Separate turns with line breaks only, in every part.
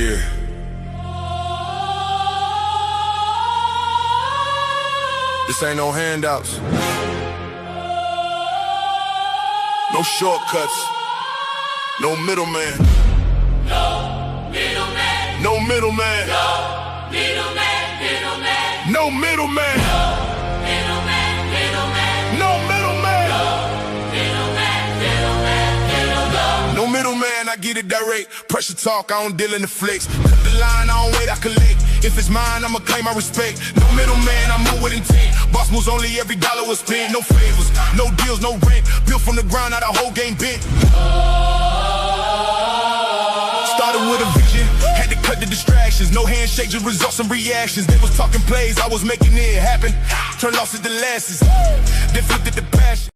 Yeah. This ain't no handouts. No shortcuts. No middleman.
No middleman.
No middleman.
No middleman. Middleman.
No middleman.
No middleman. Middleman.
No middleman.
No
No middleman, I get it direct. Pressure talk, I don't deal in the flex. Cut the line, I don't wait, I collect. If it's mine, I'ma claim my respect. No middleman, I move with intent. Boss moves only, every dollar was spent. No favors, no deals, no rent. Built from the ground, now the whole game bent. Started with a vision, had to cut the distractions. No handshake, just results and reactions. They was talking plays, I was making it happen. Turn losses to losses, then flipped it to passion.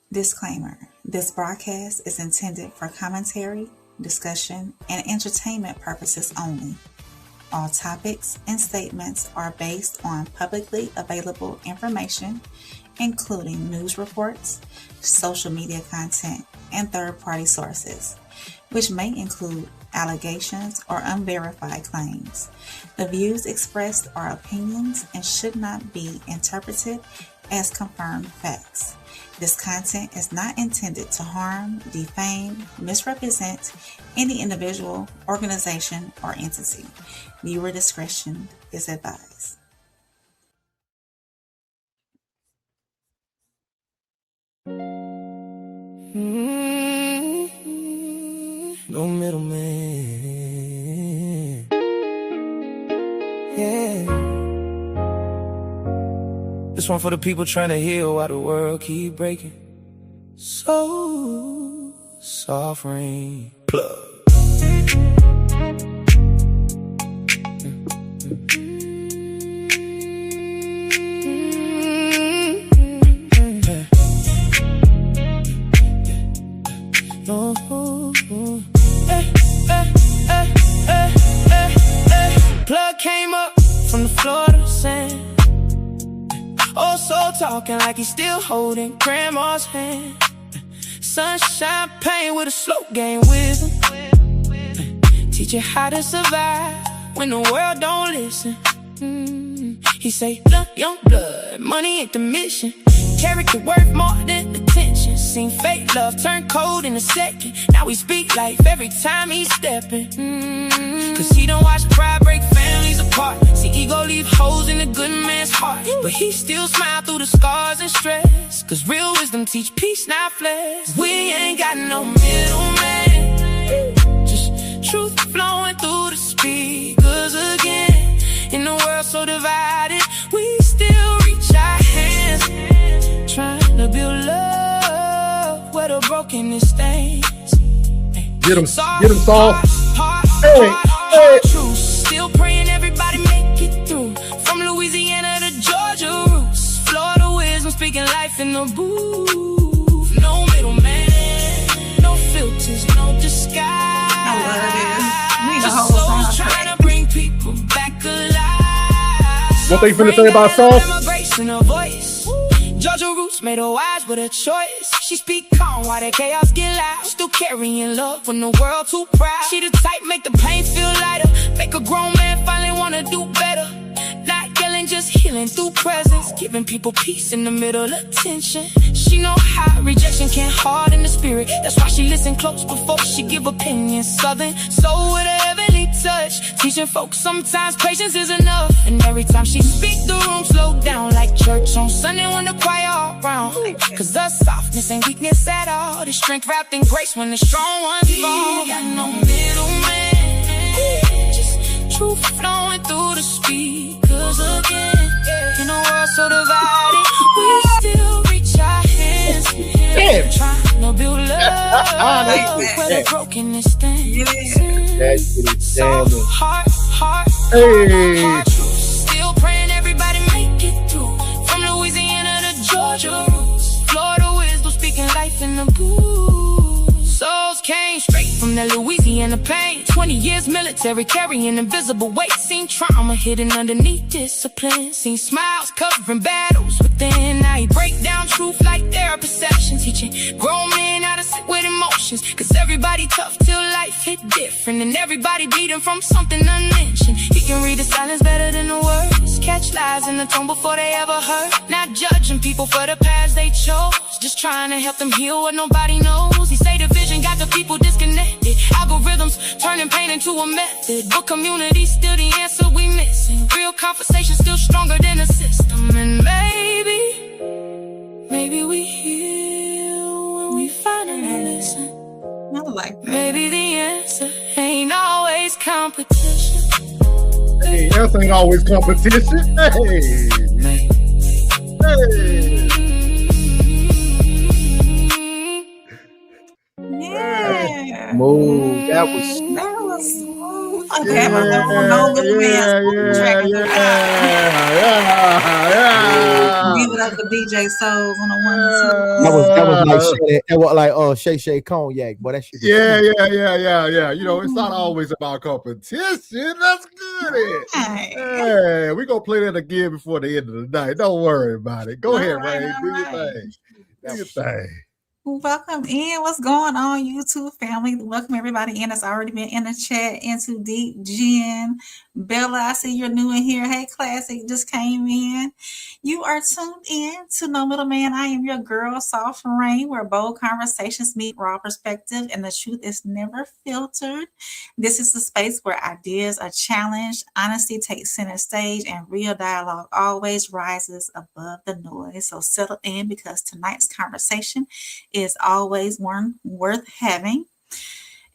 Disclaimer: this broadcast is intended for commentary, discussion, and entertainment purposes only. All topics and statements are based on publicly available information, including news reports, social media content, and third-party sources, which may include allegations or unverified claims. The views expressed are opinions and should not be interpreted as confirmed facts. This content is not intended to harm, defame, misrepresent any individual, organization, or entity. Viewer discretion is advised.
No middleman. Yeah. This one for the people trying to heal while the world keep breaking. So suffering. Plug. Plug came up from the Florida sand. Oh, so talking like he's still holding grandma's hand. Sunshine pain with a slow game with him. Teach you how to survive when the world don't listen. He say, look, young blood, money ain't the mission. Character worth more than attention. Seen fake love turn cold in a second. Now we speak life every time he's stepping. Cause he don't watch pride break families apart. See ego leave holes in a good man's heart. But he still smile through the scars and stress. Cause real wisdom teach peace, not flex. We ain't got no middleman. Just truth flowing through the speakers again. In a world so divided, we still reach our hands. Trying to build love where the brokenness stains.
Get him, Saul.
Hey. Still praying everybody make it through. From Louisiana to Georgia roots. Florida wisdom speaking life in the booth. No middleman, no filters, no disguise.
I love this.
Just souls trying to bring people back alive.
What they finna say about Saul?
Georgia roots made her wise with a choice. She speak calm while the chaos get loud. Still carrying love when the world too proud. She the type make the pain feel lighter. Make a grown man finally wanna do better. Not yelling, just healing through presence. Giving people peace in the middle of tension. She know how rejection can harden the spirit. That's why she listen close before she give opinions. Southern soul with a heavenly touch. Teaching folks sometimes patience is enough. And every time she speak the room slow down. Like church on Sunday when the choir all round. Cause the softness ain't weakness at all. The strength wrapped in grace when the strong ones fall. Got no middleman. Just truth flowing through the speakers again. In a world so divided, we still reach our hands. Trying to build love where the brokenness stands. Soft heart, still praying everybody make it through. From Louisiana to Georgia roots. Florida wisdom speaking life in the booth. Souls came straight from that Louisiana pain. 20 years military carrying invisible weight. Seen trauma hidden underneath discipline. Seen smiles covering battles within. Now he break down truth like their perception. Teaching grown men how to sit with emotion. emotions. Cause everybody tough till life hit different, and everybody bleeding from something unmentioned. He can read the silence better than the words, catch lies in the tone before they ever hurt. Not judging people for the paths they chose, just trying to help them heal what nobody knows. He say the vision got the people disconnected, algorithms turning pain into a method, but community still the answer we missing. Real conversation still stronger than the system. And maybe we heal when we finally listen.
I like that.
Maybe the answer ain't always competition.
Hey, that ain't always competition. Hey.
Yeah.
Smooth. That was
smooth. Okay, no little Give it up for DJ Souls on the 1 2.
That was like Shannon, that was like Shay Shay Cognac, but that shit.
Yeah. You know, it's not always about competition. Let's get it. Hey, we're gonna play that again before the end of the night. Don't worry about it. Go ahead, Ray. Do your thing. Do your thing.
Welcome in. What's going on, YouTube family? Welcome everybody in that's already been in the chat. Into Deep, Jen, Bella, I see you're new in here. Hey, Classic just came in. You are tuned in to No Middleman. I am your girl, Soft Rain, where bold conversations meet raw perspective and the truth is never filtered. This is the space where ideas are challenged, honesty takes center stage, and real dialogue always rises above the noise. So settle in because tonight's conversation is always one worth having.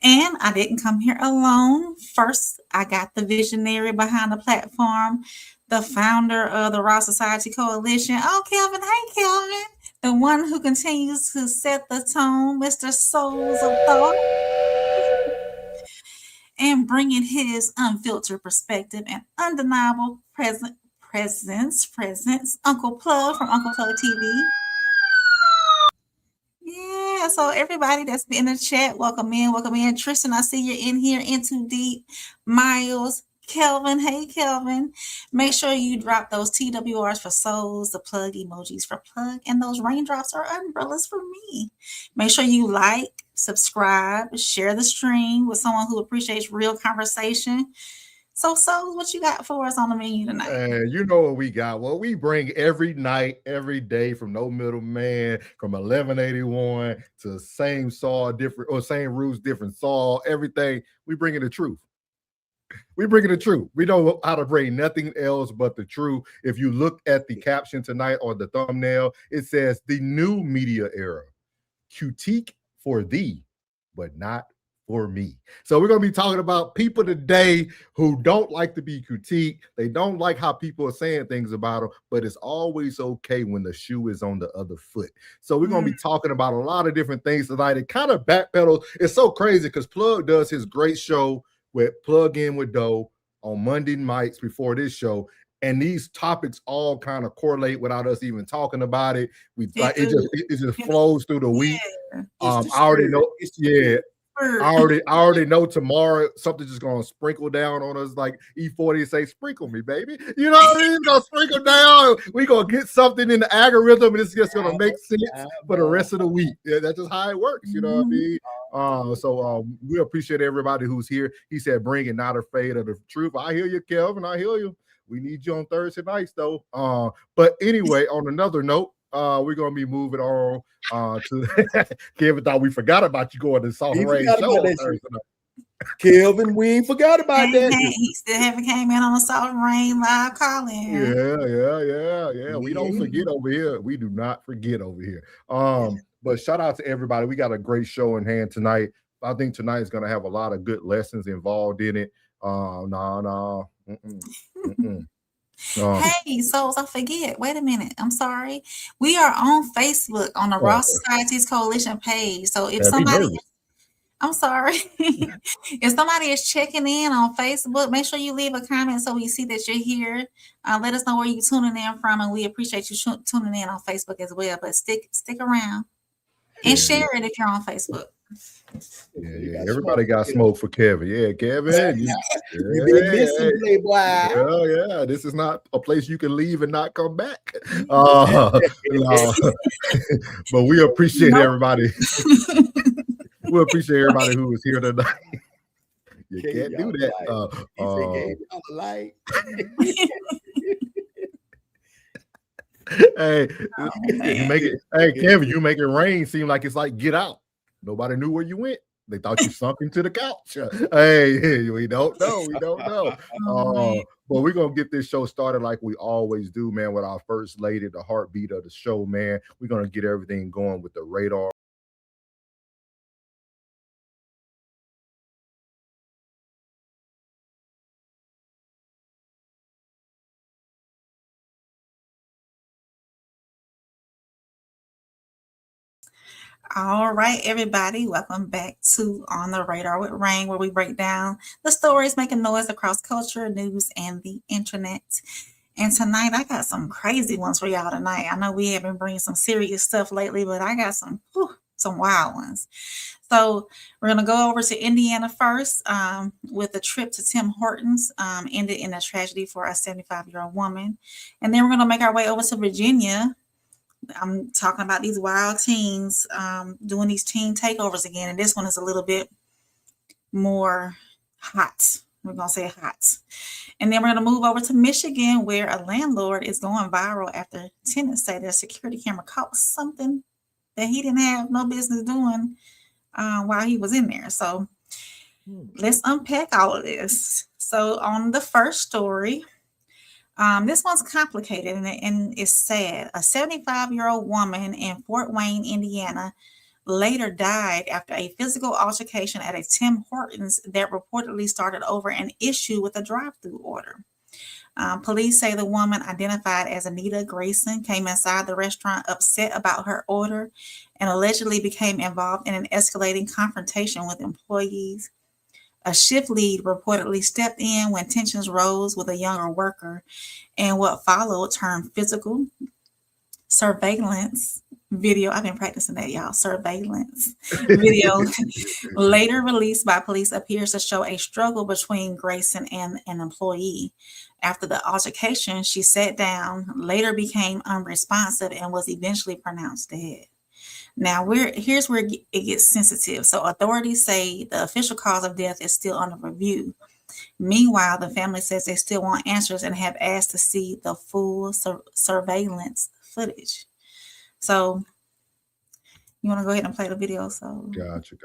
And I didn't come here alone. First, I got the visionary behind the platform, the founder of the Raw Society Coalition. Oh, Kelvin. Hey, Kelvin. The one who continues to set the tone, Mr. Souls of Thought. And bringing his unfiltered perspective and undeniable presence, Uncle Plug from Uncle Plug TV. Yeah, so everybody that's been in the chat, welcome in. Tristan, I see you're in here. Into Deep, Miles, Kelvin. Hey, Kelvin. Make sure you drop those TWRs for souls, the plug emojis for plug, and those raindrops are umbrellas for me. Make sure you like, subscribe, share the stream with someone who appreciates real conversation. So, what you got for us on the menu tonight?
You know what we got. Well, we bring every night, every day from No Middleman, from 1181 to same saw, different, or same roots, different saw, everything. We bring in the truth. We bring in the truth. We don't know how to bring nothing else but the truth. If you look at the caption tonight or the thumbnail, it says the new media era. Critique for thee, but not for me. So we're going to be talking about people today who don't like to be critiqued. They don't like how people are saying things about them, but it's always okay when the shoe is on the other foot. So we're going to be talking about a lot of different things tonight. It kind of backpedals. It's so crazy because Plug does his great show with Plug In with Doe on Monday nights before this show. And these topics all kind of correlate without us even talking about it. It just flows through the week. I already know. I already know tomorrow something's just gonna sprinkle down on us like E40 say, sprinkle me, baby. You know what I mean? It's gonna sprinkle down. We gonna get something in the algorithm, and it's just gonna make sense for the rest of the week. Yeah, that's just how it works. You know what I mean? So we appreciate everybody who's here. He said, "Bring it, not afraid of the truth." I hear you, Kelvin. I hear you. We need you on Thursday nights, though. But anyway, on another note, we're gonna be moving on to Kevin. Thought we forgot about you going to Soft Rain show.
Kelvin, we ain't forgot about that.
He still haven't came in on a Soft Rain live calling.
Yeah. We don't forget over here. We do not forget over here. But shout out to everybody. We got a great show in hand tonight. I think tonight is gonna have a lot of good lessons involved in it.
Hey, Souls, I forget. Wait a minute. I'm sorry. We are on Facebook on the Raw Societies Coalition page. So if somebody, I'm sorry, if somebody is checking in on Facebook, make sure you leave a comment so we see that you're here. Let us know where you're tuning in from, and we appreciate you tuning in on Facebook as well. But stick around and share it if you're on Facebook.
Yeah. Everybody got smoke for Kevin. Yeah, Kevin.
You've been missing, Playboy.
Yeah. This is not a place you can leave and not come back. But we appreciate everybody. we appreciate everybody who was here tonight. You can't do that. Hey, you make it. Hey, Kevin, you make it rain seem like it's like Get Out. Nobody knew where you went. They thought you sunk into the couch. Hey, we don't know. We don't know. But we're gonna get this show started like we always do, man, with our first lady, the heartbeat of the show, man. We're gonna get everything going with the radar.
All right, everybody, welcome back to On the Radar with Rain, where we break down the stories making noise across culture, news, and the internet. And tonight, I got some crazy ones for y'all tonight. I know we have been bringing some serious stuff lately, but I got some wild ones. So we're going to go over to Indiana first with a trip to Tim Hortons ended in a tragedy for a 75-year-old woman. And then we're going to make our way over to Virginia. I'm talking about these wild teens doing these teen takeovers again. And this one is a little bit more hot. We're going to say hot. And then we're going to move over to Michigan, where a landlord is going viral after tenants say their security camera caught something that he didn't have no business doing while he was in there. So let's unpack all of this. So on the first story, this one's complicated and it's sad. A 75-year-old woman in Fort Wayne, Indiana, later died after a physical altercation at a Tim Hortons that reportedly started over an issue with a drive-through order. Police say the woman, identified as Anita Grayson, came inside the restaurant upset about her order and allegedly became involved in an escalating confrontation with employees. A shift lead reportedly stepped in when tensions rose with a younger worker, and what followed turned physical. Surveillance video, I've been practicing that, y'all. Surveillance video later released by police appears to show a struggle between Grayson and an employee. After the altercation, she sat down, later became unresponsive, and was eventually pronounced dead. Now, here's where it gets sensitive. So authorities say the official cause of death is still under review. Meanwhile, the family says they still want answers and have asked to see the full surveillance footage. So you want to go ahead and play the video? So
Gotcha.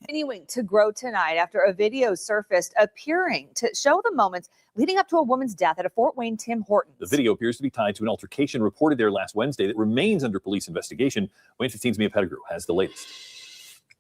Continuing to grow tonight after a video surfaced appearing to show the moments leading up to a woman's death at a Fort Wayne Tim Hortons.
The video appears to be tied to an altercation reported there last Wednesday that remains under police investigation. Wayne 15's Mia Pettigrew has the latest.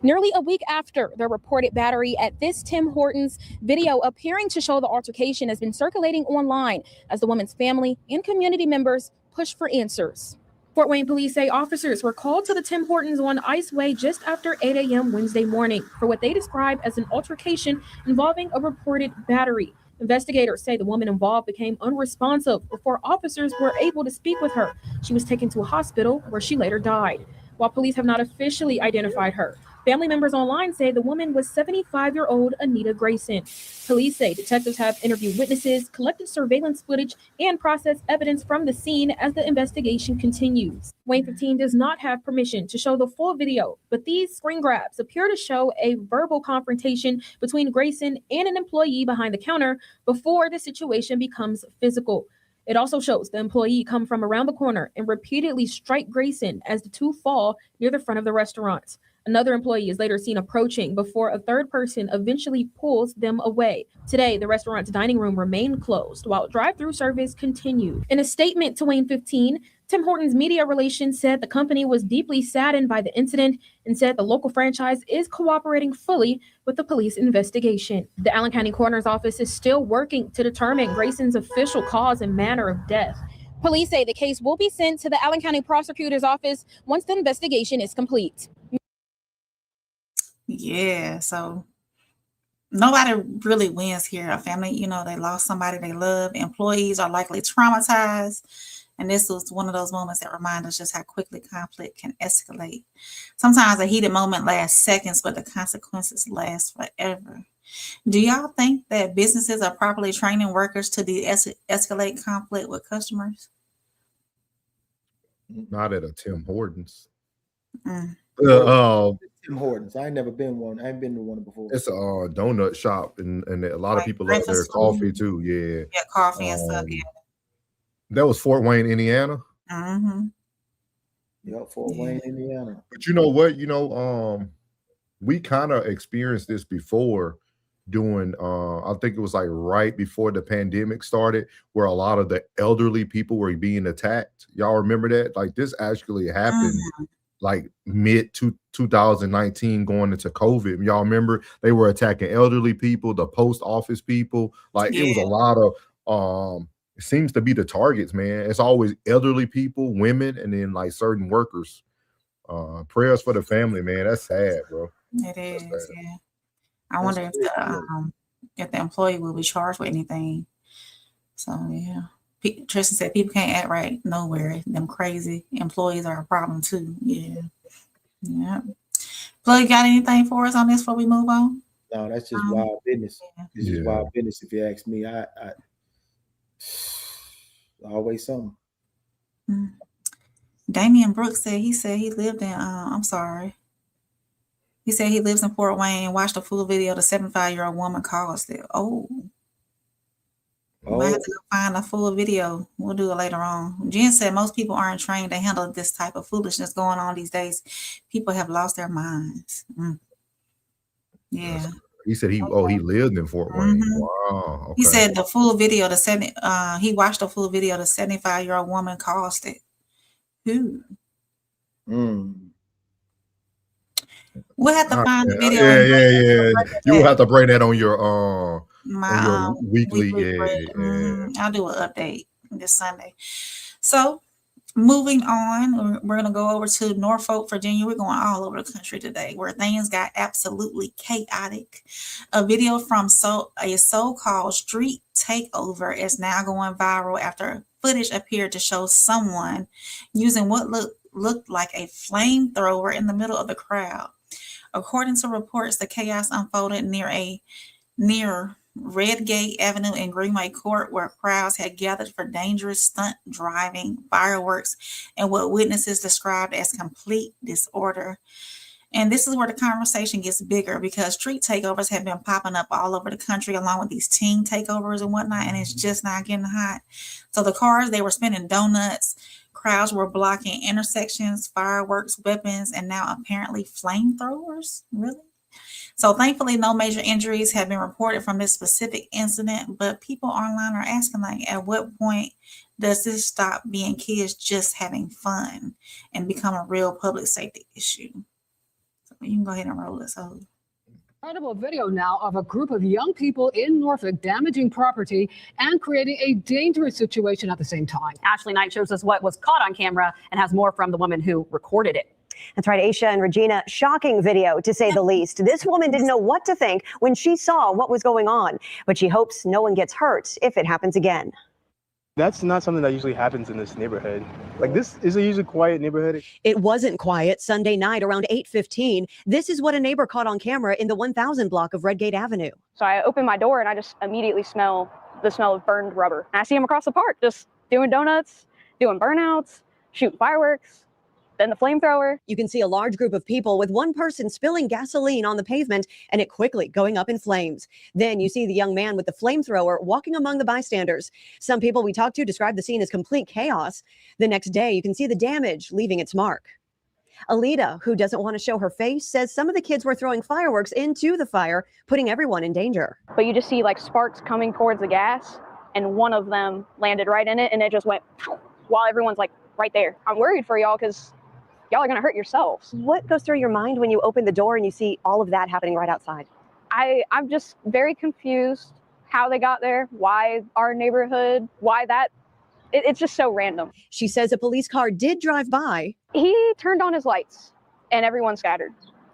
Nearly a week after the reported battery at this Tim Hortons, video appearing to show the altercation has been circulating online as the woman's family and community members push for answers. Fort Wayne police say officers were called to the Tim Hortons on Iceway just after 8 a.m. Wednesday morning for what they describe as an altercation involving a reported battery. Investigators say the woman involved became unresponsive before officers were able to speak with her. She was taken to a hospital where she later died. While police have not officially identified her, family members online say the woman was 75-year-old Anita Grayson. Police say detectives have interviewed witnesses, collected surveillance footage, and processed evidence from the scene as the investigation continues. Wayne 15 does not have permission to show the full video, but these screen grabs appear to show a verbal confrontation between Grayson and an employee behind the counter before the situation becomes physical. It also shows the employee come from around the corner and repeatedly strike Grayson as the two fall near the front of the restaurant. Another employee is later seen approaching before a third person eventually pulls them away. Today, the restaurant's dining room remained closed while drive-through service continued. In a statement to Wayne 15, Tim Hortons Media Relations said the company was deeply saddened by the incident and said the local franchise is cooperating fully with the police investigation. The Allen County Coroner's Office is still working to determine Grayson's official cause and manner of death. Police say the case will be sent to the Allen County Prosecutor's Office once the investigation is complete.
yeah, so nobody really wins here. A family, they lost somebody they love. Employees are likely traumatized. And this was one of those moments that remind us just how quickly conflict can escalate. Sometimes a heated moment lasts seconds, but the consequences last forever. Do y'all think that businesses are properly training workers to de-escalate conflict with customers?
Not at a Tim Hortons.
Mm.
Tim Hortons? I ain't never been one. I ain't been to one before.
It's a donut shop, and a lot of
Like
people love their
breakfast
coffee
food.
too. Yeah.
Yeah, coffee and stuff. Yeah.
That was Fort Wayne, Indiana.
Mm-hmm.
Yeah, Fort Wayne, Indiana.
But you know what? We kind of experienced this before doing I think it was like right before the pandemic started, where a lot of the elderly people were being attacked. Y'all remember that? Like this actually happened like mid 2019 going into COVID. Y'all remember they were attacking elderly people, the post office people. Like it was a lot of it seems to be the targets, man. It's always elderly people, women, and then like certain workers. Prayers for the family, man. That's sad, bro.
It is, yeah. I wonder if the employee will be charged with anything. So yeah, Tristan said people can't act right nowhere. Them crazy employees are a problem too. Yeah. Plug, got anything for us on this before we move on?
No, that's just wild business. It's just wild business. If you ask me, I always something.
Damian Brooks said he lived in he said he lives in Fort Wayne and watched a full video of the 75-year-old woman caused it. Might have to go find a full video. We'll do it later on. Jen said most people aren't trained to handle this type of foolishness going on these days. People have lost their minds. Yeah.
He said he lived in Fort Wayne. Wow. Okay.
He said the full video, he watched the full video, the 75-year-old woman caused it. Who? We'll have to find the video.
Yeah. You will have to bring that on your weekly.
I'll do an update this Sunday. So moving on, we're going to go over to Norfolk, Virginia. We're going all over the country today where things got absolutely chaotic. A video from a so-called street takeover is now going viral after footage appeared to show someone using what looked like a flamethrower in the middle of the crowd. According to reports, the chaos unfolded near Redgate Avenue in Greenway Court, where crowds had gathered for dangerous stunt driving, fireworks, and what witnesses described as complete disorder. And this is where the conversation gets bigger because street takeovers have been popping up all over the country along with these teen takeovers and whatnot, and it's just not getting hot. So the cars, they were spinning donuts, crowds were blocking intersections, fireworks, weapons, and now apparently flamethrowers. Really? So thankfully, no major injuries have been reported from this specific incident, but people online are asking, like, at what point does this stop being kids just having fun and become a real public safety issue? So you can go ahead and roll this over.
Incredible video now of a group of young people in Norfolk damaging property and creating a dangerous situation at the same time.
Ashley Knight shows us what was caught on camera and has more from the woman who recorded it. That's right, Aisha and Regina, shocking video to say the least. This woman didn't know what to think when she saw what was going on, but she hopes no one gets hurt if it happens again.
That's not something that usually happens in this neighborhood. Like, this is a usually quiet neighborhood.
It wasn't quiet Sunday night around 8:15. This is what a neighbor caught on camera in the 1000 block of Redgate Avenue.
So I open my door and I just immediately smell the smell of burned rubber. And I see him across the park just doing donuts, doing burnouts, shooting fireworks. Then the flamethrower.
You can see a large group of people with one person spilling gasoline on the pavement and it quickly going up in flames. Then you see the young man with the flamethrower walking among the bystanders. Some people we talked to describe the scene as complete chaos. The next day, you can see the damage leaving its mark. Alita, who doesn't want to show her face, says some of the kids were throwing fireworks into the fire, putting everyone in danger.
But you just see like sparks coming towards the gas, and one of them landed right in it, and it just went while everyone's like right there. I'm worried for y'all because y'all are going to hurt yourselves.
What goes through your mind when you open the door and you see all of that happening right outside?
I'm just very confused how they got there, why our neighborhood, why that. It's just so random.
She says a police car did drive by.
He turned on his lights and everyone scattered.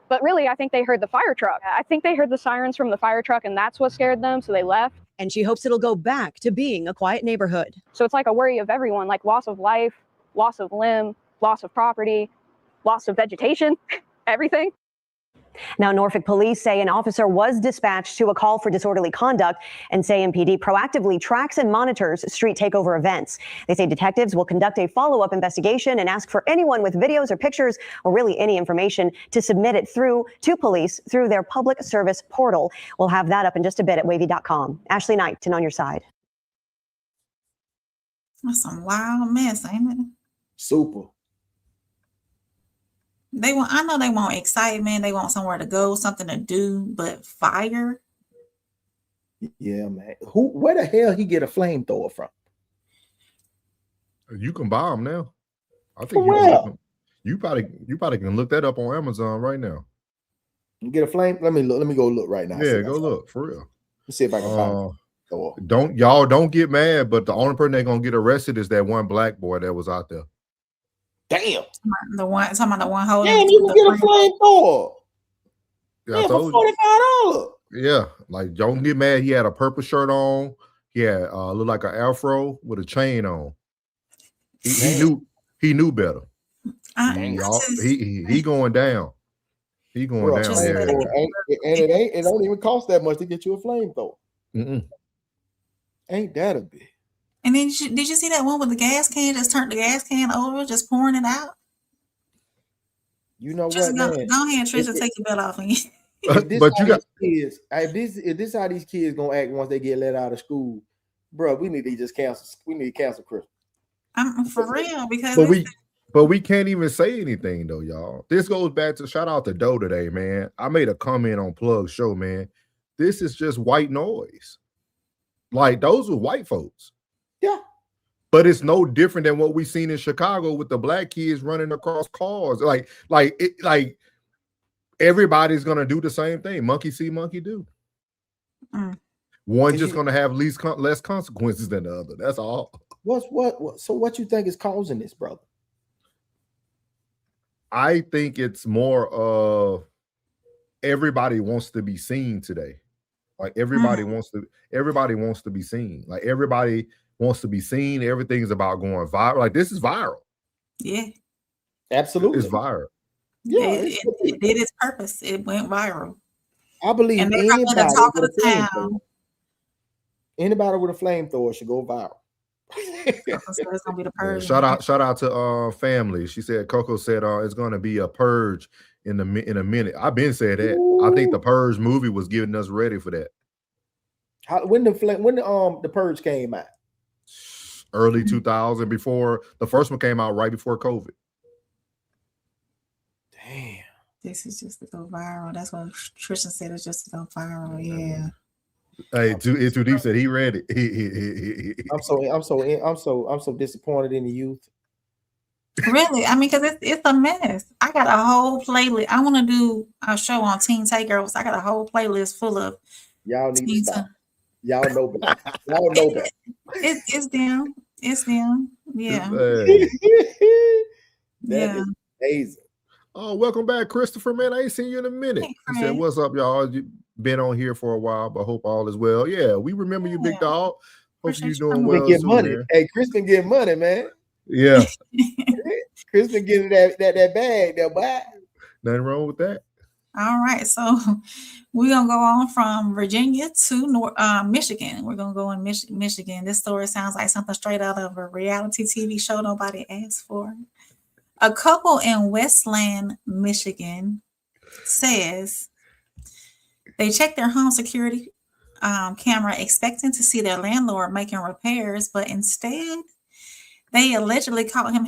But really, I think they heard the fire truck. I think they heard the sirens from the fire truck and that's what scared them, so they left.
And she hopes it'll go back to being a quiet neighborhood.
So it's like a worry of everyone, like loss of life, loss of limb, loss of property, loss of vegetation, everything.
Now, Norfolk police say an officer was dispatched to a call for disorderly conduct and say MPD proactively tracks and monitors street takeover events. They say detectives will conduct a follow-up investigation and ask for anyone with videos or pictures or really any information to submit it through to police through their public service portal. We'll have that up in just a bit at wavy.com. Ashley Knight, 10 on your side.
That's some wild mess, ain't it?
Super.
I know they want excitement, they want somewhere to go, something to do, but fire.
Yeah, man. Where the hell he get a flamethrower from?
You can buy them now. I think you probably can look that up on Amazon right now.
You get a flame. Let me go look right now.
Yeah, go look for real.
Let's see if I can find it.
Don't get mad, but the only person that's gonna get arrested is that one black boy that was out there.
Damn.
The one talking about the one holding.
Damn, you can get a flamethrower.
Yeah,
for $45.
Yeah, like don't get mad. He had a purple shirt on. He had looked like an afro with a chain on. He knew better. He going down. He going down.
It don't even cost that much to get you a flamethrower. Ain't that a bit?
And then did you see that one with the gas can? Just turned the gas can over, just pouring it out.
You know
just
what?
Go ahead, Trisha, take your belt off.
But you got kids. If this how these kids gonna act once they get let out of school, bro, we need to just cancel. We need to cancel Christmas.
I'm for real because.
But we can't even say anything though, y'all. This goes back to shout out to Doe today, man. I made a comment on Plug Show, man. This is just white noise. Like those were white folks.
Yeah.
But it's no different than what we seen in Chicago with the black kids running across cars. Like everybody's gonna do the same thing. Monkey see, monkey do. One just gonna have less consequences than the other. That's all.
So what you think is causing this, brother?
I think it's more of everybody wants to be seen today. Like everybody wants to be seen. Like everybody wants to be seen. Everything's about going viral. Like this is viral.
Yeah.
Absolutely.
It's viral.
Yeah. It did its purpose. It went viral.
I believe
and anybody with
a flamethrower should go viral.
It's gonna be the purge.
Shout out to family. She said Coco said it's gonna be a purge in a minute. I've been saying that. Ooh. I think the Purge movie was getting us ready for that.
When the Purge came out?
Early 2000, before the first one came out right before COVID.
Damn.
This is just to go viral. That's what Tristan said. It's just to go viral. Yeah.
Hey, Too Deep said he read it.
I'm so disappointed in the youth.
Really? I mean, because it's a mess. I got a whole playlist. I want to do a show on teen takeovers. I got a whole playlist full of.
Y'all need to stop. Y'all know better. Y'all know better.
It's them. It's them. Yeah.
That is amazing.
Oh, welcome back, Christopher. Man, I ain't seen you in a minute.
Hey,
he said, "What's up, y'all? You been on here for a while, but hope all is well." Yeah, we remember you, big dog. Hope you doing well.
Get money. Man. Hey, Chris been getting money, man.
Yeah.
Chris been getting that bag there, boy.
Nothing wrong with that.
All right, so we're gonna go on from Virginia to Michigan. We're gonna go in Michigan. This story sounds like something straight out of a reality TV show nobody asked for. A couple in Westland, Michigan, says they checked their home security camera expecting to see their landlord making repairs, but instead they allegedly caught him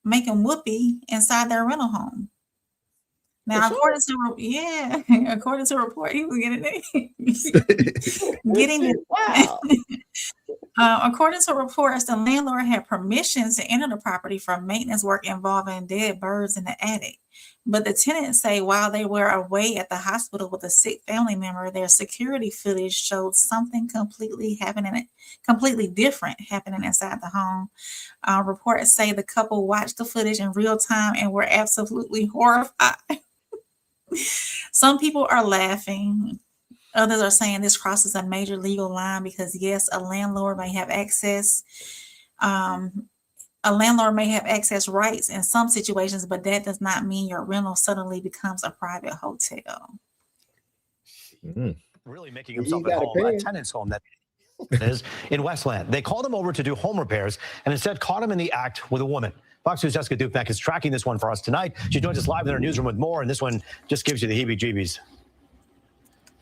making whoopee inside their rental home. Now, according to a report, he was getting it.
Wow.
According to reports, the landlord had permission to enter the property for maintenance work involving dead birds in the attic. But the tenants say while they were away at the hospital with a sick family member, their security footage showed something completely different happening inside the home. Reports say the couple watched the footage in real time and were absolutely horrified. Some people are laughing. Others are saying this crosses a major legal line because, yes, a landlord may have access A landlord may have access rights in some situations, but that does not mean your rental suddenly becomes a private hotel.
Really making himself at home, a tenant's home that is in Westland. They called him over to do home repairs and instead caught him in the act with a woman. Fox News' Jessica Dupek is tracking this one for us tonight. She joins us live in our newsroom with more, and this one just gives you the heebie-jeebies.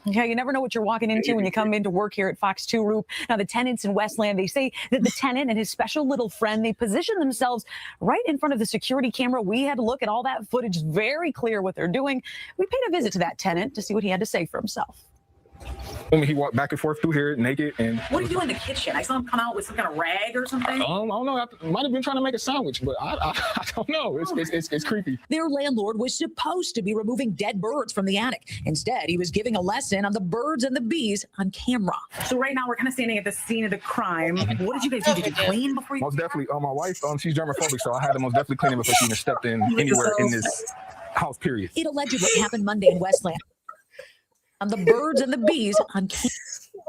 Yeah, you never know what you're walking into when you come into work here at Fox 2 Roof. Now, the tenants in Westland, they say that the tenant and his special little friend, they position themselves right in front of the security camera. We had a look at all that footage, very clear what they're doing. We paid a visit to that tenant to see what he had to say for himself.
He walked back and forth through here naked. And
what are you doing in the kitchen? I saw him come out with some kind of rag or something.
I don't know. I might have been trying to make a sandwich, but I don't know. It's creepy.
Their landlord was supposed to be removing dead birds from the attic. Instead, he was giving a lesson on the birds and the bees on camera. So right now we're kind of standing at the scene of the crime. What did you guys do? Did you clean before you?
Most definitely. My wife, she's germophobic, so I had to most definitely clean it before she even stepped in anywhere in this house. Period.
It allegedly happened Monday in Westland. On the birds and the bees on camera.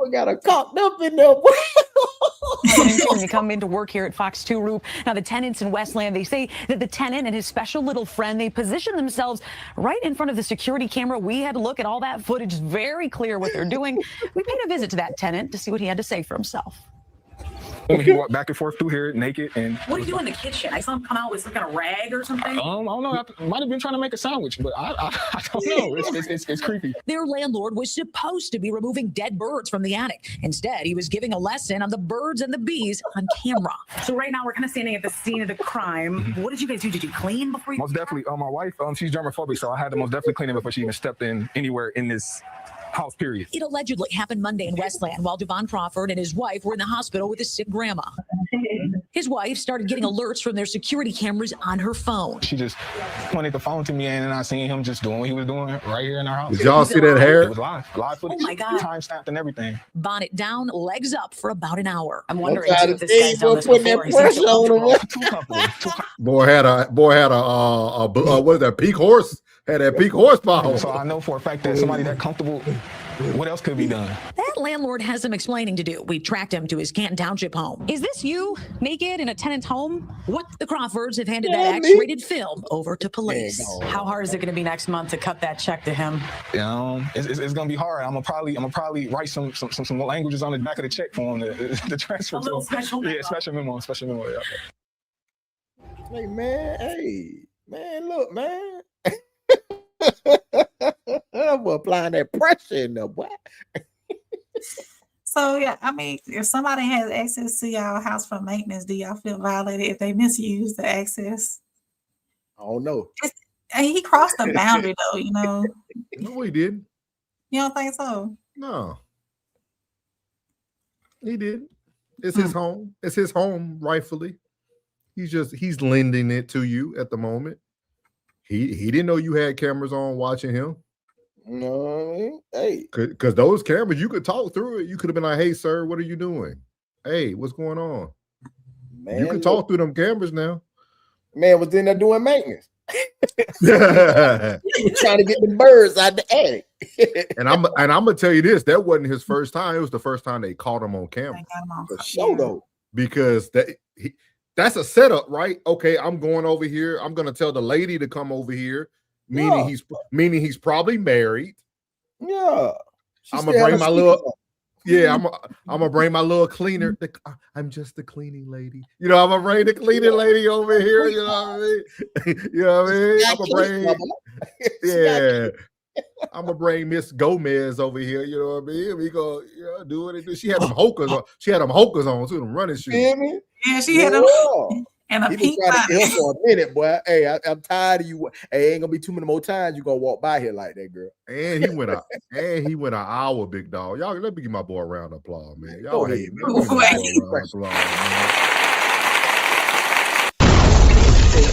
We got a cocked up in there.
When you come into work here at Fox 2 Roof. Now, the tenants in Westland, they say that the tenant and his special little friend, they position themselves right in front of the security camera. We had a look at all that footage, very clear what they're doing. We paid a visit to that tenant to see what he had to say for himself.
He walked back and forth through here naked. And
what are you doing in the kitchen? I saw him come out with some kind of rag or something.
I don't know. I might have been trying to make a sandwich, but I don't know. It's creepy.
Their landlord was supposed to be removing dead birds from the attic. Instead, he was giving a lesson on the birds and the bees on camera. So right now we're kind of standing at the scene of the crime. What did you guys do? Did you clean before you?
Most definitely. My wife, she's germophobic, so I had to most definitely clean it before she even stepped in anywhere in this house, period.
It allegedly happened Monday in Westland while Devon Crawford and his wife were in the hospital with his sick grandma. His wife started getting alerts from their security cameras on her phone.
She just pointed the phone to me, and I seen him just doing what he was doing right here in our house.
Did y'all see that hair?
It was live footage.
Oh my God.
Time stamped and everything.
Bonnet down, legs up for about an hour. I'm wondering
if
this guy's done this before.
Boy had a what is that, peak horse? Had that peak horsepower.
So I know for a fact that somebody that comfortable, what else could be done?
That landlord has some explaining to do. We tracked him to his Canton Township home. Is this you, naked in a tenant's home? What? The Crawfords have handed that X-rated film over to police. How hard is it going to be next month to cut that check to him?
It's going to be hard. I'm gonna probably write some languages on the back of the check for him to transfer.
A little special memo.
Yeah, special memo. Yeah.
Hey man, look, man. I'm applying that pressure in there, boy.
So yeah, I mean, if somebody has access to y'all house for maintenance, do y'all feel violated if they misuse the access?
I don't know.
He crossed the boundary though, you know.
No, he didn't.
You don't think so?
No, he didn't. It's his home. It's his home, rightfully. He's lending it to you at the moment. He didn't know you had cameras on watching him.
No, hey.
Because those cameras, you could talk through it. You could have been like, hey, sir, what are you doing? Hey, what's going on? Man, you can talk through them cameras now.
Man was in there doing maintenance. He was trying to get the birds out the attic.
and I'm gonna tell you this, that wasn't his first time. It was the first time they caught him on camera.
For sure, though.
Because that's a setup, right? Okay, I'm going over here. I'm gonna tell the lady to come over here, meaning he's probably married.
Yeah,
I'm gonna bring my little. Yeah, I'm gonna bring my little cleaner. I'm just the cleaning lady. You know, I'm gonna bring the cleaning lady over here. You know what I mean? You know what I mean? I'm gonna bring. Yeah. I'm gonna bring Miss Gomez over here. You know what I mean? We go, do what it do. She had them hokers on. She had them hokers on too, them running shoes.
Yeah, she had them. And a pink
trying to get for a minute, boy. Hey, I'm tired of you. Hey, ain't gonna be too many more times you gonna walk by here like that, girl.
And he went out. And he went an hour, big dog. Y'all, let me give my boy a round of applause, man. Y'all hate me.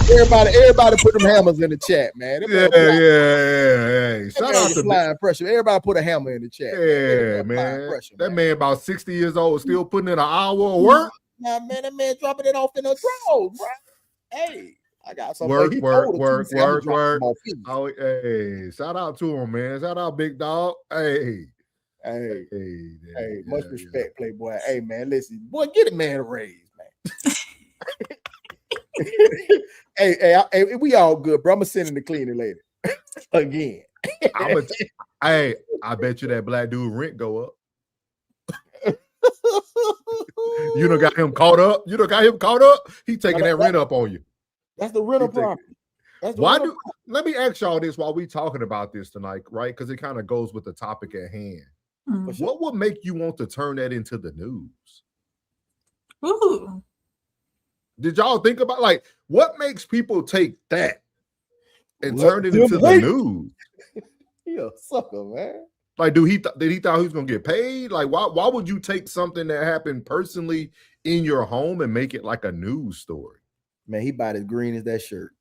Everybody put them hammers in the chat, man.
Yeah. Shout out to
applying pressure. Everybody put a hammer in the chat.
Yeah, man. Pressure, that man about 60 years old, still putting in an hour of work.
Nah, man, that man dropping it off in the drawers, bro. Hey, I got some
work. Oh, hey, shout out to him, man. Shout out, big dog. Hey,
much respect, Playboy. Hey, man, listen, boy, get a man a raise, man. Hey, we all good, bro. I'm gonna send him to cleaning later. Again.
I bet you that black dude rent go up. You done got him caught up. He taking that rent up on you.
That's the rental property.
Let me ask y'all this while we talking about this tonight, right? Because it kind of goes with the topic at hand. What would make you want to turn that into the news?
Ooh.
Did y'all think about like what makes people take that and turn it into the news?
You a sucker, man.
Like, did he thought he was gonna get paid? Like, why would you take something that happened personally in your home and make it like a news story?
Man, he about as green as that shirt.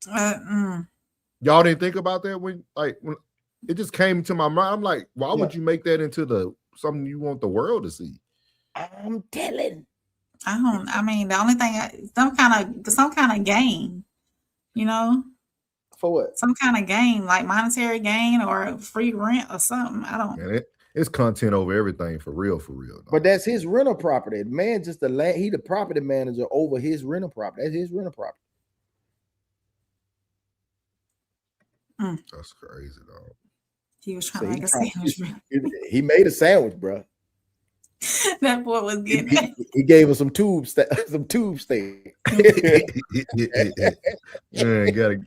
Y'all didn't think about that when it just came to my mind. I'm like, why would you make that into something you want the world to see?
I'm telling.
I mean, the only thing, some kind of gain, you know.
For what?
Some kind of gain, like monetary gain or free rent or something. I don't.
Man, it's content over everything for real.
But that's his rental property. The man just he the property manager over his rental property. That's his rental property.
That's crazy, dog.
He was trying to make a sandwich.
He made a sandwich, bro.
That boy was getting it.
He gave us some tube steak.
Had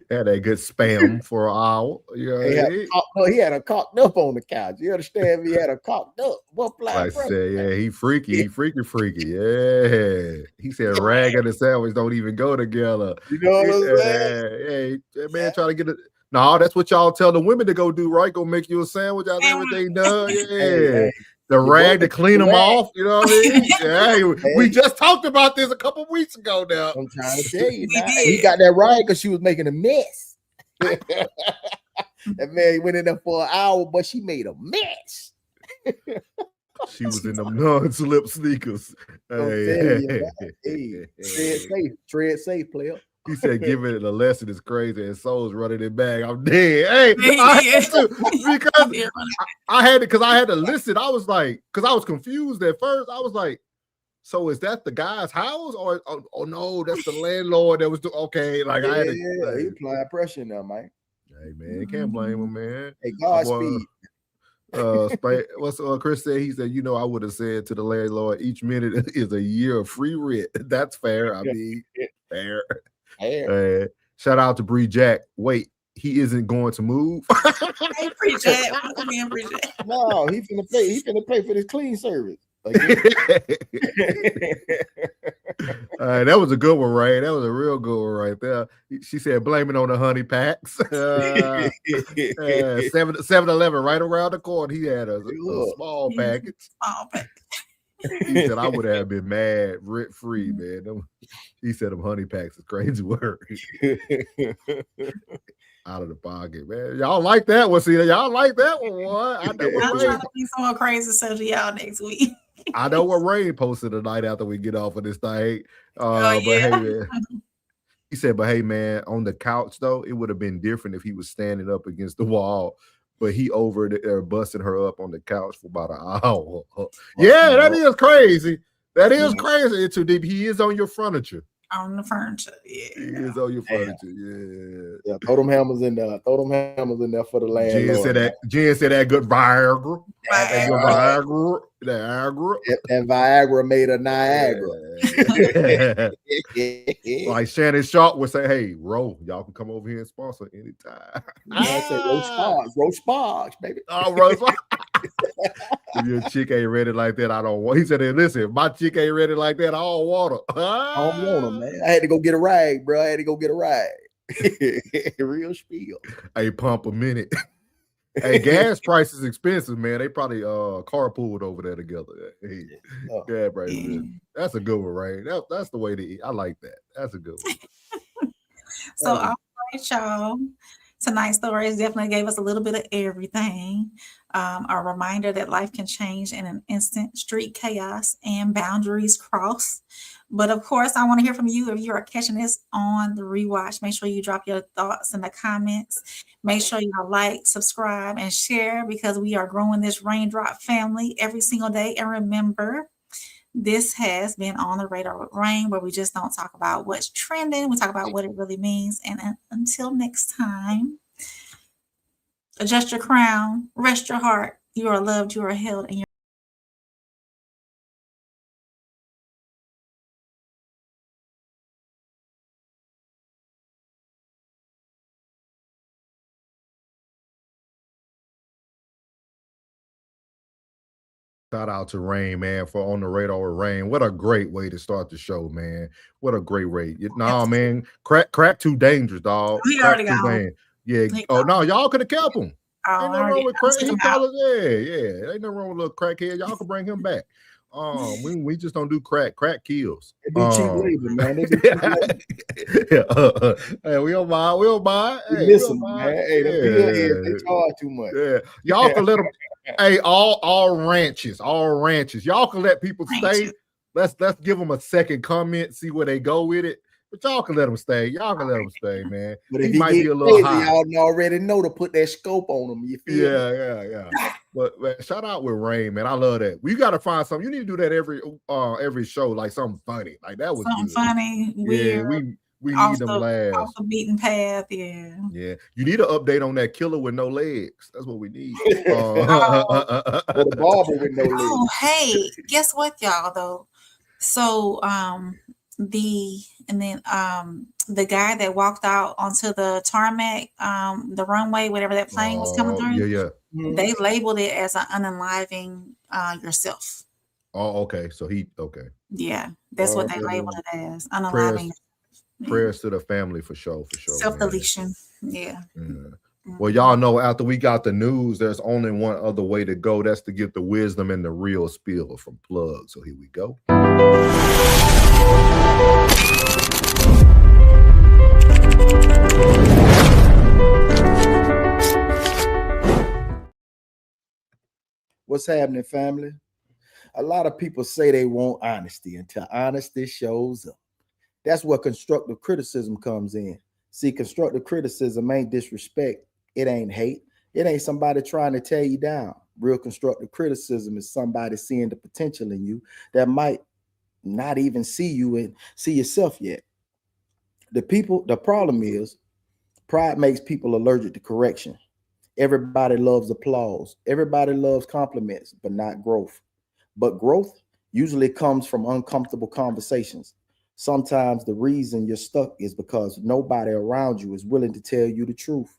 that good spam for an hour.
He had a cocked up on the couch. You understand? He had a cocked up.
I said, yeah, he freaky. Yeah. He said rag and the sandwich don't even go together.
You know what I'm saying?
Hey, that man trying to get it. No, that's what y'all tell the women to go do, right? Go make you a sandwich out there, everything done. Yeah.
Hey.
The rag to clean them off, you know what I mean? Yeah, we just talked about this a couple weeks ago now.
I'm trying to tell you, he got that right because she was making a mess. That man went in there for an hour, but she made a mess.
She was in them non-slip sneakers.
Tread safe, player.
He said, giving it a lesson is crazy, and Soul's running it back. I'm dead. Hey, I had to listen. I was like, because I was confused at first. I was like, so is that the guy's house? Or oh no, that's the landlord that was doing okay. Like I had to
he applied pressure now, man.
Hey man, can't blame him, man.
Hey, Godspeed.
What's Chris said? He said, I would have said to the landlord, each minute is a year of free rent. That's fair. I mean, fair. Shout out to Bree Jack. Wait, he isn't going to move.
Hey, Bree Jack. Bree Jack.
No, he finna pay. He finna pay for this clean service.
That was a good one, right? That was a real good one right there. She said, blame it on the honey packs. 7-Eleven right around the corner. He had a small package. He said, I would have been mad rent free, man. He said, them honey packs is crazy word. Out of the pocket, man. Y'all like that one? See, y'all like that one? What?
I'm trying to be some more crazy stuff to y'all next week.
I know what Rain posted tonight after we get off of this thing. But hey, man. He said, but hey, man, on the couch, though, it would have been different if he was standing up against the wall. But he over there busting her up on the couch for about an hour. Yeah, that is crazy. That is crazy. It's too deep. He is on your furniture.
On the furniture, yeah.
He is on your furniture,
yeah. Throw them hammers in there. Throw them hammers in there for the landlord.
Jen said that good Viagra. That good Viagra.
And Viagra made a Niagara.
Like Shannon Sharpe would say, hey, Ro, y'all can come over here and sponsor anytime.
I said Roach Sparks, baby.
Oh, Roach Sparks. If your chick ain't ready like that, I don't want. He said, hey, listen, if my chick ain't ready like that, I don't want her.
I don't want her, man. I had to go get a rag, bro. Real spiel.
Hey, pump a minute. Hey, gas price is expensive, man. They probably carpooled over there together. Hey, gas prices. That's a good one, right? That's the way to eat. I like that. That's a good one.
So, all right, y'all. Tonight's stories definitely gave us a little bit of everything. A reminder that life can change in an instant, street chaos and boundaries cross. But of course, I want to hear from you. If you are catching this on the rewatch, make sure you drop your thoughts in the comments. Make sure you like, subscribe, and share because we are growing this Raindrop family every single day. And remember, This has been On the Radar with Rain, where we just don't talk about what's trending. We talk about what it really means. And until next time, adjust your crown, rest your heart. You are loved, you are held, and you're
Shout out to Rain, man, for On the Radar with Rain. What a great way to start the show, man. What a great way. Nah, man, crack too dangerous, dog.
He
Crack
already
too
got
dangerous. Yeah. Oh no, y'all could have kept him.
Oh,
Ain't nothing wrong with crack. He
him
call us, yeah. Ain't nothing wrong with little crackhead. Y'all can bring him back. We just don't do crack. Crack kills.
They do cheap labor, man. They do cheap labor.
Hey, we don't mind. We don't mind. Hey,
Listen, man. Hey, the bill is they charge too much.
Yeah, y'all can let them. Hey, all ranches. Y'all can let people stay. Let's give them a second comment, see where they go with it. But y'all can let them stay. Y'all can let them stay, man.
But if
he might be a little
crazy,
high.
y'all already know to put that scope on them. You feel me?
Yeah. But man, shout out with Rain, man. I love that. We got to find something. You need to do that every show, like something funny. Like that was
something
good.
Funny.
Yeah, we need them laughs.
Off the beaten path, yeah.
Yeah, you need an update on that killer with no legs. That's what we need.
Or the barber with no legs.
Oh, hey, guess what, y'all? Though, so the the guy that walked out onto the tarmac, the runway, whatever that plane was coming through.
Yeah.
They labeled it as an unaliving yourself.
Oh, okay. So okay.
Yeah, that's what they labeled it as, unaliving.
Prayers to the family for sure.
Self-deletion. Yeah.
Well, y'all know after we got the news, there's only one other way to go. That's to get the wisdom and the real spill from Plug. So here we go.
What's happening, family? A lot of people say they want honesty until honesty shows up. That's where constructive criticism comes in. See, constructive criticism ain't disrespect. It ain't hate. It ain't somebody trying to tear you down. Real constructive criticism is somebody seeing the potential in you that might not even see you and see yourself yet. The problem is pride makes people allergic to correction. Everybody loves applause. Everybody loves compliments, but not growth. But growth usually comes from uncomfortable conversations. Sometimes the reason you're stuck is because nobody around you is willing to tell you the truth.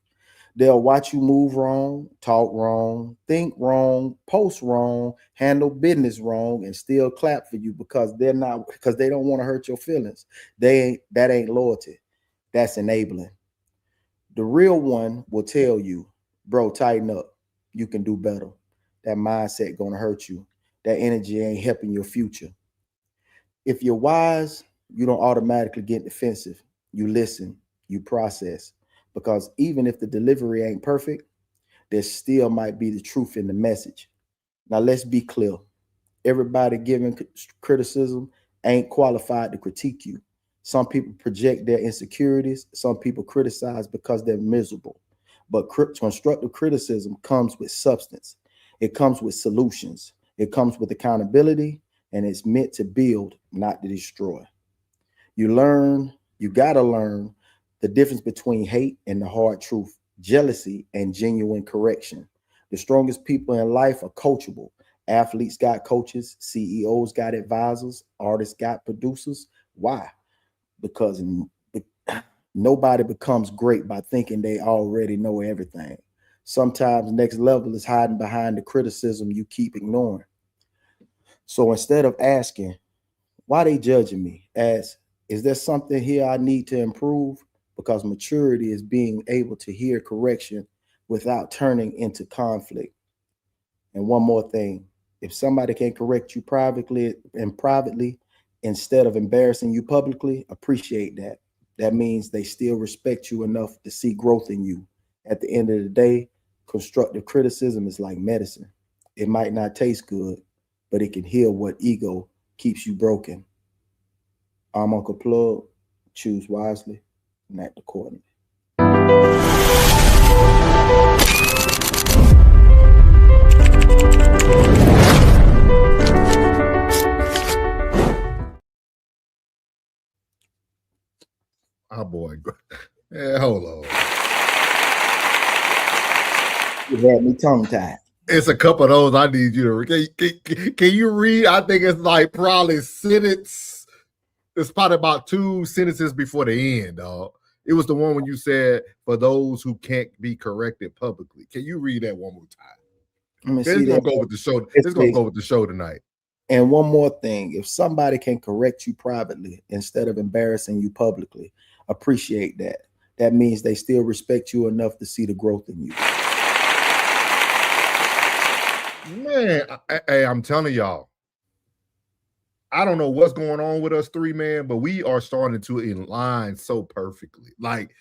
They'll watch you move wrong, talk wrong, think wrong, post wrong, handle business wrong, and still clap for you because they don't want to hurt your feelings. That ain't loyalty. That's enabling. The real one will tell you, bro, tighten up. You can do better. That mindset gonna hurt you. That energy ain't helping your future. If you're wise, you don't automatically get defensive. You listen, you process. Because even if the delivery ain't perfect, there still might be the truth in the message. Now, let's be clear. Everybody giving criticism ain't qualified to critique you. Some people project their insecurities. Some people criticize because they're miserable. But constructive criticism comes with substance. It comes with solutions. It comes with accountability, and it's meant to build, not to destroy. You gotta learn the difference between hate and the hard truth, jealousy and genuine correction. The strongest people in life are coachable. Athletes got coaches, CEOs got advisors, artists got producers. Why? Because nobody becomes great by thinking they already know everything. Sometimes next level is hiding behind the criticism you keep ignoring. So instead of asking, why they judging me? Ask, is there something here I need to improve? Because maturity is being able to hear correction without turning into conflict. And one more thing, if somebody can correct you privately instead of embarrassing you publicly, appreciate that. That means they still respect you enough to see growth in you. At the end of the day, constructive criticism is like medicine. It might not taste good, but it can heal what ego keeps you broken. I'm Uncle Plug. Choose wisely and act accordingly.
My boy. Yeah, hold on.
You had me tongue-tied.
It's a couple of those I need you to read. Can you read? I think it's like probably sentence. It's probably about 2 sentences before the end, dog. It was the one when you said, for those who can't be corrected publicly. Can you read that one more time? It's gonna go with the show. It's gonna go with the show tonight.
And one more thing, if somebody can correct you privately instead of embarrassing you publicly, appreciate that. That means they still respect you enough to see the growth in you.
Man, I'm telling y'all, I don't know what's going on with us three, man, but we are starting to align so perfectly. Like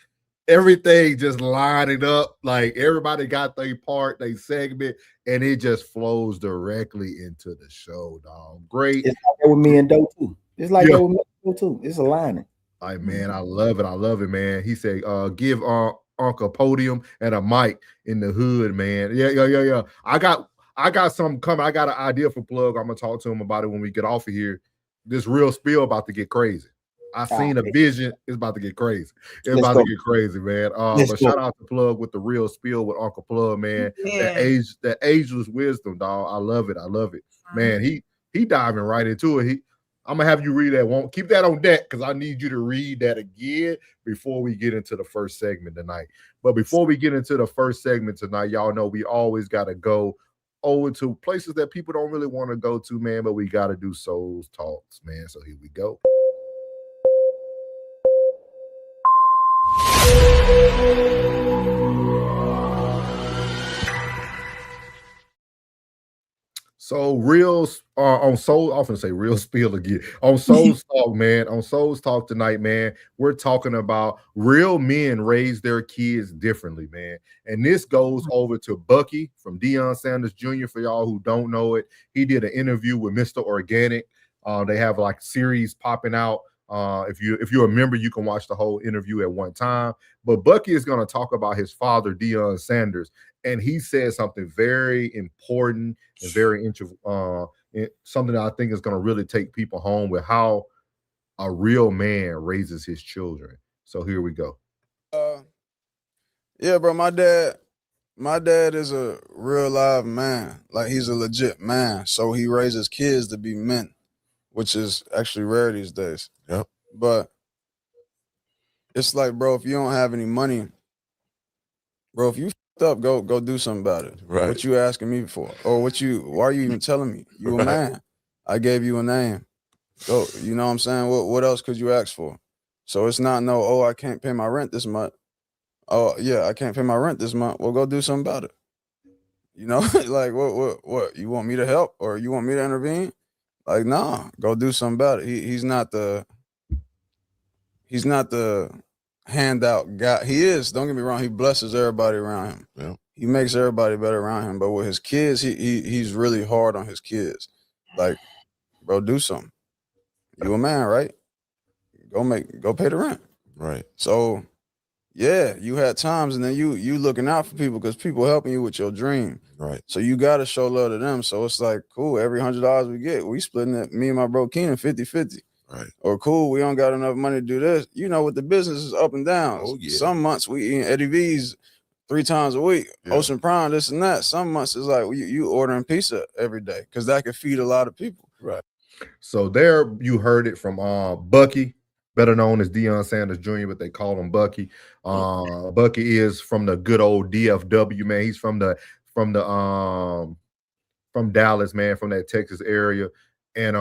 everything just lining up. Like everybody got their part, their segment, and it just flows directly into the show, dog. Great.
It's like that with me and Doe too. It's like that with me and Doe too. It's aligning.
Like, man, I love it. I love it, man. He said, give Uncle a podium and a mic in the hood, man. Yeah. I got something coming. I got an idea for Plug. I'm gonna talk to him about it when we get off of here. This real spill about to get crazy. I seen a vision. It's about to get crazy. It's about to get crazy, man. But shout out to Plug with the real spill with Uncle Plug, man. That ageless wisdom, dog. I love it. I love it, man. He diving right into it. I'm gonna have you read that. Won't keep that on deck because I need you to read that again before we get into the first segment tonight. But before we get into the first segment tonight, y'all know we always gotta go over to places that people don't really want to go to, man, but we got to do Souls Talks, man. So here we go. So on Souls, I often say real spill again. On Souls Talk, man. On Souls Talk tonight, man, we're talking about real men raise their kids differently, man. And this goes over to Bucky from Deion Sanders Jr. For y'all who don't know it. He did an interview with Mr. Organic. They have like series popping out. If you're a member, you can watch the whole interview at one time. But Bucky is going to talk about his father, Deion Sanders, and he said something very important and very something that I think is going to really take people home with how a real man raises his children. So here we go.
Yeah, bro, my dad is a real live man. Like he's a legit man. So he raises kids to be men, which is actually rare these days.
Yep.
But it's like, bro, if you don't have any money, bro, if you f***ed up, go do something about it.
Right.
What you asking me for? Or why are you even telling me? You a man. I gave you a name. Go, you know what I'm saying? What else could you ask for? So it's not I can't pay my rent this month. Oh, yeah, I can't pay my rent this month. Well, go do something about it. You know, like what? You want me to help or you want me to intervene? Like, nah, go do something about it. He's not the handout guy. He is, don't get me wrong, he blesses everybody around him.
Yeah.
He makes everybody better around him. But with his kids, he's really hard on his kids. Like, bro, do something. You a man, right? Go pay the rent.
Right.
So yeah, you had times and then you looking out for people because people helping you with your dream.
Right.
So you got to show love to them. So it's like, cool, every $100 we get, we splitting it, me and my bro Keenan 50-50.
Right.
Or cool, we don't got enough money to do this. You know what the business is up and down.
Oh, yeah.
Some months we eating Eddie V's 3 times a week,
Yeah.
Ocean Prime, this and that. Some months it's like you ordering pizza every day because that could feed a lot of people.
Right.
So there you heard it from Bucky, better known as Deion Sanders Jr., but they call him Bucky. Bucky is from the good old DFW, man. He's from Dallas, man, from that Texas area. And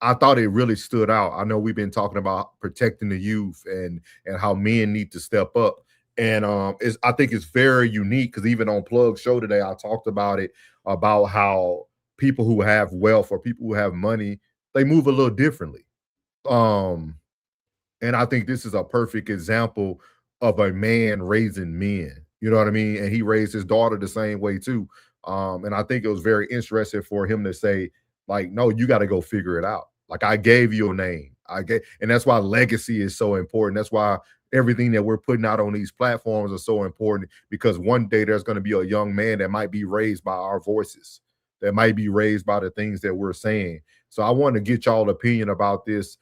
I thought it really stood out. I know we've been talking about protecting the youth and how men need to step up. And I think it's very unique because even on Plug's show today, I talked about it, about how people who have wealth or people who have money, they move a little differently. And I think this is a perfect example of a man raising men. You know what I mean? And he raised his daughter the same way too. And I think it was very interesting for him to say, like, no, you got to go figure it out. Like, I gave you a name. And that's why legacy is so important. That's why everything that we're putting out on these platforms is so important, because one day there's going to be a young man that might be raised by our voices, that might be raised by the things that we're saying. So I want to get y'all opinion about this.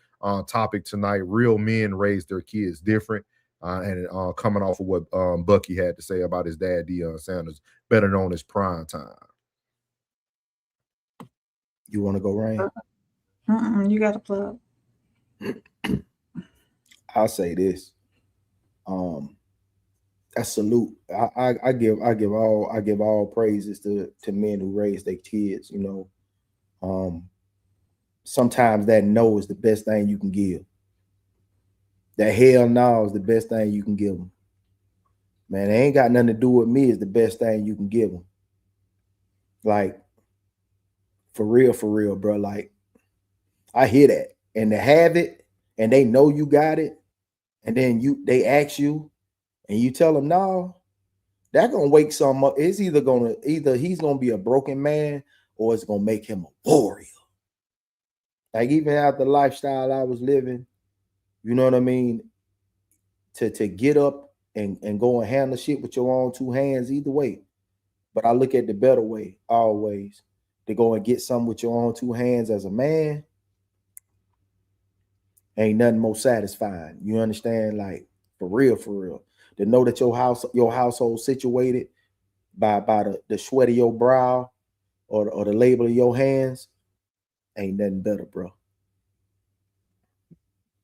topic tonight. Real men raise their kids different. And coming off of what Bucky had to say about his dad, Deion Sanders, better known as Prime Time.
You want to go, Rain?
You got to plug.
I'll say this. I salute. I give all praises to men who raise their kids. You know, sometimes that no is the best thing you can give. That hell no is the best thing you can give them. Man, it ain't got nothing to do with me is the best thing you can give them. Like, for real, bro. Like, I hear that. And to have it, and they know you got it, and then they ask you, and you tell them no, that gonna wake some up. It's either he's gonna be a broken man or it's gonna make him a warrior. Like, even after the lifestyle I was living, you know what I mean? To get up and go and handle shit with your own two hands, either way. But I look at the better way always. To go and get something with your own two hands as a man, ain't nothing more satisfying. You understand? Like, for real. To know that your household situated by the sweat of your brow or the labor of your hands, ain't nothing better, bro.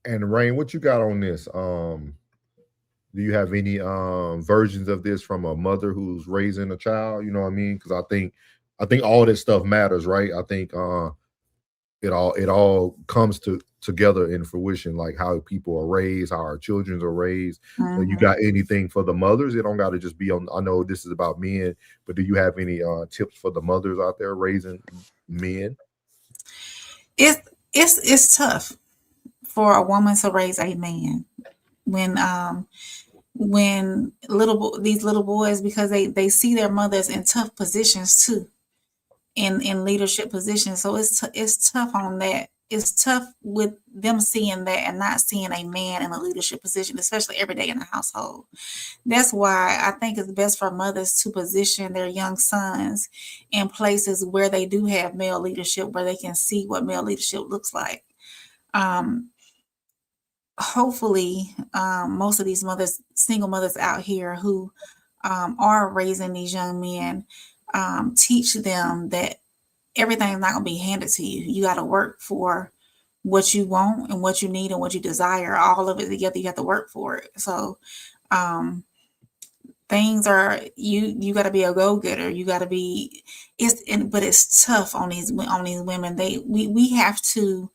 And Rain, what you got on this? Do you have any versions of this from a mother who's raising a child? You know what I mean? Because I think all this stuff matters, right? I think it all comes together in fruition, like how people are raised, how our children are raised. So you got anything for the mothers? It don't got to just be on. I know this is about men, but do you have any tips for the mothers out there raising men?
It's tough for a woman to raise a man when these little boys, because they see their mothers in tough positions too, in leadership positions. So it's tough on that. It's tough with them seeing that and not seeing a man in a leadership position, especially every day in the household. That's why I think it's best for mothers to position their young sons in places where they do have male leadership, where they can see what male leadership looks like. Hopefully, most of these single mothers out here who are raising these young men, teach them that everything's not going to be handed to you. You got to work for what you want and what you need and what you desire. All of it together, you have to work for it. So things are, you got to be a go-getter. You got to be, but it's tough on these women. We have to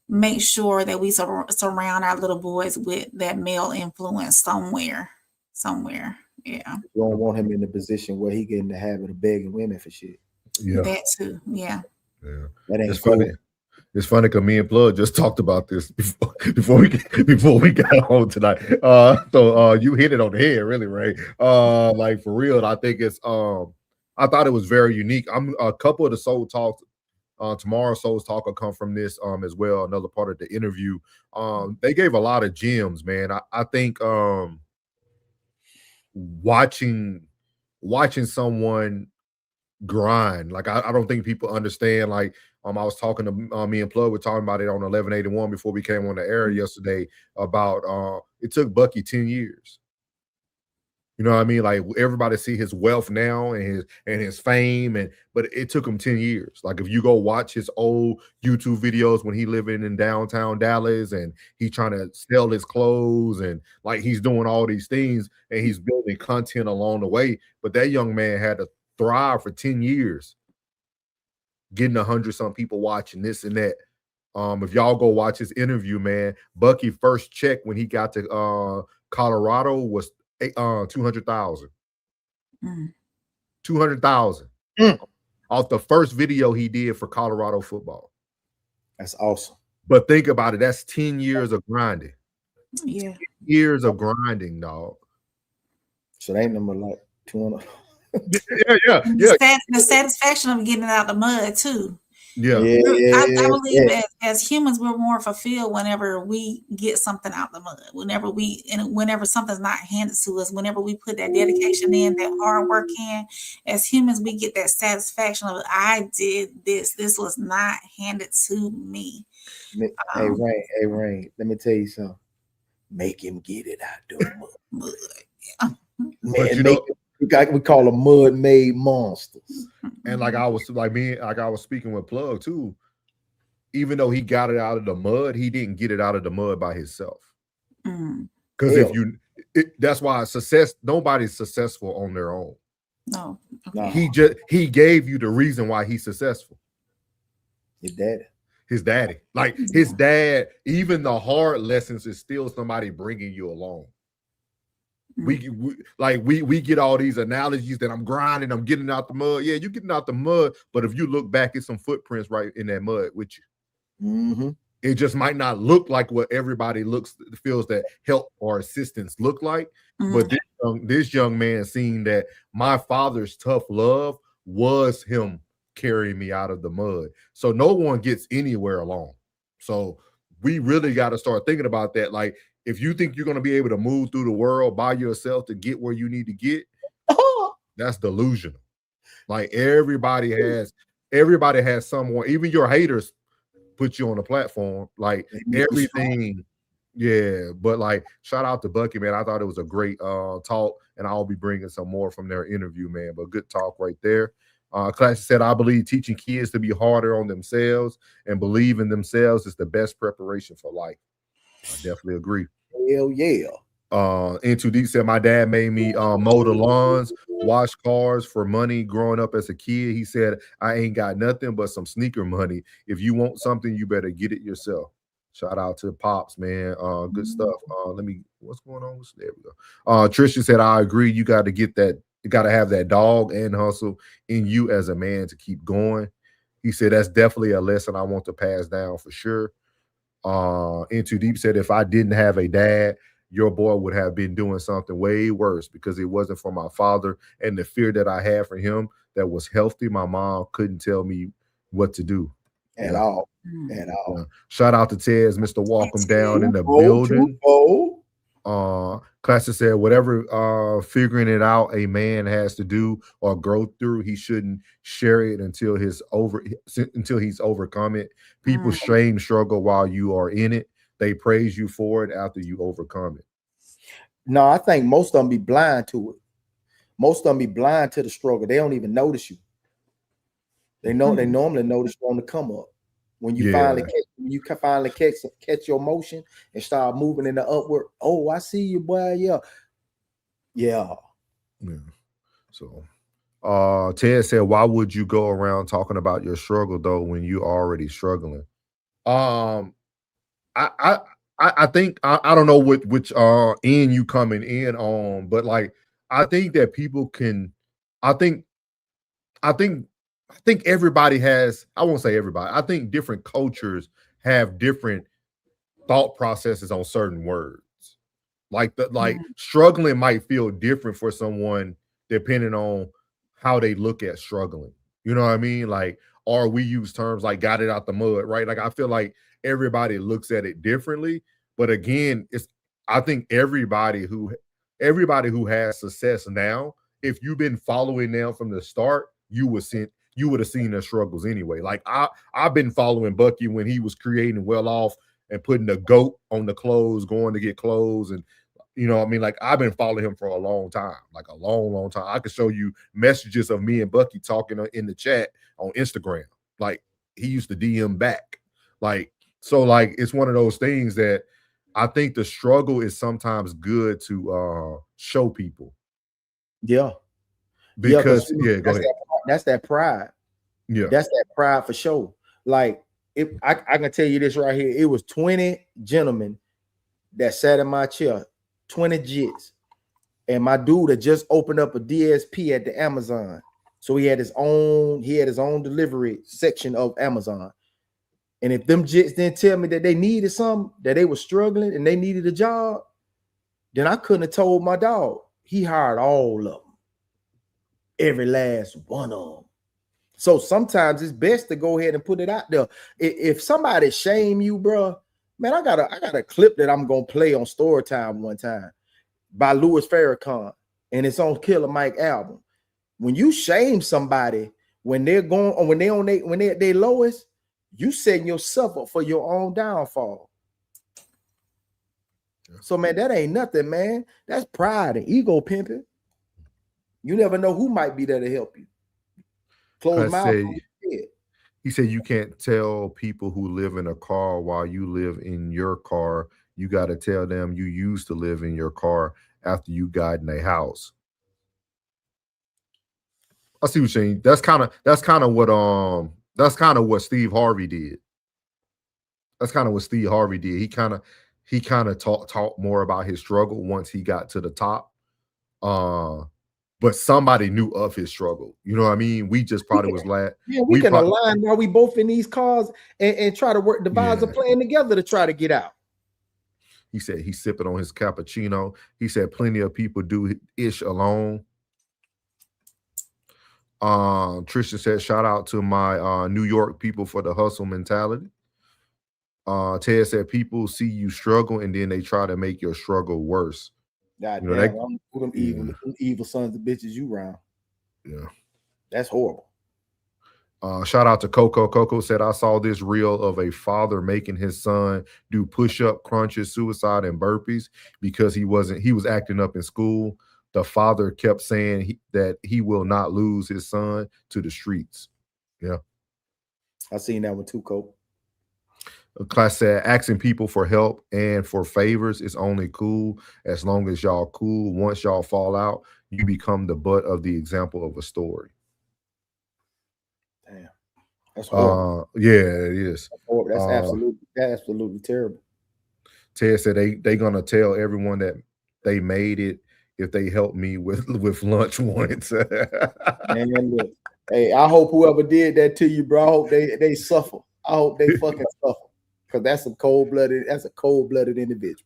make sure that we surround our little boys with that male influence somewhere. Yeah.
You don't want him in the position where he get in the habit of begging women for shit.
Yeah.
That too. Yeah.
That ain't
it's funny. Cool. It's funny because me and Plug just talked about this before we got on tonight. So you hit it on the head, really, Ray. Like, for real, I think it's I thought it was very unique. I'm a couple of the Soul Talks. Tomorrow's Soul's Talk will come from this as well, another part of the interview. They gave a lot of gems, man. I think watching someone grind, like I don't think people understand. Like I was talking to me and Plug, we're talking about it on 1181 before we came on the air yesterday about it took Bucky 10 years. You know what I mean? Like, everybody see his wealth now and his fame, but it took him 10 years. Like, if you go watch his old YouTube videos when he living in downtown Dallas and he trying to sell his clothes and like he's doing all these things and he's building content along the way. But that young man had to thrive for 10 years, getting 100-some people watching this and that. If y'all go watch his interview, man, Bucky first check when he got to Colorado was 200,000. 200,000 off the first video he did for Colorado football.
That's awesome.
But think about it, that's 10 years of grinding.
Yeah.
10 years of grinding, dog.
So they ain't number like 200.
Yeah.
The satisfaction of getting it out the mud too.
Yeah.
I believe as humans, we're more fulfilled whenever we get something out the mud. Whenever something's not handed to us, whenever we put that dedication in, that hard work in, as humans, we get that satisfaction of I did this. This was not handed to me.
Hey Rain, let me tell you something. Make him get it out the mud. Man, we call them mud-made monsters.
And like I was speaking with Plug too. Even though he got it out of the mud, he didn't get it out of the mud by himself. Because that's why nobody's successful on their own.
No.
He gave you the reason why he's successful.
His daddy.
Like his dad, even the hard lessons is still somebody bringing you along. We get all these analogies that I'm grinding, I'm getting out the mud. Yeah, you're getting out the mud, but if you look back, it's some footprints right in that mud with you. It just might not look like what everybody feels that help or assistance look like. But this young man seen that my father's tough love was him carrying me out of the mud. So no one gets anywhere alone. So we really got to start thinking about that. Like, if you think you're going to be able to move through the world by yourself to get where you need to get, that's delusional. Like everybody has someone, even your haters put you on a platform, like everything. Yeah. But like, shout out to Bucky, man. I thought it was a great talk, and I'll be bringing some more from their interview, man. But good talk right there. Clash said, I believe teaching kids to be harder on themselves and believe in themselves is the best preparation for life. I definitely agree.
Hell yeah.
Into Deep said, my dad made me mow the lawns, wash cars for money growing up as a kid. He said, I ain't got nothing but some sneaker money. If you want something, you better get it yourself. Shout out to Pops, man. Good stuff. What's going on? There we go. Trisha said, I agree. You got to get that. You got to have that dog and hustle in you as a man to keep going. He said, that's definitely a lesson I want to pass down for sure. Into Deep said, if I didn't have a dad, your boy would have been doing something way worse because it wasn't for my father and the fear that I had for him that was healthy. My mom couldn't tell me what to do.
At all.
Shout out to Tez, Mr. Walk 'em down in the building. Classic said, whatever figuring it out a man has to do or grow through, he shouldn't share it until he's overcome it. People shame struggle while you are in it. They praise you for it after you overcome it.
No, I think most of them be blind to it. Most of them be blind to the struggle. They don't even notice you. They normally notice you on the come up. When you finally catch your motion and start moving in the upward. Oh, I see you, boy. Yeah.
So Ted said, why would you go around talking about your struggle though when you already struggling? I think I don't know which end you coming in on, but like I think that people can I think everybody has, I won't say everybody, I think different cultures have different thought processes on certain words. Like struggling might feel different for someone depending on how they look at struggling. You know what I mean? Like, or we use terms like got it out the mud, right? Like I feel like everybody looks at it differently. But again, I think everybody who has success now, if you've been following them from the start, you would have seen their struggles anyway. Like I've been following Bucky when he was creating Well Off and putting the goat on the clothes, going to get clothes. And you know what I mean? Like I've been following him for a long time, like a long, long time. I could show you messages of me and Bucky talking in the chat on Instagram. Like he used to DM back. Like, so like, it's one of those things that I think the struggle is sometimes good to show people.
Yeah.
Because go ahead.
That's that pride.
Yeah.
That's that pride for sure. Like I can tell you this right here. It was 20 gentlemen that sat in my chair, 20 jits. And my dude had just opened up a DSP at the Amazon. So he had his own delivery section of Amazon. And if them jits didn't tell me that they needed something, that they were struggling and they needed a job, then I couldn't have told my dog. He hired all of them. Every last one of them. So sometimes it's best to go ahead and put it out there. If somebody shame you, bro, man, I got a clip that I'm gonna play on Storytime one time by Louis Farrakhan, and it's on Killer Mike album. When you shame somebody when they're going, or when they're at their lowest, you setting yourself up for your own downfall. So man, that ain't nothing, man. That's pride and ego pimping. You never know who might be there to help you. Close mouth.
He said you can't tell people who live in a car while you live in your car. You got to tell them you used to live in your car after you got in a house. I see what you're saying. That's kind of what Steve Harvey did. That's kind of what Steve Harvey did. He kind of talked more about his struggle once he got to the top. But somebody knew of his struggle. You know what I mean? We just probably was glad.
Yeah, we can align while we both in these cars and try to work, devise a plan together to try to get out.
He said he's sipping on his cappuccino. He said plenty of people do ish alone. Tristan said, shout out to my New York people for the hustle mentality. Ted said people see you struggle and then they try to make your struggle worse.
God damn, who them evil sons of bitches you round.
Yeah.
That's horrible.
Shout out to Coco. Coco said, I saw this reel of a father making his son do push-up, crunches, suicide, and burpees because he was acting up in school. The father kept saying that he will not lose his son to the streets. Yeah.
I seen that one too, Coco.
Class said, asking people for help and for favors is only cool as long as y'all cool. Once y'all fall out, you become the butt of the example of a story.
Damn. That's horrible.
Yeah, it is.
That's horrible. That's absolutely terrible.
Ted said they gonna tell everyone that they made it if they help me with lunch once.
Man, look, hey, I hope whoever did that to you, bro, I hope they suffer. I hope they fucking suffer. Because that's a cold-blooded individual.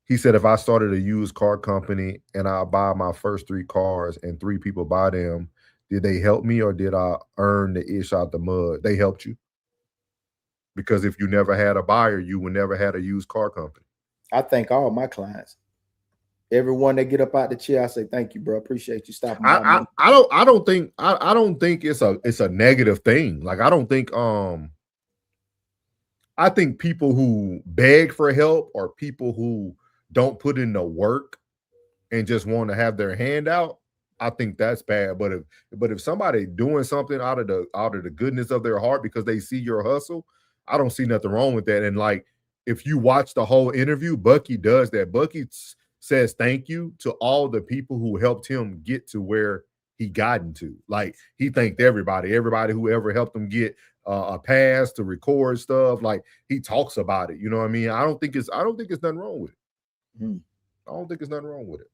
He said, if I started a used car company and I buy my first 3 cars and 3 people buy them, did they help me or did I earn the ish out the mud? They helped you. Because if you never had a buyer, you would never had a used car company.
I thank all my clients. Everyone that get up out the chair, I say, thank you, bro. Appreciate you stopping by.
I don't think it's a negative thing. Like, I don't think I think people who beg for help or people who don't put in the work and just want to have their hand out, I think that's bad. But if somebody doing something out of the goodness of their heart because they see your hustle, I don't see nothing wrong with that. And like, if you watch the whole interview, Bucky does that. Bucky says thank you to all the people who helped him get to where he got into. Like, he thanked everybody who ever helped him get a pass to record stuff. Like, he talks about it. You know what I mean? I don't think it's nothing wrong with it. I don't think it's nothing wrong with it.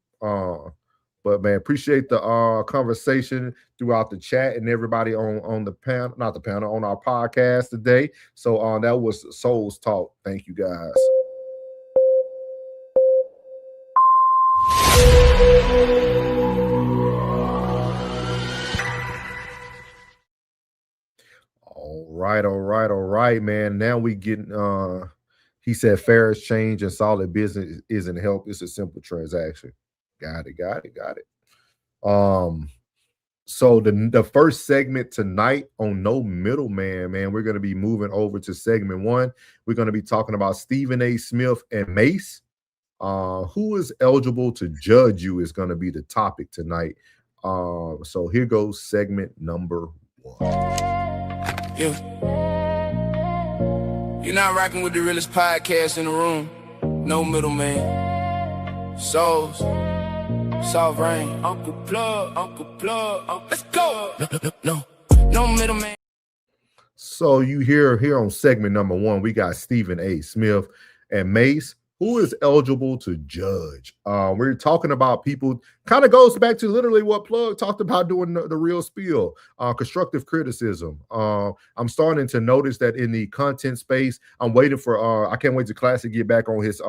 But man, appreciate the conversation throughout the chat and everybody on the panel, not the panel, on our podcast today. So that was Souls Talk. Thank you guys. All right, man. Now we getting he said fair exchange and solid business isn't help. It's a simple transaction. Got it. So the first segment tonight on No Middleman, man, we're gonna be moving over to segment 1. We're gonna be talking about Stephen A. Smith and Mase. Who is eligible to judge you is gonna be the topic tonight. So here goes segment number 1.
Yeah. You're not rocking with the realest podcast in the room. No middleman. Souls. Soft rain. Uncle Plug. Let's go. No middleman.
So you hear here on segment number 1, we got Stephen A. Smith and Mase. Who is eligible to judge? We're talking about people, kind of goes back to literally what Plug talked about doing the real spiel, constructive criticism. I'm starting to notice that in the content space, I'm waiting for, I can't wait to Classic get back on his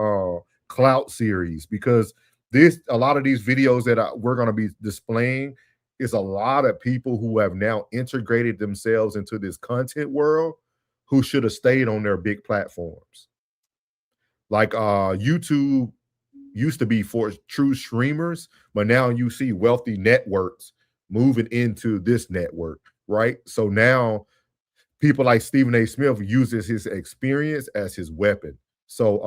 Clout series, because a lot of these videos that we're going to be displaying it's a lot of people who have now integrated themselves into this content world who should have stayed on their big platforms. Like YouTube used to be for true streamers, but now you see wealthy networks moving into this network, right? So now people like Stephen A. Smith uses his experience as his weapon. So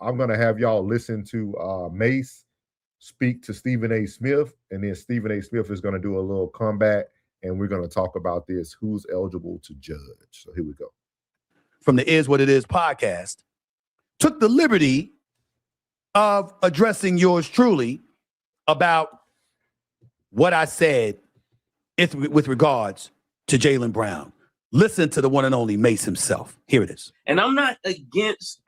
I'm going to have y'all listen to Mase speak to Stephen A. Smith, and then Stephen A. Smith is going to do a little comeback, and we're going to talk about this, who's eligible to judge. So here we go.
From the Is What It Is podcast, took the liberty of addressing yours truly about what I said with regards to Jaylen Brown. Listen to the one and only Mase himself. Here it is.
And I'm not against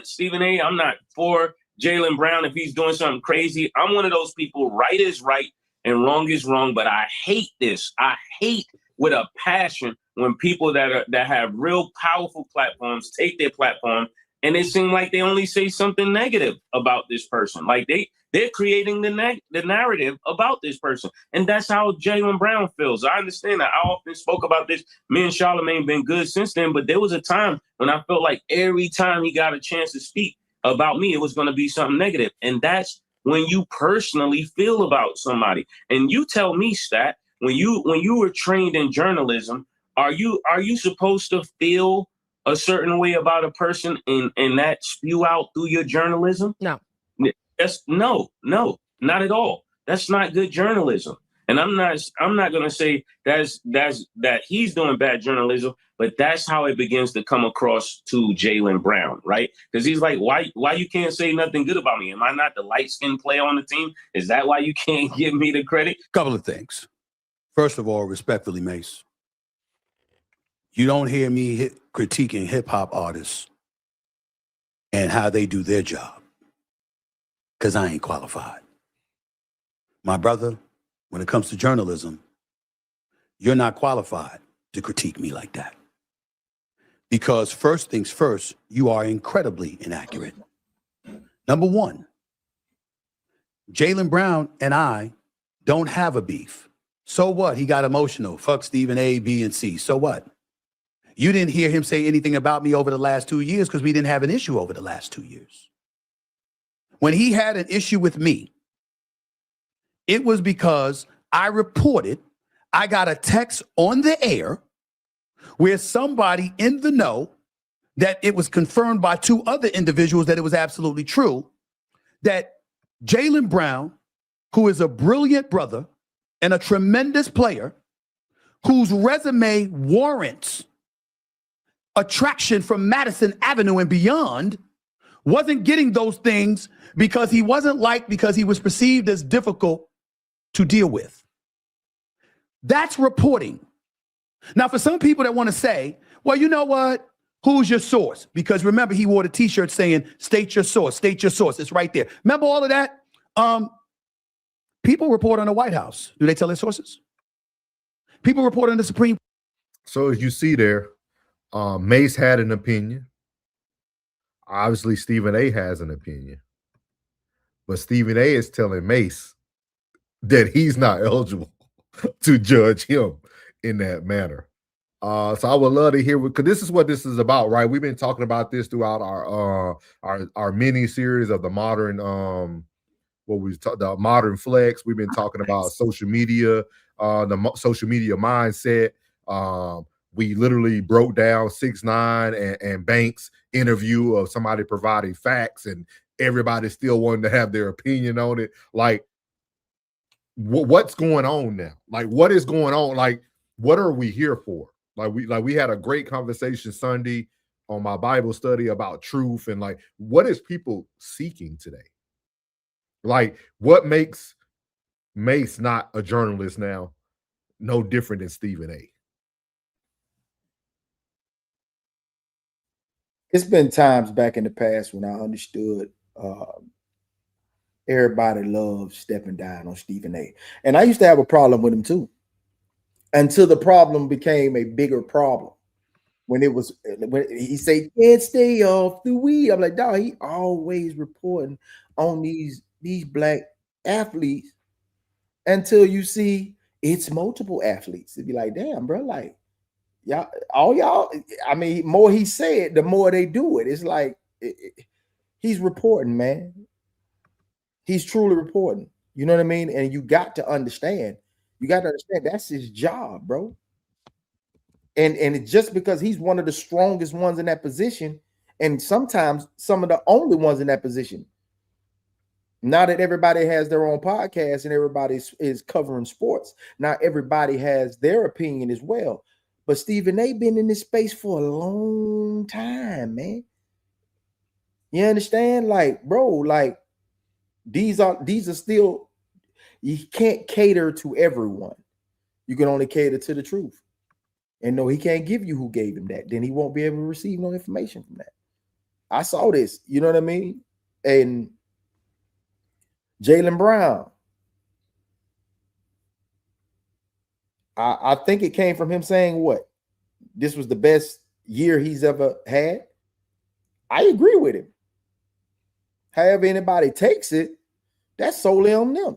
Stephen A. I'm not for Jaylen Brown if he's doing something crazy. I'm one of those people, right is right and wrong is wrong, but I hate this. I hate with a passion when people that have real powerful platforms take their platform and it seems like they only say something negative about this person. Like they're creating the narrative about this person. And that's how Jaylen Brown feels. I understand that. I often spoke about this. Me and Charlamagne been good since then, but there was a time when I felt like every time he got a chance to speak about me, it was going to be something negative. And that's when you personally feel about somebody. And you tell me, Stat, when you were trained in journalism, are you supposed to feel a certain way about a person and that spew out through your journalism?
No.
That's no, not at all. That's not good journalism. And I'm not gonna say that he's doing bad journalism, but that's how it begins to come across to Jaylen Brown, right? Because he's like, why you can't say nothing good about me? Am I not the light-skinned player on the team? Is that why you can't give me the credit?
Couple of things. First of all, respectfully, Mase, you don't hear me critiquing hip-hop artists and how they do their job, because I ain't qualified. My brother, when it comes to journalism, you're not qualified to critique me like that. Because first things first, you are incredibly inaccurate. Number one, Jaylen Brown and I don't have a beef. So what? He got emotional. Fuck Stephen A, B, and C. So what? You didn't hear him say anything about me over the last 2 years because we didn't have an issue over the last 2 years. When he had an issue with me, it was because I reported, I got a text on the air where somebody in the know, that it was confirmed by two other individuals that it was absolutely true, that Jaylen Brown, who is a brilliant brother and a tremendous player, whose resume warrants attraction from Madison Avenue and beyond, wasn't getting those things because he wasn't liked, because he was perceived as difficult to deal with. That's reporting. Now, for some people that want to say, well, you know what? Who's your source? Because remember, he wore the t-shirt saying, state your source, state your source. It's right there. Remember all of that? People report on the White House. Do they tell their sources? People report on the Supreme.
So as you see there, Mase had an opinion. Obviously, Stephen A has an opinion. But Stephen A is telling Mase that he's not eligible to judge him in that manner. So I would love to hear, because this is what this is about, right? We've been talking about this throughout our mini series of the modern the modern flex. We've been talking about social media, the social media mindset. We literally broke down 6ix9ine and Banks' interview of somebody providing facts, and everybody still wanted to have their opinion on it. Like, what's going on now? Like, what is going on? Like, what are we here for? We had a great conversation Sunday on my Bible study about truth, and like, what is people seeking today? Like, what makes Mase not a journalist now no different than Stephen A?
It's been times back in the past when I understood everybody loves stepping down on Stephen A. And I used to have a problem with him too, until the problem became a bigger problem. When he said, can't stay off the weed. I'm like, dog, he always reporting on these black athletes until you see It's multiple athletes. It'd be like, damn, bro, like y'all. I mean, more he said, the more they do it. It's like he's reporting, man. He's truly reporting. You know what I mean? And you got to understand. You got to understand that's his job, bro. And it's just because he's one of the strongest ones in that position, and sometimes some of the only ones in that position. Now that everybody has their own podcast and everybody is covering sports, now everybody has their opinion as well. But Stephen A. been in this space for a long time, man. You understand? Like, bro, like these are still, you can't cater to everyone. You can only cater to the truth. And no, he can't give you who gave him that. Then he won't be able to receive no information from that. I saw this, you know what I mean? And Jaylen Brown, I think it came from him saying what? This was the best year he's ever had. I agree with him. However anybody takes it, that's solely on them.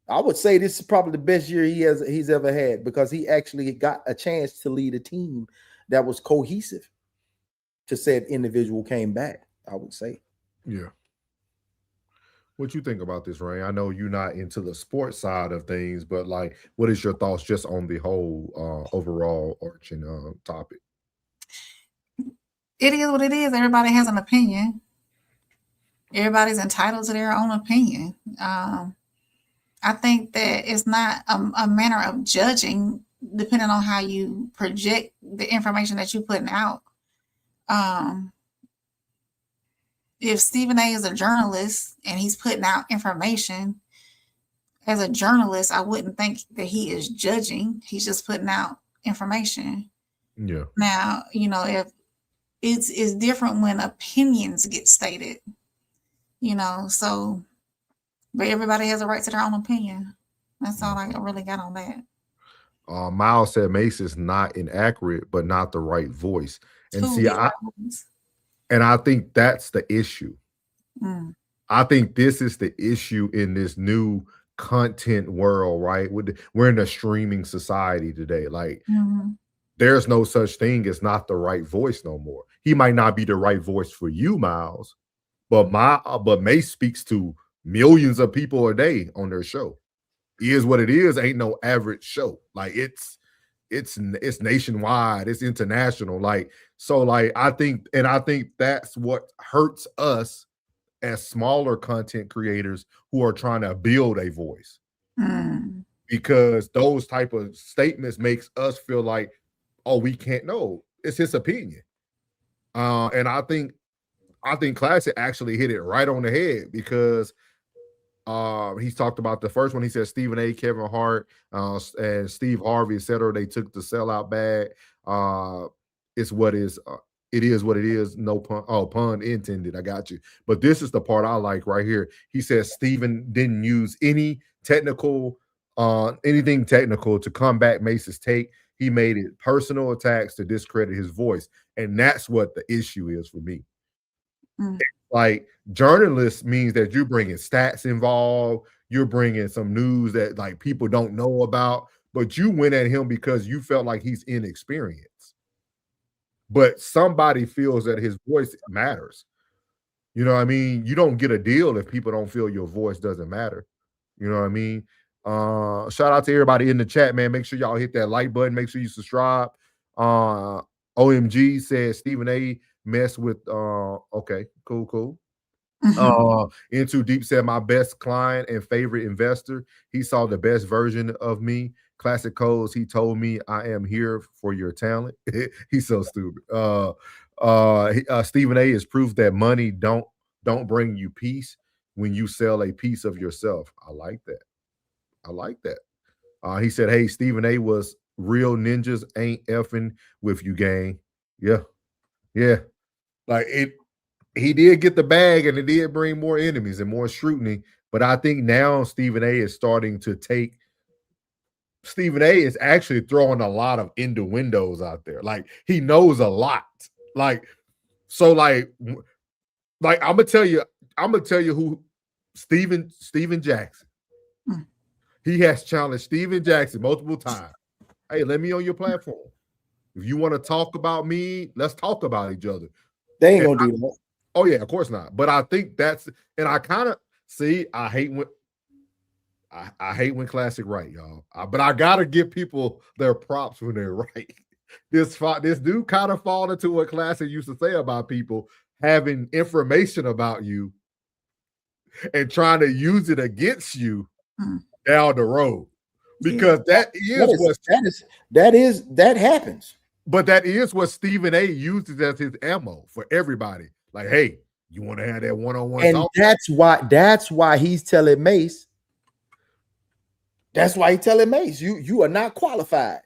I would say this is probably the best year he's ever had, because he actually got a chance to lead a team that was cohesive to said individual came back, I would say.
Yeah. What you think about this, Ray? I know you're not into the sports side of things, but like, what is your thoughts just on the whole overall arching topic?
It is what it is. Everybody has an opinion. Everybody's entitled to their own opinion. I think that it's not a manner of judging depending on how you project the information that you're putting out. If Stephen A. is a journalist and he's putting out information, as a journalist, I wouldn't think that he is judging. He's just putting out information.
Yeah.
Now, you know, if it's different when opinions get stated, you know, so, but everybody has a right to their own opinion. That's all I really got on that.
Miles said Mase is not inaccurate, but not the right voice. And see, I think that's the issue. I think this is the issue in this new content world, right? We're in a streaming society today. Like, there's no such thing as not the right voice no more. He might not be the right voice for you, Miles, but Mase speaks to millions of people a day on their show. Is what it is. Ain't no average show. Like, it's nationwide, it's international. Like, so like I think that's what hurts us as smaller content creators who are trying to build a voice. Because those type of statements makes us feel like, oh, we can't know. It's his opinion. And I think Classic actually hit it right on the head, because he's talked about the first one. He said Stephen A., Kevin Hart, and Steve Harvey, etc. They took the sellout bag. It's what is. It is what it is. No pun. Oh, pun intended. I got you. But this is the part I like right here. He says Stephen didn't use anything technical to combat Mase's take. He made it personal attacks to discredit his voice, and that's what the issue is for me. Like, journalist means that you're bringing stats involved. You're bringing some news that like people don't know about, but you went at him because you felt like he's inexperienced. But somebody feels that his voice matters. You know what I mean? You don't get a deal if people don't feel your voice doesn't matter. You know what I mean? Shout out to everybody in the chat, man. Make sure y'all hit that like button. Make sure you subscribe. OMG says Stephen A. mess with okay, cool. Into Deep said my best client and favorite investor. He saw the best version of me. Classic Codes, he told me I am here for your talent. He's so stupid. Stephen A. is proof that money don't bring you peace when you sell a piece of yourself. I like that. He said, hey, Stephen A. was real ninjas ain't effing with you, gang. Yeah. Like, he did get the bag, and it did bring more enemies and more scrutiny. But I think now Stephen A. is starting to take. Stephen A. is actually throwing a lot of innuendos out there. Like, he knows a lot. Like, so like I'm gonna tell you who Steven Jackson. He has challenged Steven Jackson multiple times. Hey, let me on your platform. If you want to talk about me, let's talk about each other.
They ain't gonna do that.
Oh yeah, of course not. But I think that's, and I kind of see. I hate when classic right, y'all. But I gotta give people their props when they're right. This dude kind of fall into what classic used to say about people having information about you and trying to use it against you down the road, because that
happens.
But that is what Stephen A uses as his ammo for everybody. Like, hey, you want to have that one-on-one
And
talk?
that's why he's telling Mase. That's why he's telling Mase, you are not qualified.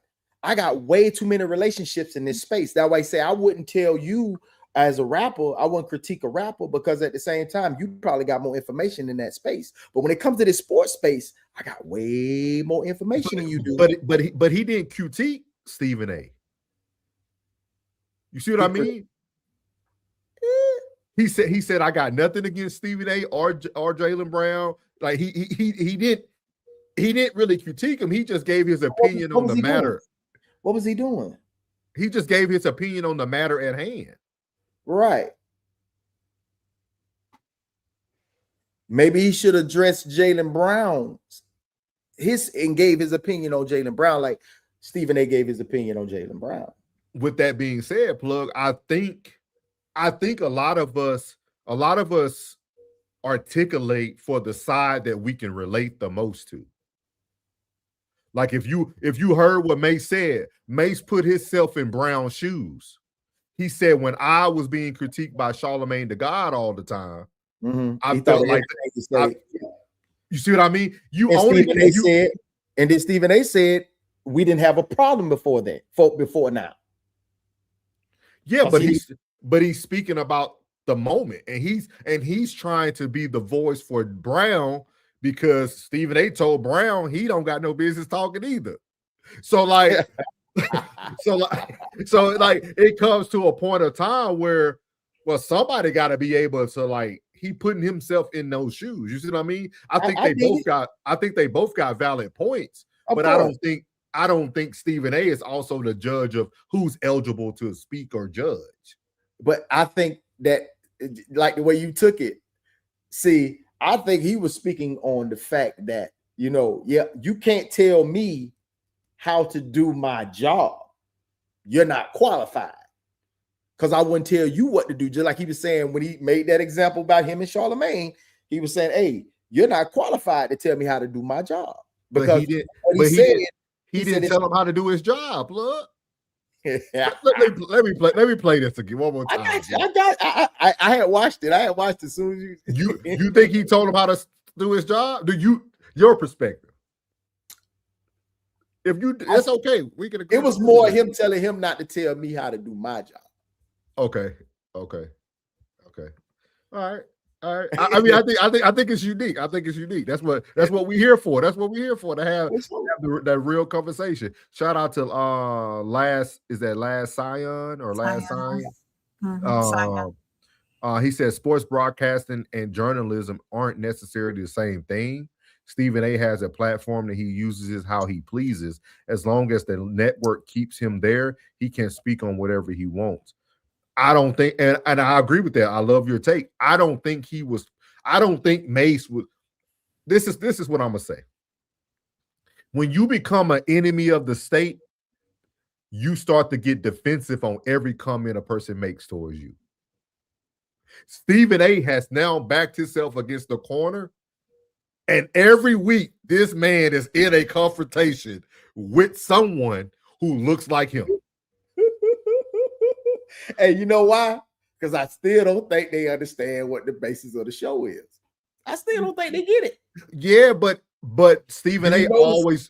I got way too many relationships in this space. That way, say I wouldn't tell you as a rapper, I wouldn't critique a rapper, because at the same time, you probably got more information in that space. But when it comes to this sports space, I got way more information than you do.
But he didn't critique Stephen A. You see what I mean? He said I got nothing against Stephen A. or Jaylen Brown. Like he didn't really critique him. He just gave his opinion on the matter.
What was he doing?
He just gave his opinion on the matter at hand.
Right. Maybe he should address Jaylen Brown and gave his opinion on Jaylen Brown, like Stephen A. gave his opinion on Jaylen Brown.
With that being said, Plug, I think a lot of us articulate for the side that we can relate the most to. Like if you heard what Mase said, Mase put himself in Brown's shoes. He said, when I was being critiqued by Charlemagne the God all the time, I felt like you see what I mean?
And then Stephen A. said we didn't have a problem before that, before now.
Yeah, but he's speaking about the moment, and he's trying to be the voice for Brown, because Stephen A. told Brown he don't got no business talking either. So like, so it comes to a point of time where, well, somebody got to be able to, like, he putting himself in those shoes. You see what I mean? I think they both got valid points, but I don't think Stephen A. is also the judge of who's eligible to speak or judge.
But I think that, like the way you took it, see, I think he was speaking on the fact that, you can't tell me how to do my job. You're not qualified. Because I wouldn't tell you what to do. Just like he was saying when he made that example about him and Charlemagne, he was saying, hey, you're not qualified to tell me how to do my job. Because
he didn't tell him how to do his job. Look. let me play this again one more time.
I had watched it. I had watched it as soon as
you think he told him how to do his job? Your perspective? That's okay. We can agree.
It was more him telling him not to tell me how to do my job.
Okay. All right. I mean, I think it's unique. That's what we're here for. That's what we're here for, to have that real conversation. Shout out to last Scion or last Scion. He said sports broadcasting and journalism aren't necessarily the same thing. Stephen A. has a platform that he uses it how he pleases. As long as the network keeps him there, he can speak on whatever he wants. I don't think, and I agree with that. I love your take. I don't think Mase was. This is what I'm gonna say. When you become an enemy of the state, you start to get defensive on every comment a person makes towards you. Stephen A. has now backed himself against the corner, and every week this man is in a confrontation with someone who looks like him.
Hey, you know why? Because I still don't think they understand what the basis of the show is. I still don't think they get it.
Yeah, but Stephen A. always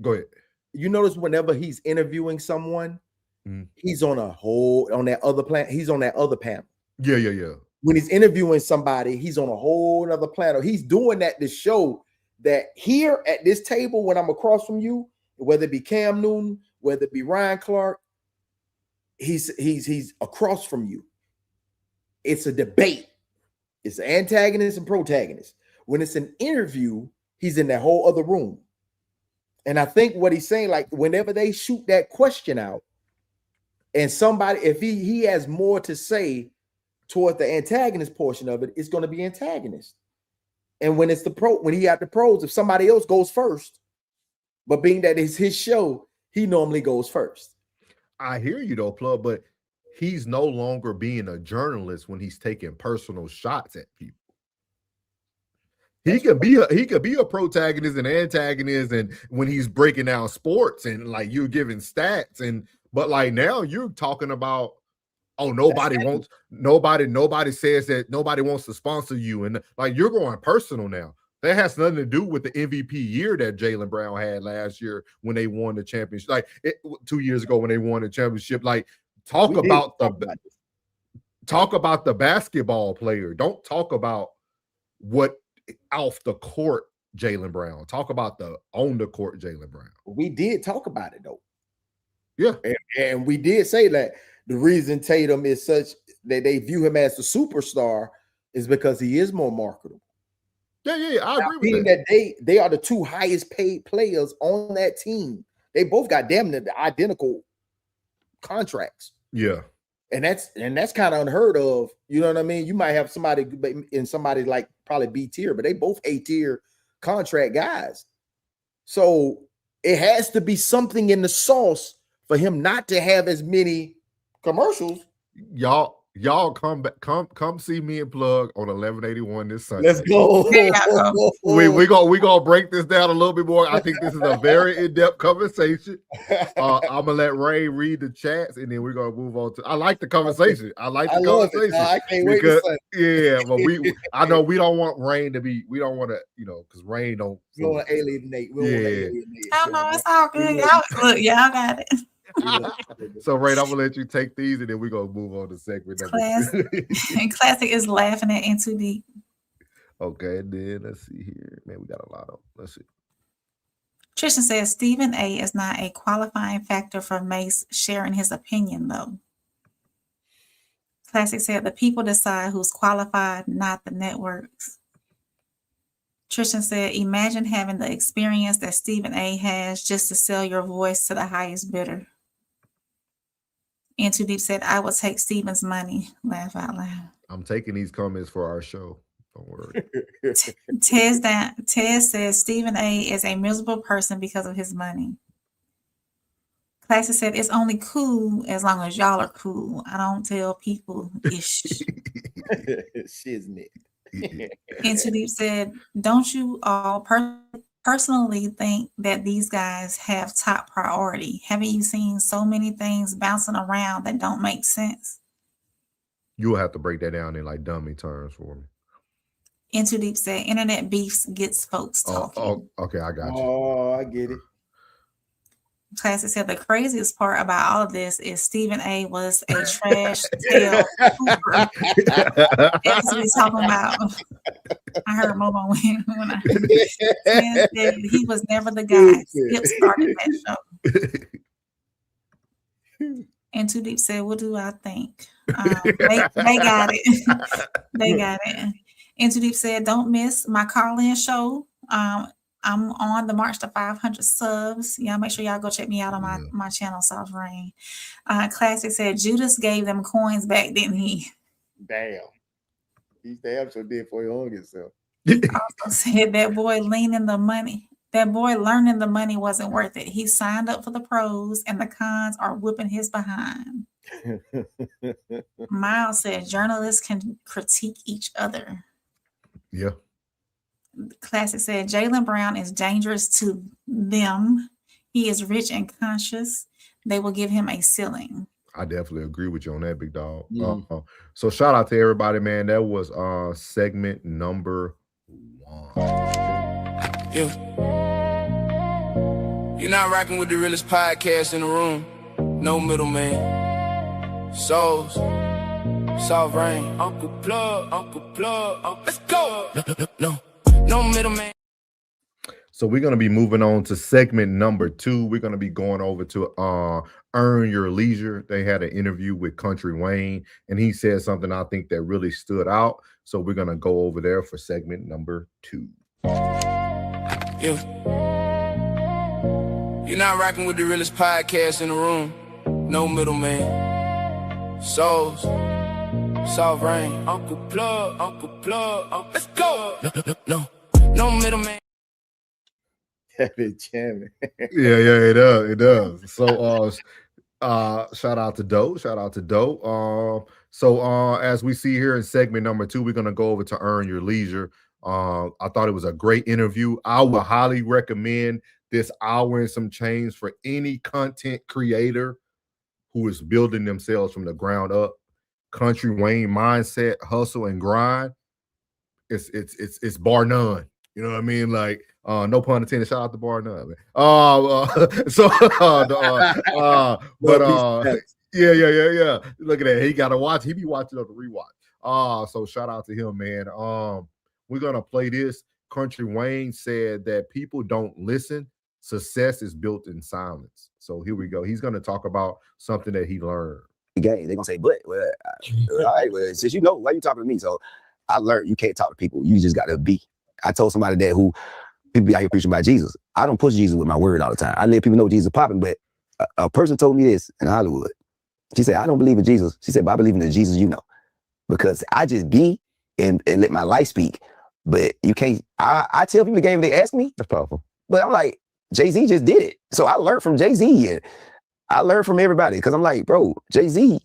go ahead.
You notice whenever he's interviewing someone, he's on that other planet. He's on that other panel.
Yeah.
When he's interviewing somebody, he's on a whole other planet. He's doing that to show that here at this table, when I'm across from you, whether it be Cam Newton, whether it be Ryan Clark, he's across from you. It's a debate. It's an antagonist and protagonist. When it's an interview, he's in that whole other room. And I think what he's saying, like whenever they shoot that question out, and somebody, if he has more to say toward the antagonist portion of it, it's going to be antagonist. And when it's when he got the pros, if somebody else goes first, but being that it's his show, he normally goes first.
I hear you though, Plug, but he's no longer being a journalist when he's taking personal shots at people. He could be a protagonist and antagonist, and when he's breaking down sports and like you're giving stats, but like now you're talking about, oh, nobody says that nobody wants to sponsor you, and like you're going personal now. That has nothing to do with the MVP year that Jaylen Brown had last year when they won the championship. Like 2 years ago when they won the championship. Like talk about the basketball player. Don't talk about what off the court Jaylen Brown. Talk about the on the court Jaylen Brown.
We did talk about it though.
Yeah,
and we did say that the reason Tatum is such that they view him as the superstar is because he is more marketable.
Yeah, I agree with
that. They are the two highest paid players on that team. They both got damn near the identical contracts.
Yeah.
And that's kind of unheard of. You know what I mean? You might have somebody like probably B tier, but they both A tier contract guys. So it has to be something in the sauce for him not to have as many commercials.
Y'all come see me and Plug on 1181 this Sunday.
Let's go.
we gonna break this down a little bit more. I think this is a very in-depth conversation. I'm gonna let Ray read the chats, and then we're gonna move on to. I like the conversation. I conversation.
I can't wait to say.
Yeah, but I know we don't want Rain to be. We don't want to, because Rain don't.
We don't want to alienate.
Oh no, it's all good. Y'all got it.
So, Ray, I'm gonna let you take these, and then we're gonna move on to segment number 2.
Classic is laughing at In Too Deep.
Okay, and then let's see here. Man, we got a lot of. Let's see.
Tristan says Stephen A is not a qualifying factor for Mase sharing his opinion, though. Classic said the people decide who's qualified, not the networks. Tristan said, imagine having the experience that Stephen A has just to sell your voice to the highest bidder. And Too Deep said, I will take Stephen's money. Laugh out loud.
I'm taking these comments for our show. Don't worry.
Tez says Stephen A is a miserable person because of his money. Classic said, it's only cool as long as y'all are cool. I don't tell people ish.
Shiznit.
And Too Deep said, don't you all personally think that these guys have top priority? Haven't you seen so many things bouncing around that don't make sense?
You will have to break that down in like dummy terms for me.
And Too Deep said, internet beefs gets folks talking.
Oh, okay, I got you.
Oh, I get it.
Classic said the craziest part about all of this is Stephen A was a trash tail hooper. That's what he's talking about. I heard Momo when I said he was never the guy. Skip started that show. And Too Deep said, what do I think? They got it. They got it. And Too Deep said, don't miss my Carlin show. I'm on the March to 500 subs. Y'all make sure y'all go check me out on my channel, Soft Rain. Classic said Judas gave them coins back, didn't he?
Damn. He damn sure did for your own himself.
Also said that boy leaning the money. That boy learning the money wasn't worth it. He signed up for the pros and the cons are whipping his behind. Miles said journalists can critique each other.
Yeah.
Classic said Jaylen Brown is dangerous to them. He is rich and conscious. They will give him a ceiling.
I definitely agree with you on that, big dog. So shout out to everybody, man. That was segment number 1.
You're not rocking with the realest podcast in the room. No middleman. Souls. Soft Rain. Uncle Plug. Let's go. No middleman.
So we're going to be moving on to segment number 2. We're going to be going over to Earn Your Leisure. They had an interview with Country Wayne, and he said something I think that really stood out. So we're going to go over there for segment number 2.
You're not rocking with the realest podcast in the room. No middleman. Souls. Soft rain. Uncle Plug. Let's go. No middleman.
That bitch jamming.
Yeah, it does. So shout out to Doe. So as we see here in segment number 2, we're gonna go over to Earn Your Leisure. I thought it was a great interview. I would highly recommend this hour and some change for any content creator who is building themselves from the ground up. Country Wayne mindset, hustle, and grind. It's bar none. You know what I mean? Like, no pun intended. Shout out to bar none. Man. Yeah. Look at that. He got to watch. He be watching on the rewatch. So shout out to him, man. We're gonna play this. Country Wayne said that people don't listen. Success is built in silence. So here we go. He's gonna talk about something that he learned.
Game. They're gonna say, but well, all right, well, since you know, why you talking to me? So I learned you can't talk to people. You just gotta be. I told somebody that who people be out here preaching about Jesus. I don't push Jesus with my word all the time. I let people know Jesus popping, but a person told me this in Hollywood. She said, I don't believe in Jesus. She said, but I believe in the Jesus you know. Because I just be and let my life speak. But you can't, I tell people the game, they ask me. That's powerful. But I'm like, Jay-Z just did it. So I learned from Jay-Z and I learned from everybody. Cause I'm like, bro, Jay-Z,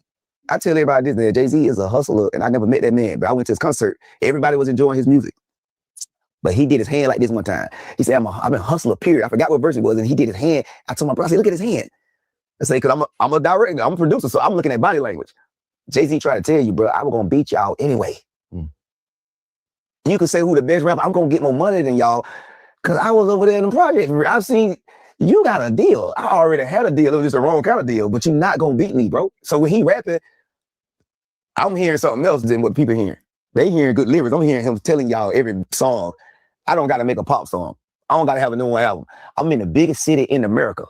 I tell everybody this, man, Jay-Z is a hustler and I never met that man, but I went to his concert. Everybody was enjoying his music. But he did his hand like this one time. He said, I'm a hustler, period. I forgot what verse it was. And he did his hand. I told my brother, I said, look at his hand. I say, cause I'm a director, I'm a producer. So I'm looking at body language. Jay-Z tried to tell you, bro, I was gonna beat y'all anyway. You could say who the best rapper, I'm gonna get more money than y'all. Cause I was over there in the project. I've seen, you got a deal. I already had a deal. It was just the wrong kind of deal, but you're not gonna beat me, bro. So when he rapping, I'm hearing something else than what people hearing. They hearing good lyrics. I'm hearing him telling y'all every song. I don't gotta make a pop song. I don't gotta have a new one album. I'm in the biggest city in America.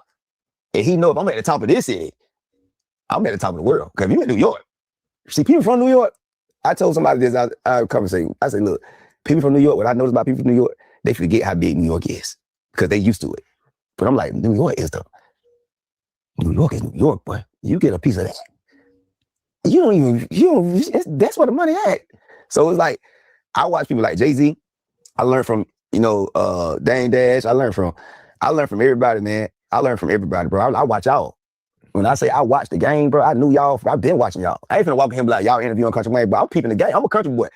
And he know if I'm at the top of this city, I'm at the top of the world. Cause if you in New York, see people from New York, I told somebody this, I conversation. I said, look, people from New York, what I noticed about people from New York, they forget how big New York is because they used to it. But I'm like, New York is New York, boy. You get a piece of that. That's where the money at. So it's like, I watch people like Jay-Z. I learned from, Dame Dash. I learned from everybody, man. I learned from everybody, bro. I watch y'all. When I say I watch the game, bro, I knew y'all. I've been watching y'all. I ain't finna walk in here and be like, y'all interviewing Country Wayne, but I'm peeping the game. I'm a country boy.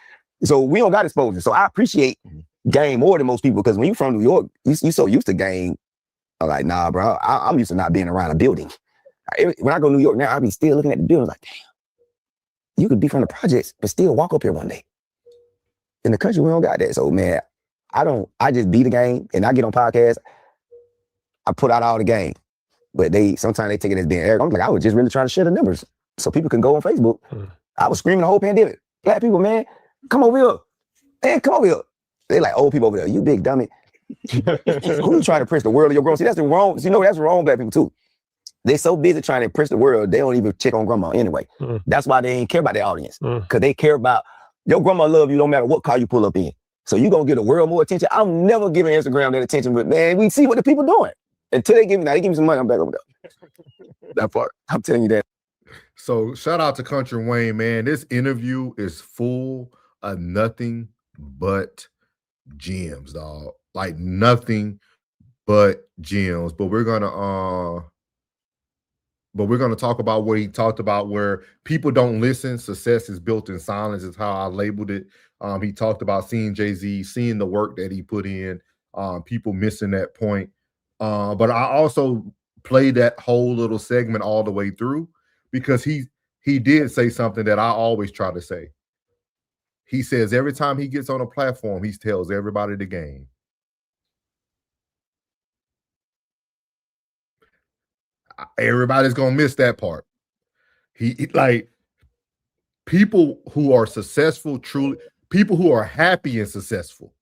So we don't got exposure. So I appreciate game more than most people because when you from New York, you so used to game. I'm like, nah, bro, I'm used to not being around a building. When I go to New York now, I be still looking at the buildings like, damn, you could be from the projects, but still walk up here one day. In the country, we don't got that. So, man, I just be the game and I get on podcasts. I put out all the game. But sometimes they take it as being arrogant. I'm like, I was just really trying to share the numbers so people can go on Facebook. I was screaming the whole pandemic. Black people, man, come over here. Man, come over here. They like old people over there. You big dummy. Who you trying to impress the world of your growth? See, that's the wrong. That's wrong, black people too. They so busy trying to impress the world, they don't even check on grandma anyway. That's why they ain't care about their audience. Because they care about your grandma love you no matter what car you pull up in. So you gonna get the world more attention. I'm never giving Instagram that attention, but man, we see what the people doing. Until they give me some money, I'm back over there. That part. I'm telling you that.
So shout out to Country Wayne, man. This interview is full of nothing but gems, dog. Like nothing but gems. But we're gonna talk about what he talked about, where people don't listen. Success is built in silence, is how I labeled it. He talked about seeing Jay-Z, seeing the work that he put in, people missing that point. But I also played that whole little segment all the way through because he did say something that I always try to say. He says every time he gets on a platform, he tells everybody the game. Everybody's gonna miss that part. He like people who are successful, truly, people who are happy and successful,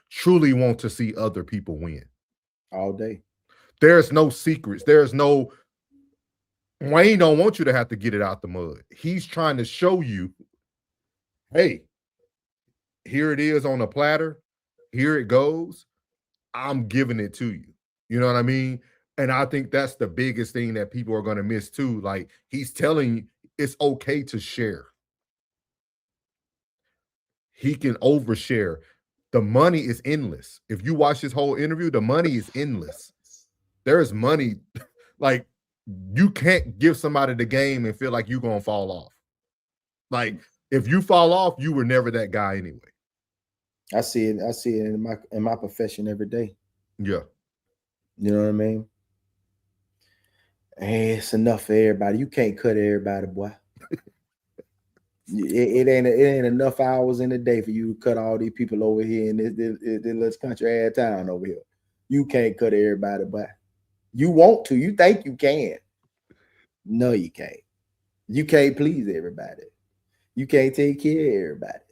truly want to see other people win.
All day.
There's no secrets. There's no, Wayne don't want you to have to get it out the mud. He's trying to show you, hey, here it is on a platter. Here it goes. I'm giving it to you. You know what I mean? And I think that's the biggest thing that people are going to miss too. Like, he's telling you it's okay to share. He can overshare. The money is endless. If you watch this whole interview, the money is endless. There is money. Like, you can't give somebody the game and feel like you're going to fall off. Like, if you fall off, you were never that guy anyway.
I see it in my profession every day.
Yeah.
You know what I mean? Hey, it's enough for everybody. You can't cut everybody, boy. It ain't enough hours in the day for you to cut all these people over here in this little country ass town over here. You can't cut everybody, boy. You want to. You think you can. No, you can't. You can't please everybody. You can't take care of everybody.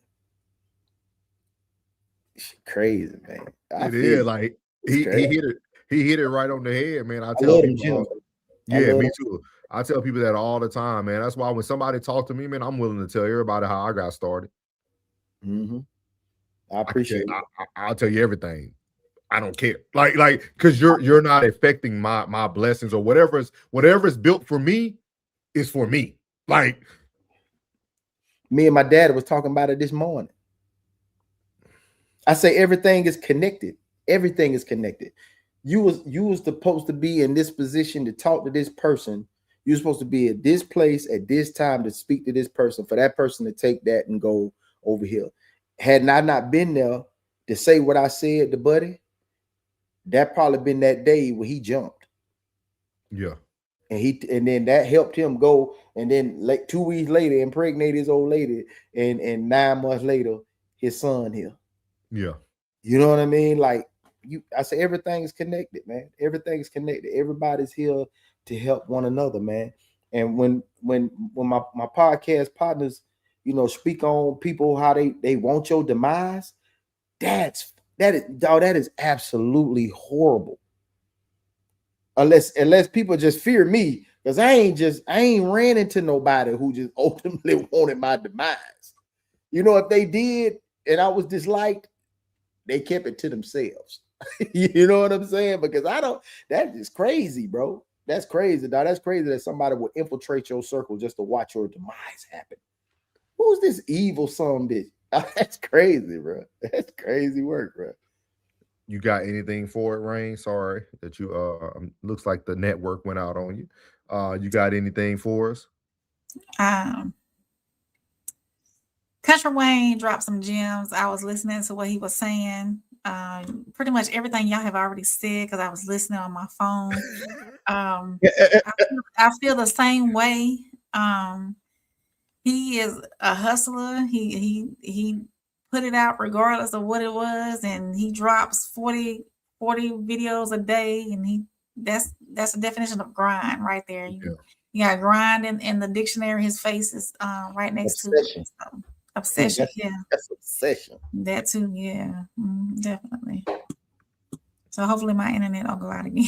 It's crazy, man.
It is like he hit it right on the head, man. I
love
people,
Jim.
yeah, me too. I tell people that all the time, man. That's why when somebody talk to me, man, I'm willing to tell everybody how I got started.
Mm-hmm. I appreciate it.
I'll tell you everything. I don't care. Like, because you're not affecting my blessings or whatever's built for me is for me. Like,
me and my dad was talking about it this morning. I say everything is connected. Everything is connected. You was supposed to be in this position to talk to this person. You're supposed to be at this place at this time to speak to this person, for that person to take that and go over here. Had I not been there to say what I said to Buddy, that probably been that day where he jumped.
Yeah.
And then that helped him go. And then like 2 weeks later, impregnate his old lady. And 9 months later, his son here.
Yeah.
You know what I mean? Like, I say everything is connected, man. Everything is connected. Everybody's here to help one another, man. And when my podcast partners, speak on people how they want your demise, that is absolutely horrible. Unless people just fear me, because I ain't ran into nobody who just ultimately wanted my demise. If they did and I was disliked, they kept it to themselves. You know what I'm saying? Because that is crazy, bro. That's crazy, dog. That's crazy that somebody will infiltrate your circle just to watch your demise happen. Who's this evil son bitch? That's crazy, bro. That's crazy work, bro.
You got anything for it, Rain? Sorry that you looks like the network went out on you. You got anything for us?
Country Wayne dropped some gems. I was listening to what he was saying. Pretty much everything y'all have already said because I was listening on my phone. I feel the same way. He is a hustler. He put it out regardless of what it was, and he drops 40 videos a day, and that's the definition of grind right there. You got grind in the dictionary. His face is right next to it. So, obsession,
that's obsession.
That too, yeah, definitely. So hopefully my internet will go out again.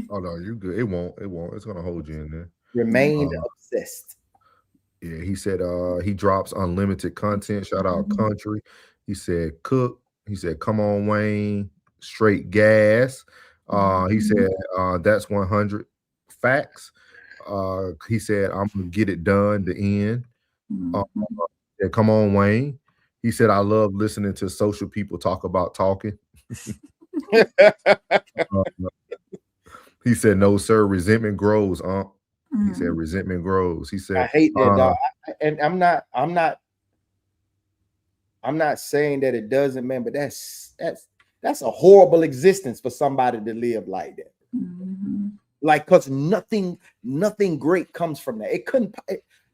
Oh no, you good. It won't. It's gonna hold you in there.
Remain obsessed.
Yeah, he said he drops unlimited content. Shout out Country. He said cook. He said come on Wayne. Straight gas. He said that's 100 facts. He said I'm gonna get it done. The end. Yeah, come on Wayne. He said I love listening to social people talk about talking. He said no sir, resentment grows. He said resentment grows. He said
I hate that, dog. And I'm not saying that it doesn't, man, but that's a horrible existence for somebody to live like that. Like, because nothing great comes from that. It couldn't,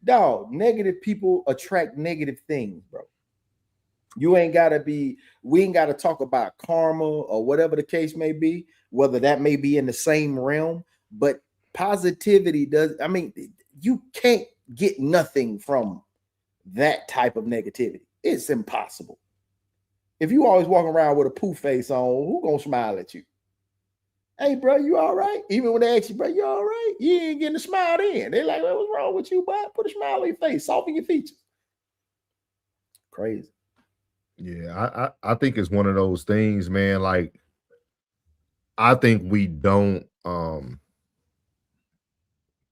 dog. Negative people attract negative things, bro. We ain't got to talk about karma or whatever the case may be, whether that may be in the same realm, but positivity does. I mean, you can't get nothing from that type of negativity. It's impossible. If you always walk around with a poo face on, who gonna smile at you? Hey, bro, you all right? Even when they ask you, bro, you all right? You ain't getting a smile in. They're like, what's wrong with you, bud? Put a smile on your face, soften your features. Crazy.
Yeah, I think it's one of those things, man. Like, I think we don't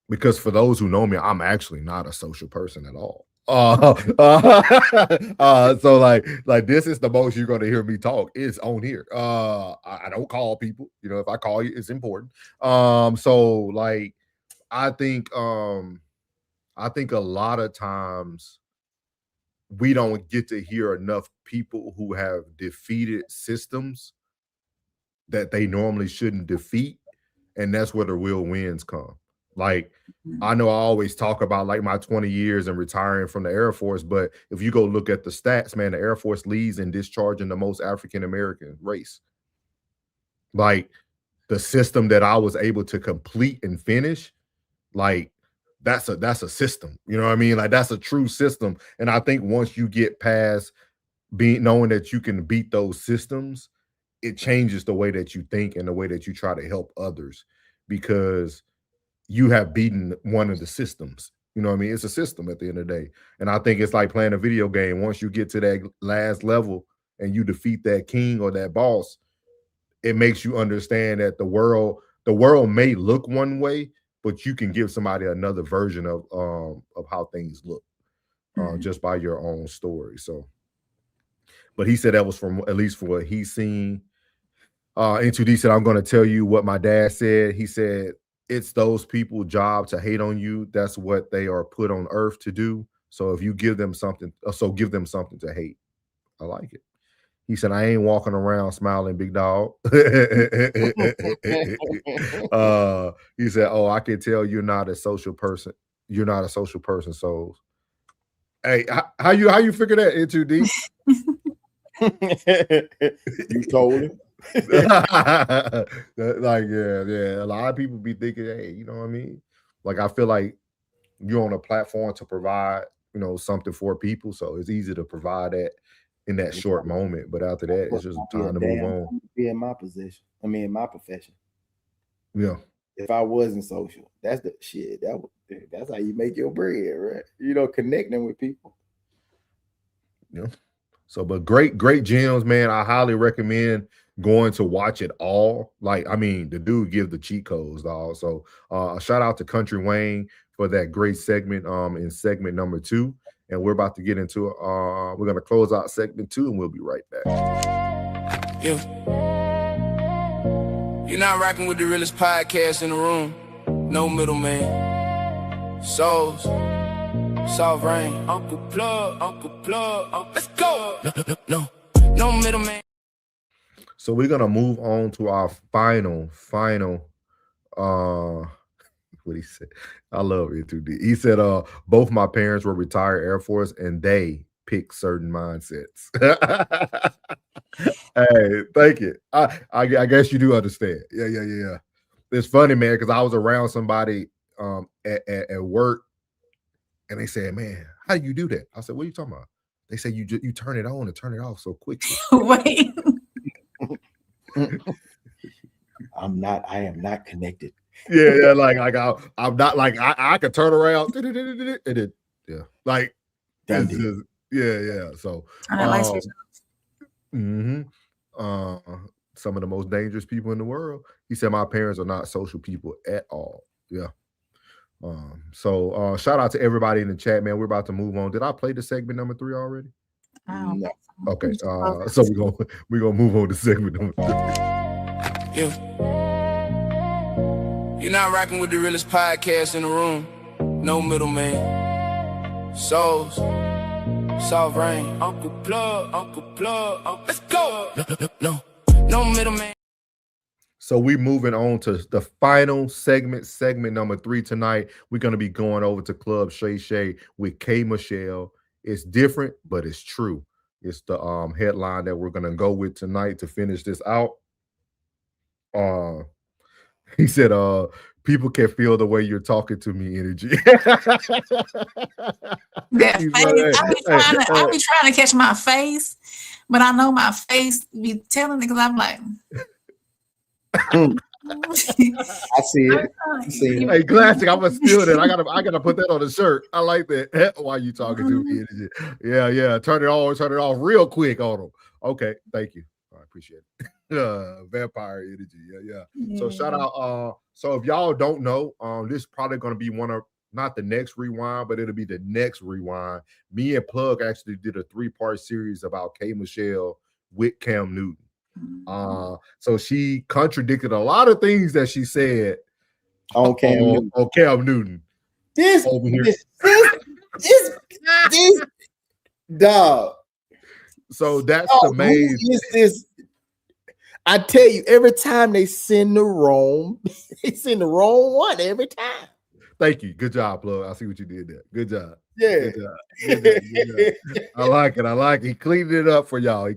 because for those who know me, I'm actually not a social person at all. So like this is the most you're going to hear me talk is on here. I don't call people, you know, if I call you, it's important. So like, I think a lot of times we don't get to hear enough people who have defeated systems that they normally shouldn't defeat. And that's where the real wins come. Like, I know I always talk about like my 20 years and retiring from the Air Force, but if you go look at the stats, man, the Air Force leads in discharging the most African-American race. Like the system that I was able to complete and finish, like that's a system, you know what I mean? Like that's a true system. And I think once you get past knowing that you can beat those systems, it changes the way that you think and the way that you try to help others, because you have beaten one of the systems. You know what I mean? It's a system at the end of the day. And I think it's like playing a video game. Once you get to that last level and you defeat that king or that boss, it makes you understand that the world may look one way, but you can give somebody another version of how things look just by your own story. So, but he said that was from at least for what he's seen. N2D said, I'm going to tell you what my dad said. He said, it's those people's job to hate on you. That's what they are put on earth to do. So if you give them something, give them something to hate. I like it. He said, I ain't walking around smiling, big dog. He said, oh, I can tell you're not a social person. You're not a social person. So, hey, how you figure that, N2D?
You told him.
Like, yeah. A lot of people be thinking, hey, you know what I mean? Like, I feel like you're on a platform to provide, you know, something for people. So it's easy to provide that in that short moment. But after that, it's just time to move on.
Be in my position. I mean, in my profession.
Yeah.
If I wasn't social, that's the shit. That's how you make your bread, right? You know, connecting with people.
Yeah. So, but great gems, man. I highly recommend going to watch it all. Like, I mean, the dude give the cheat codes, dog. So a shout out to Country Wayne for that great segment in segment number 2. And we're about to get into we're gonna close out segment 2 and we'll be right back.
Yeah. You're not rocking with the realest podcast in the room. No middleman. Souls. Soft rain. Uncle Plug. Let's go. No middleman.
So we're gonna move on to our final what he said. I love it too. He said both my parents were retired Air Force and they pick certain mindsets. Hey, thank you. I guess you do understand. Yeah. It's funny, man, because I was around somebody at work and they said, man, how do you do that? I said, what are you talking about? They said you turn it on and turn it off so quickly.
Wait.
I am not connected.
Yeah, like I'm not like I can turn around and it, yeah, like that's just, yeah. So some of the most dangerous people in the world. He said my parents are not social people at all. Yeah. So shout out to everybody in the chat, man. We're about to move on. Did I play the segment number 3 already?
No.
Okay. So we're gonna move on to segment number 3.
Yeah. You're not rocking with the realest podcast in the room. No middleman. Souls. Soft rain. Uncle Plug. Let's go. No middleman.
So we're moving on to the final segment number 3 tonight. We're going to be going over to Club Shay Shay with K Michelle. It's different, but it's true. It's the headline that we're going to go with tonight to finish this out. He said, people can feel the way you're talking to me energy.
I be trying to catch my face, but I know my face be telling because I'm like,
I see it.
Hey, classic. I'm gonna steal that. I gotta put that on the shirt. I like that. Why you talking to me energy? Yeah. Turn it on, turn it off real quick on them. Okay, thank you. I appreciate it. Vampire energy. Yeah. So shout So if y'all don't know, this is probably going to be one of, not the next rewind, but it'll be the next rewind. Me and Plug actually did a 3-part series about K. Michelle with Cam Newton. So she contradicted a lot of things that she said
on Cam
Newton.
This
over here.
This dog.
So that's the main.
Who is this? I tell you, every time they send the wrong one every time.
Thank you. Good job, Plug. I see what you did there. Good job.
Yeah.
Good job. Good job. I like it. He cleaned it up for y'all.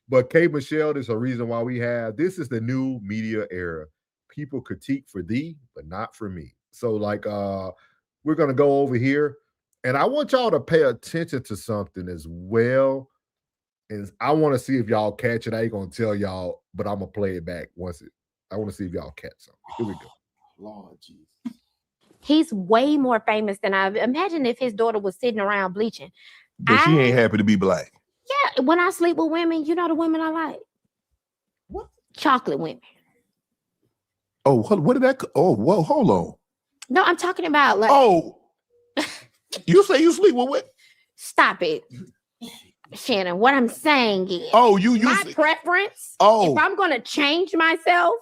But K. Michelle, there's a reason why we have this is the new media era. People critique for thee, but not for me. So, like, we're gonna go over here, and I want y'all to pay attention to something as well. And I want to see if y'all catch it. I ain't gonna tell y'all, but I'm gonna play it back once I want to see if y'all catch something. Here we go.
Lord Jesus.
He's way more famous than I imagine if his daughter was sitting around bleaching.
But she ain't happy to be black.
Yeah, when I sleep with women, you know the women I like.
What?
Chocolate women.
Oh, what did that? Oh, well, hold on.
No, I'm talking about like.
Oh, you say you sleep with what?
Stop it, Shannon. What I'm saying is, my preference.
Oh,
if I'm gonna change myself,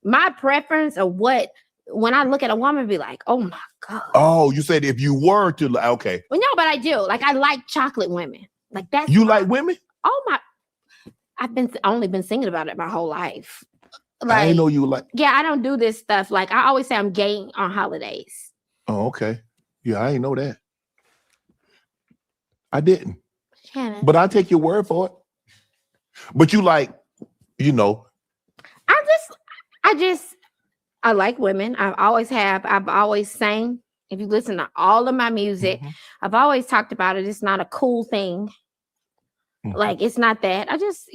my preference of what when I look at a woman, be like, oh my god.
Oh, you said if you were to, okay.
Well, no, but I do. Like I like chocolate women. Like that's
you like women?
Oh my! I've only been singing about it my whole life.
Like, I didn't know you like.
Yeah, I don't do this stuff. Like I always say, I'm gay on holidays.
Oh, okay. Yeah, I didn't know that. I didn't.
Shannon.
But I take your word for it. But you like,
I like women. I've always have. I've always sang. If you listen to all of my music, I've always talked about it. It's not a cool thing. Like it's not that. I just,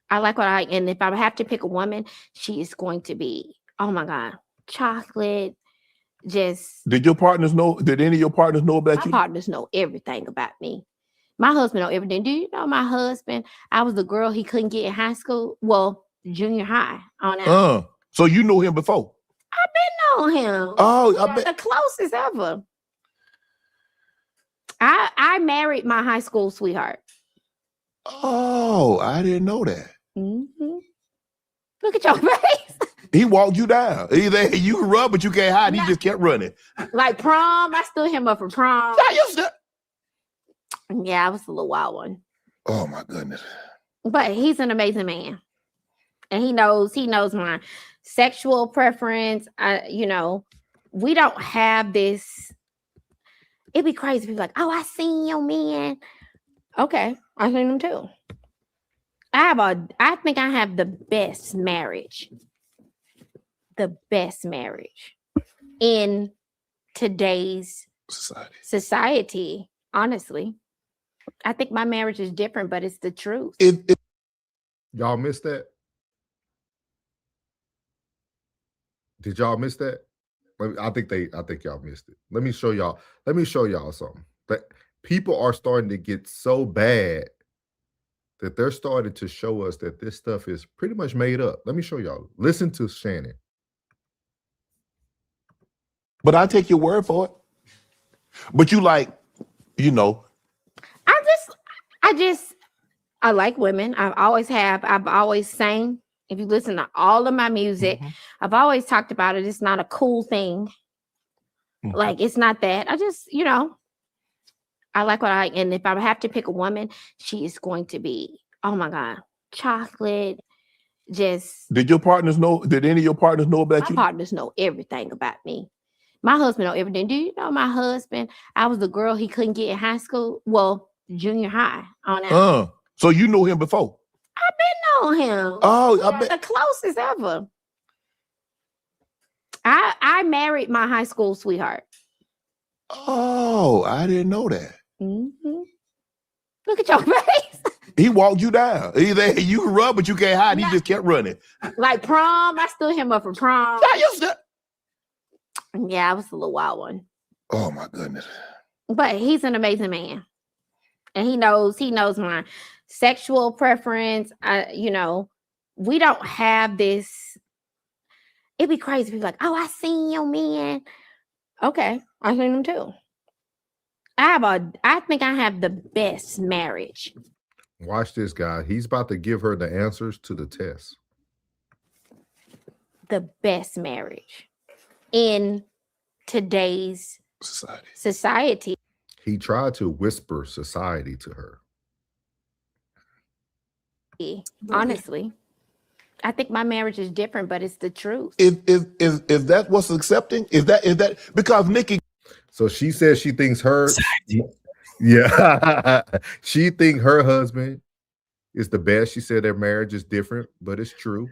I like what I like. And if I have to pick a woman, she is going to be, oh my God, chocolate. Just
did any of your partners know about you?
My partners know everything about me. My husband know everything. Do you know my husband? I was the girl he couldn't get in high school. Well, junior high on out.
So you knew him before?
I've been knowing him.
Oh, I bet
the closest ever. I married my high school sweetheart.
Oh, I didn't know that.
Look at your face.
He walked you down. Either you can run, but you can't hide. He just kept running.
Like prom, I stood him up for prom. Yeah, I was a little wild one.
Oh my goodness.
But he's an amazing man. And he knows my sexual preference. We don't have this. It'd be crazy. People like, oh, I seen your man. Okay, I seen him too. I think I have the best marriage. The best marriage in today's society. Honestly, I think my marriage is different, but it's the truth.
Y'all missed that? Did y'all miss that? I think y'all missed it. Let me show y'all something. But people are starting to get so bad that they're starting to show us that this stuff is pretty much made up. Let me show y'all. Listen to Shannon.
But I take your word for it. But you like,
I like women. I've always have. I've always sang. If you listen to all of my music, I've always talked about it. It's not a cool thing. Like it's not that. I just, I like what I like. And if I have to pick a woman, she is going to be, oh my God, chocolate. Just
did any of your partners know about you?
My partners know everything about me. My husband know everything. Do you know my husband? I was the girl he couldn't get in high school. Well, junior high on out.
So you knew him before?
I've been knowing him.
Oh, I bet
the closest ever. I married my high school sweetheart.
Oh, I didn't know that.
Look at your face.
He walked you down. Either you can run, but you can't hide. He just kept running.
Like prom, I stood him up for prom. Yeah, I was a little wild one.
Oh my goodness.
But he's an amazing man. And he knows my sexual preference. We don't have this. It'd be crazy. People like, oh, I seen your man. Okay, I seen him too. I think I have the best marriage.
Watch this guy. He's about to give her the answers to the test.
The best marriage in today's society.
He tried to whisper society to her.
Honestly, I think my marriage is different, but it's the truth.
Is that what's accepting? Is that because Nikki?
So she says she thinks her, yeah, she think her husband is the best. She said their marriage is different, but it's true,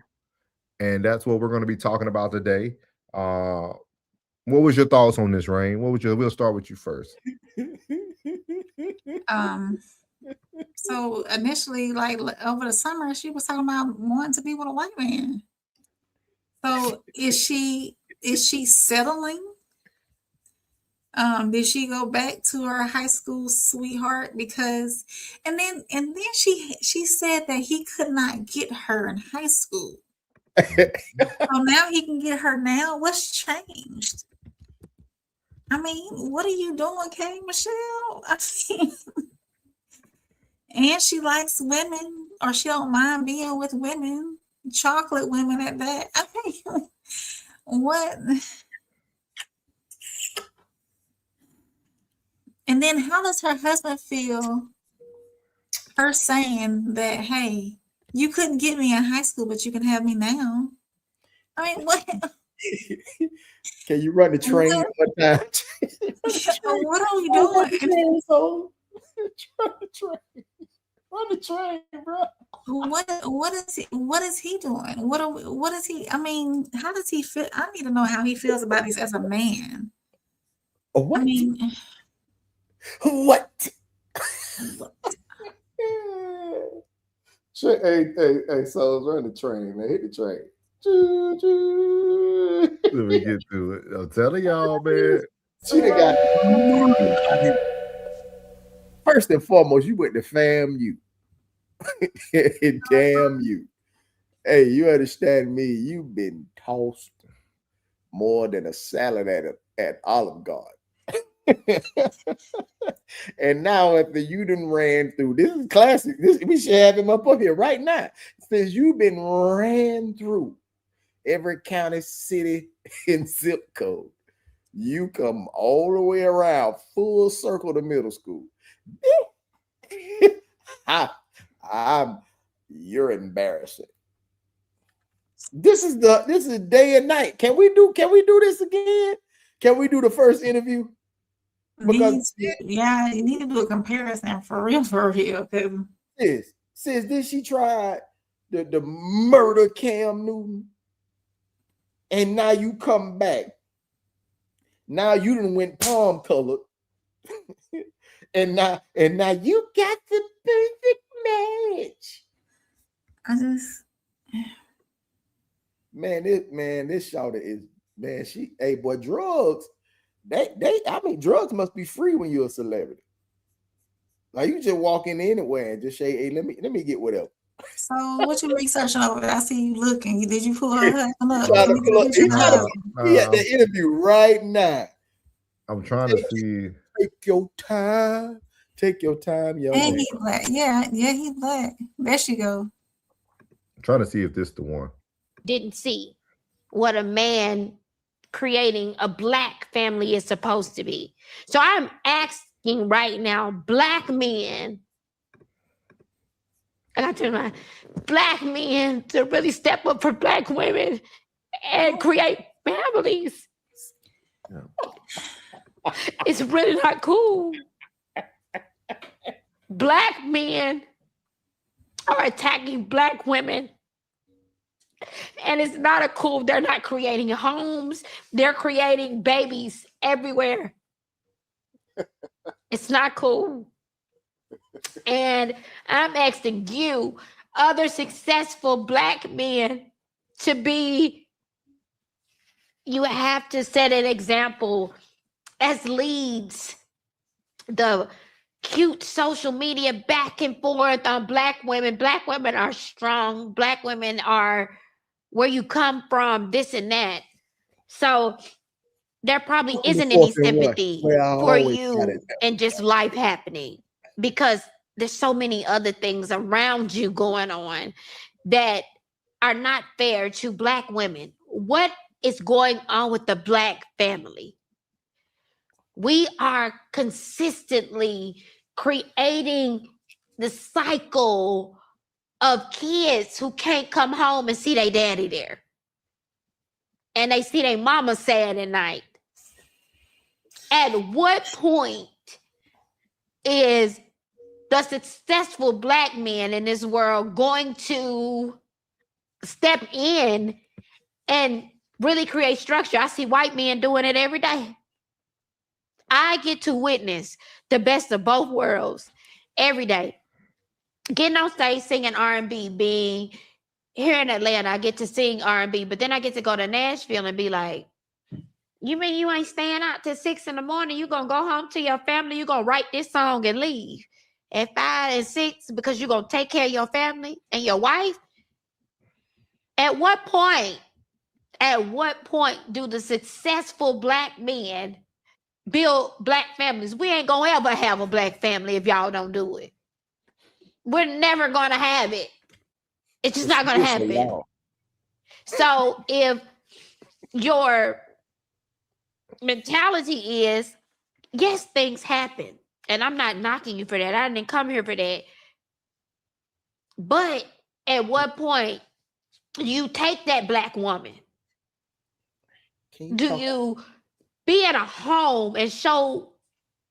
and that's what we're going to be talking about today. What was your thoughts on this, Rain? We'll start with you first.
So initially, like over the summer, she was talking about wanting to be with a white man. So is she settling? Did she go back to her high school sweetheart? Because and then she said that he could not get her in high school. So now he can get her now. What's changed? I mean, what are you doing, K. Michelle? I mean, and she likes women, or she don't mind being with women, chocolate women at that. I mean, what? And then how does her husband feel? Her saying that, hey, you couldn't get me in high school, but you can have me now. I mean, what?
Can you run the train one time?
What are we doing?
Run the train, bro.
What is he doing? What is he? I mean, how does he feel? I need to know how he feels about this as a man.
What?
I mean,
what? Hey, so run the train, man. Hit the train.
Let me get to it. I'm telling y'all, man.
She done got. First and foremost, you went to FAMU. Damn you. Hey, you understand me? You've been tossed more than a salad at Olive Garden. And now after you done ran through, this is classic. We should have him up here right now. Since you've been ran through every county, city, and zip code, you come all the way around, full circle to middle school. You're embarrassing. This is day and night. Can we do this again? Can we do the first interview? Because
you need to do a comparison for real.
Sis, did she try the murder Cam Newton? And now you come back. Now you done went palm colored. and now you got the perfect match. This shawty is, drugs. Drugs must be free when you're a celebrity. Like you just walk in anywhere and just say, hey, let me get whatever.
So what you researching over there? I see you looking. Did you pull her husband up?
He at the interview right now.
I'm trying to see.
Take your time. Yo.
And he black. Yeah, he black. There she go.
I'm trying to see if this is the one.
Didn't see what a man creating a black family is supposed to be. So I'm asking right now, black men, I got to my black men to really step up for black women and create families. Yeah. It's really not cool. Black men are attacking black women. And it's not cool. They're not creating homes. They're creating babies everywhere. It's not cool. And I'm asking you, other successful black men, you have to set an example as leads. The cute social media back and forth on black women. Black women are strong. Black women are where you come from, this and that. So there probably
The
isn't any
fourth and what?
sympathy
Well, I
for
always got
you
it.
and just life happening, because there's so many other things around you going on that are not fair to Black women. What is going on with the Black family? We are consistently creating the cycle of kids who can't come home and see their daddy there. And they see their mama sad at night. At what point is the successful Black man in this world going to step in and really create structure? I see white men doing it every day. I get to witness the best of both worlds every day. Getting on stage singing R&B, being here in Atlanta, I get to sing R&B, but then I get to go to Nashville and be like, you mean you ain't staying out till 6 in the morning? You gonna go home to your family, you gonna write this song and leave at 5 and 6 because you gonna take care of your family and your wife? At what point do the successful Black men build Black families? We ain't gonna ever have a Black family if y'all don't do it. We're never gonna have it. It's just not gonna happen. So if your mentality is, yes, things happen, and I'm not knocking you for that. I didn't come here for that. But at what point do you take that Black woman? Do you be at a home and show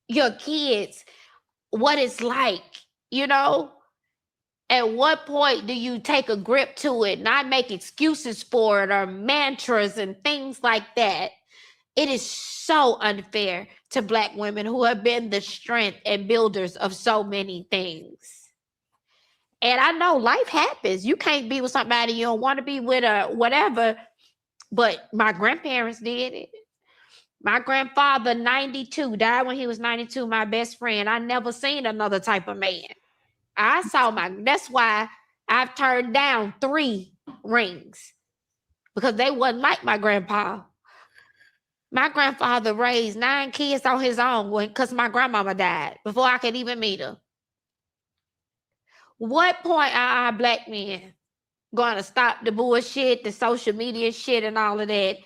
your kids what it's like, you know? At what point do you take a grip to it, not make excuses for it or mantras and things like that? It is so unfair to Black women who have been the strength and builders of so many things. And I know life happens. You can't be with somebody you don't want to be with or whatever, but my grandparents did it. My grandfather, 92, died when he was 92, my best friend. I never seen another type of man. That's why I've turned down 3 rings, because they wasn't like my grandpa. My grandfather raised 9 kids on his own because my grandmama died before I could even meet her. What point are our Black men going to stop the bullshit, the social media shit and all of that,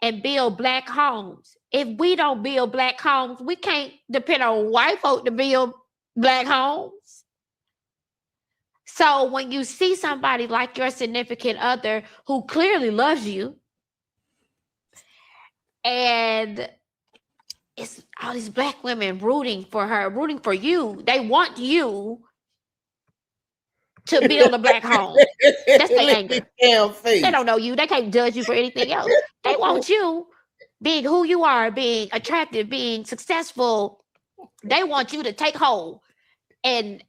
and build Black homes? If we don't build Black homes, we can't depend on white folk to build Black homes. So when you see somebody like your significant other who clearly loves you, and it's all these Black women rooting for her, rooting for you. They want you to build a Black home. That's their anger. They don't know you. They can't judge you for anything else. They want you being who you are, being attractive, being successful. They want you to take hold and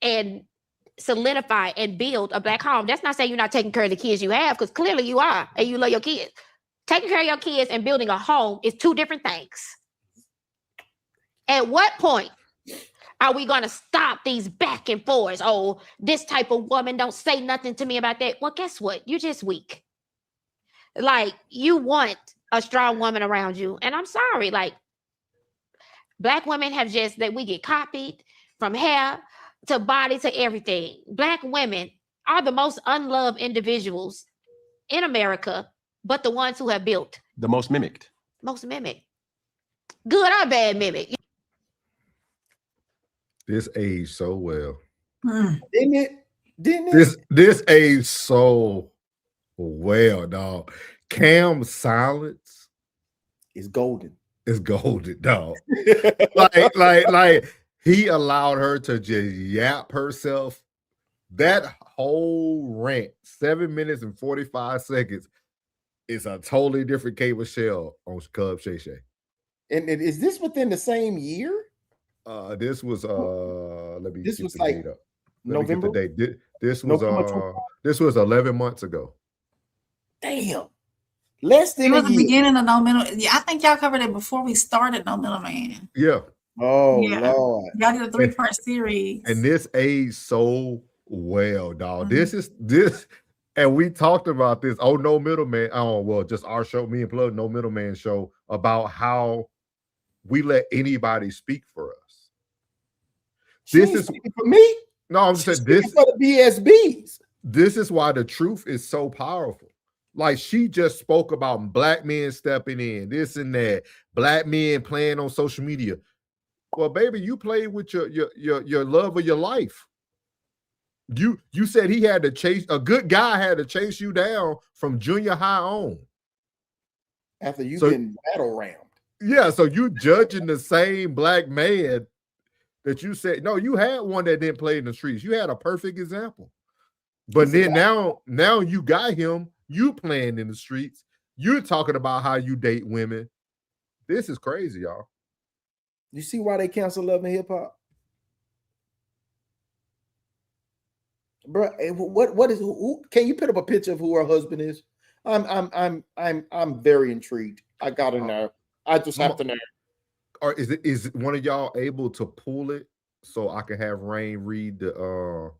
solidify and build a Black home. That's not saying you're not taking care of the kids you have, because clearly you are, and you love your kids. Taking care of your kids and building a home is 2 different things. At what point are we going to stop these back and forths? Oh, this type of woman, don't say nothing to me about that. Well, guess what? You're just weak. Like, you want a strong woman around you. And I'm sorry, like, Black women have just, that we get copied from hair to body to everything. Black women are the most unloved individuals in America, but the ones who have built.
The most mimicked.
Most mimicked. Good or bad mimic.
This aged so well.
Didn't it?
This aged so well, dog. Cam's silence
is golden.
It's golden, dog. like he allowed her to just yap herself. That whole rant, 7 minutes and 45 seconds, is a totally different K. Michelle on Cub Shay Shay.
And is this within the same year?
This was let me.
This
get
was
the
like
date up.
November.
Let me get the date. This was
November
this was 11 months ago.
Damn. Less than
It was
a
the
year.
beginning of No Middle. Yeah, I think y'all covered it before we started No Middleman.
Yeah.
Oh
Yeah.
Lord.
Y'all did a 3-part series.
And this aged so well, dog. This is this. And we talked about this. Oh, No Middleman. Oh, well, just our show, me and Plug, No Middleman show, about how we let anybody speak for us. This is
for me.
No, I'm just saying this
for the BSBs.
This is why the truth is so powerful. Like, she just spoke about black men stepping in, this and that, black men playing on social media. Well, baby, you played with your love of your life. You said he had to chase, a good guy had to chase you down from junior high on.
After you've been battle rammed.
Yeah, so you judging the same black man that you said, no, you had one that didn't play in the streets. You had a perfect example. But then now you got him, you playing in the streets. You're talking about how you date women. This is crazy, y'all.
You see why they cancel Love and Hip Hop? Bro, what is who? Can you put up a picture of who her husband is? I'm very intrigued. I gotta know. I just have to know.
Or is one of y'all able to pull it so I can have Rain read the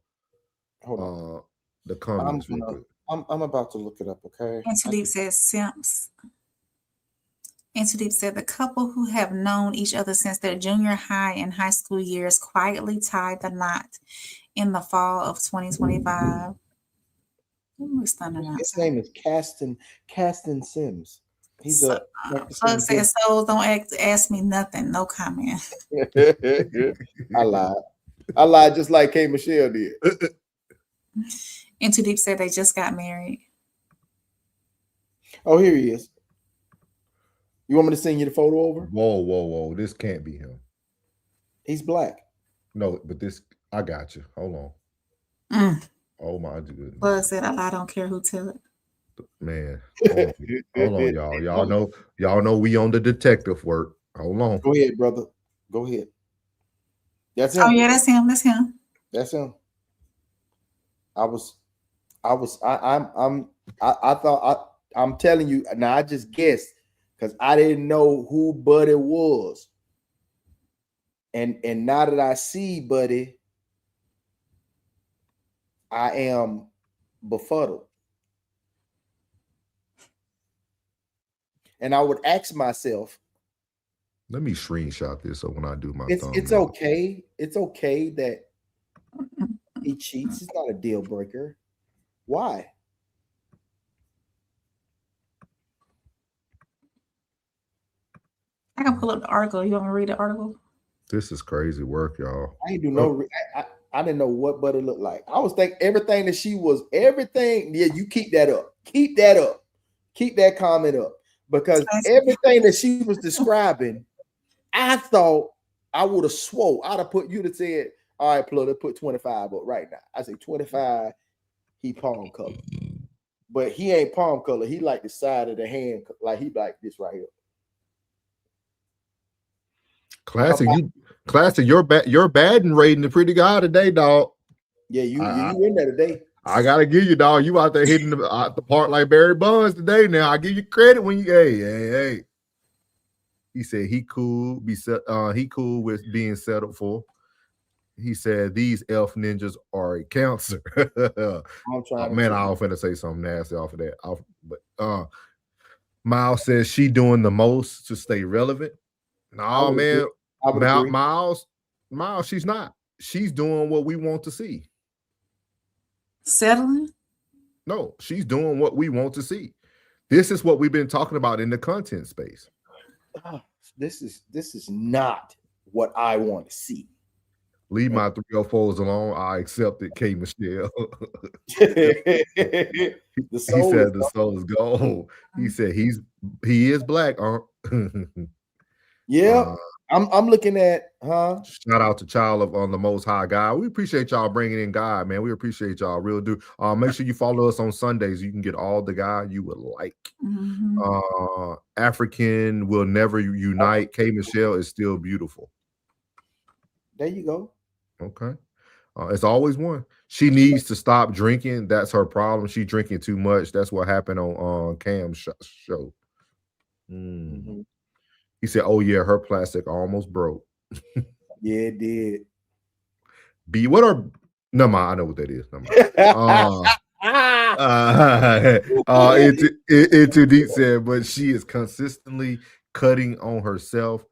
comments real quick?
I'm about to look it up, okay?
Antodeep says Simps. Antodeep said the couple who have known each other since their junior high and high school years quietly tied the knot in the fall of 2025.
His name is Caston Sims. He's a
Plug says so. Don't ask me nothing. No comment.
I lied just like K. Michelle did.
Antodeep said they just got married.
Oh, here he is. You want me to send you the photo over?
Whoa. This can't be him.
He's black.
No, but this, I got you. Hold on. Oh my goodness.
Plug said I don't care who tell it.
Man, hold on, y'all. Y'all know we on the detective work. Hold on.
Go ahead, brother. Go ahead. That's him.
Oh yeah, that's him.
That's him. I'm telling you now. I just guessed because I didn't know who Buddy was, and now that I see Buddy, I am befuddled. And I would ask myself,
let me screenshot this so when I do my
it's okay. It's okay that he cheats. It's not a deal breaker. Why?
I can pull up the article. You want me to read the article?
This is crazy work, y'all.
I ain't do no. I didn't know what Buddy looked like. I was thinking everything that she was. Everything. Yeah, you keep that up. Keep that up. Keep that comment up. Because everything that she was describing, I thought I would have swore. I'd have put, you'd have said, all right, Plug, let's put 25 up right now. I say 25, he palm color. But he ain't palm color. He like the side of the hand, like he like this right here.
Classic, your batting rating is pretty good today, dog.
Yeah, you in there today.
I gotta give you, dog. You out there hitting the park like Barry Bonds today. Now I give you credit when you hey. He said he cool with being settled for. He said these elf ninjas are a cancer. I'm trying. Man, I was finna say something nasty off of that. But Miles says she doing the most to stay relevant. No, man, Miles, she's not. She's doing what we want to see.
Settling?
No, she's doing what we want to see. This is what we've been talking about in the content space.
This is not what I want to see.
Leave my 304s alone. I accept it, K. Michelle. He said the soul is gold. He said he is black.
Yeah. I'm looking at,
Shout out to Child of on the Most High God. We appreciate y'all bringing in God, man. We appreciate y'all, real do. Make sure you follow us on Sundays. You can get all the God you would like. African will never unite. K. Michelle is still beautiful.
There you go.
Okay. It's always one. She needs to stop drinking. That's her problem. She drinking too much. That's what happened on Cam's show. He said, "Oh yeah, her plastic almost broke."
Yeah, it did.
I know what that is. Into Deep said, but she is consistently cutting on herself,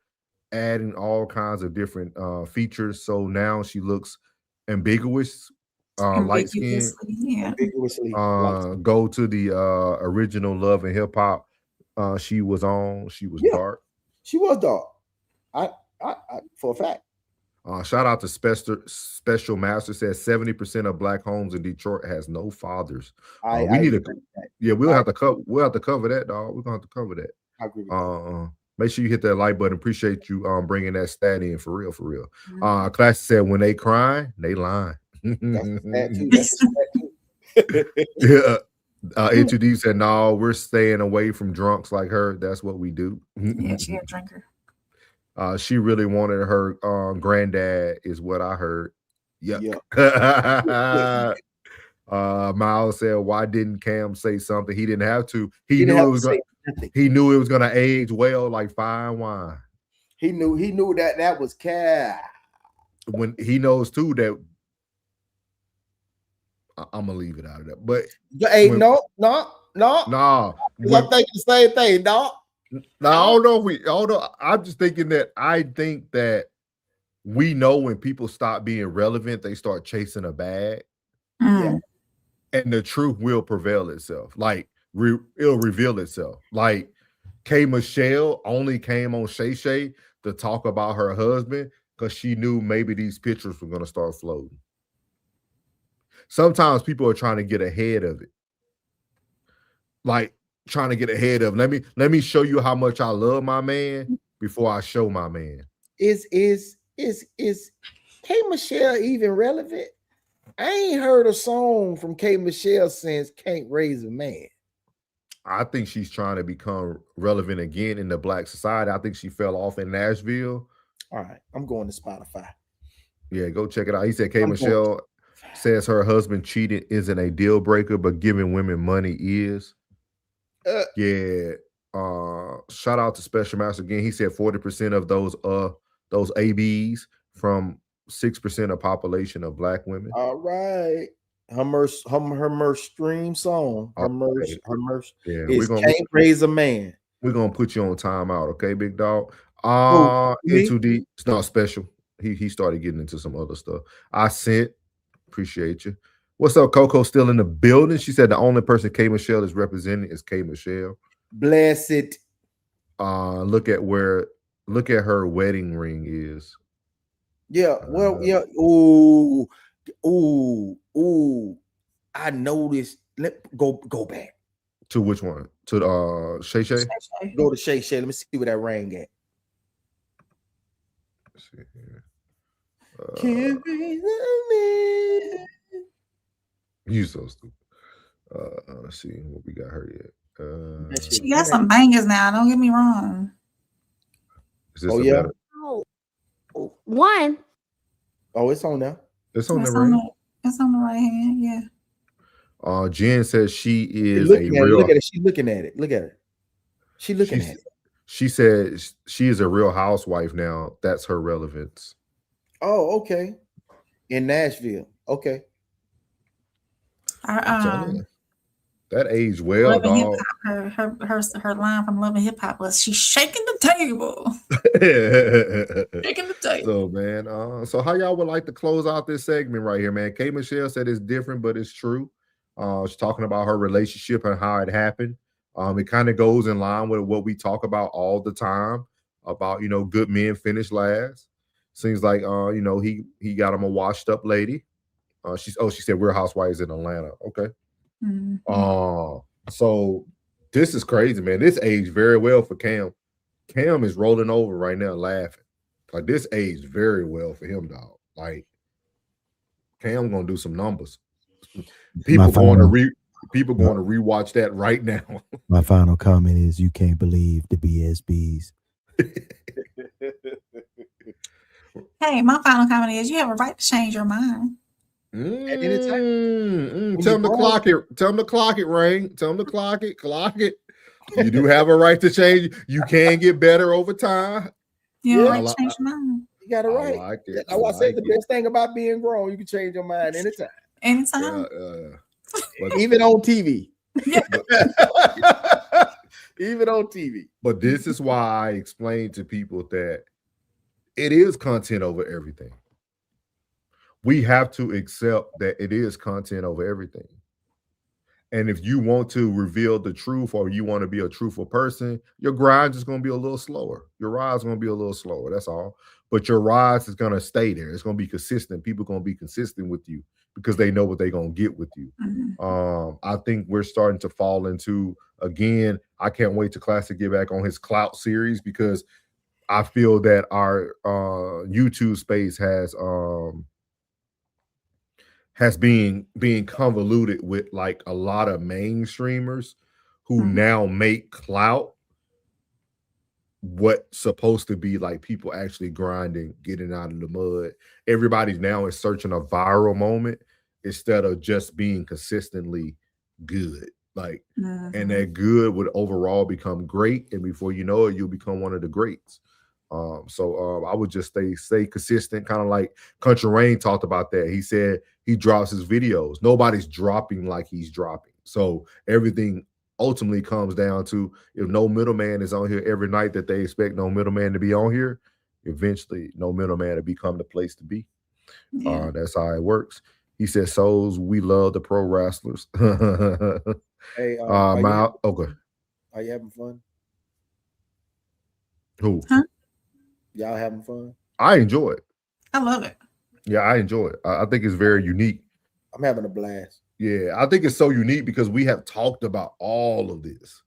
adding all kinds of different features. So now she looks ambiguous, light skin.
Yeah.
Ambiguously.
Go to the original Love and Hip Hop. She was on. She was dark.
She was dark. I for a fact.
Shout out to Special Master says 70% of black homes in Detroit has no fathers. We need to, we'll have to cover that, dog. We're gonna have to cover that.
I agree with that.
Make sure you hit that like button. Appreciate you bringing that stat in for real. Class said when they crying, they lying.
That's too.
Yeah. A2D said, no, we're staying away from drunks like her. That's what we do.
Yeah, she a drinker.
She really wanted her granddad, is what I heard. Yuck. Miles said, why didn't Cam say something? He didn't have to. He knew it was gonna age well, like fine wine.
He knew that was Cam.
When he knows too that I'm gonna leave it out of that. But
hey, no.
I'm
thinking the same thing, no.
No, I don't know. I'm just thinking that I think that we know when people stop being relevant, they start chasing a bag.
Mm.
And the truth will prevail itself. Like it'll reveal itself. Like K Michelle only came on Shay Shay to talk about her husband because she knew maybe these pictures were gonna start floating. Sometimes people are trying to get ahead of it. Like trying to get ahead of. Let me show you how much I love my man before I show my man.
Is K Michelle even relevant? I ain't heard a song from K Michelle since Can't Raise a Man.
I think she's trying to become relevant again in the black society. I think she fell off in Nashville.
All right, I'm going to Spotify.
Yeah, go check it out. He said K Michelle says her husband cheating isn't a deal breaker, but giving women money is. Shout out to Special Master again. He said 40% of those ABs from 6% of population of black women.
All right. Her merch stream song. Her merch is Can't Raise a Man.
We're gonna put you on timeout, okay, big dog. Into the it's not special. He started getting into some other stuff. I sent, appreciate you. What's up, Coco? Still in the building. She said the only person K Michelle is representing is K Michelle.
Bless it.
Look at her wedding ring is.
Yeah, well, yeah. Ooh. I noticed. Go back.
To which one? To Shay Shay?
Go to Shay Shay. Let me see where that ring at.
Let's see here. You so stupid. Let's see what we got her yet.
She got some bangers now. Don't get me wrong.
Is this better?
One.
Oh, it's on now.
It's on the ring.
It's on the right hand. Yeah.
Jen says she is
Look at it. She's looking at it. Look at her. She's looking at it.
She says she is a real housewife now. That's her relevance.
Oh, okay. In Nashville. Okay.
That aged well, dog.
Her line from Love and Hip Hop was she's shaking the table. Shaking the table.
So man, so how y'all would like to close out this segment right here, man? K Michelle said it's different, but it's true. She's talking about her relationship and how it happened. It kind of goes in line with what we talk about all the time about, good men finish last. Seems like he got him a washed up lady. She said we're housewives in Atlanta. Okay.
Mm-hmm.
So this is crazy, man. This aged very well for Cam. Cam is rolling over right now laughing. Like this aged very well for him, dog. Like Cam gonna do some numbers. People going to rewatch that right now.
My final comment is you can't believe the BSBs.
Hey, my final comment is you have a right to change your mind.
Tell him to clock it. Tell him to clock it, Rain. Tell him to clock it. Clock it. You do have a right to change. You can get better over time.
You have a right to change your mind.
You got it right. That's why I say the best thing about being grown, you can change your mind anytime.
Anytime.
Even on TV. Even on TV.
But this is why I explain to people that it is content over everything. We have to accept that it is content over everything. And if you want to reveal the truth or you want to be a truthful person, your grind is going to be a little slower. Your ride's going to be a little slower. That's all. But your rise is going to stay there. It's going to be consistent. People are going to be consistent with you because they know what they're going to get with you. I think we're starting to fall into, again, I can't wait to Classic get back on his Clout series because I feel that our YouTube space has been being convoluted with like a lot of mainstreamers who now make clout what's supposed to be like people actually grinding, getting out of the mud. Everybody now is searching a viral moment instead of just being consistently good. Like, and that good would overall become great. And before you know it, you'll become one of the greats. So I would just stay consistent, kind of like Country Rain talked about that. He said he drops his videos. Nobody's dropping like he's dropping. So everything ultimately comes down to if no middleman is on here every night that they expect no middleman to be on here, eventually no middleman to become the place to be. Yeah. That's how it works. He said, "Souls, we love the pro wrestlers."
Hey,
okay.
Are you having fun?
Who?
Huh?
Y'all having fun?
I enjoy it.
I love it.
Yeah, I enjoy it. I think it's very unique.
I'm having a blast.
Yeah, I think it's so unique because we have talked about all of this.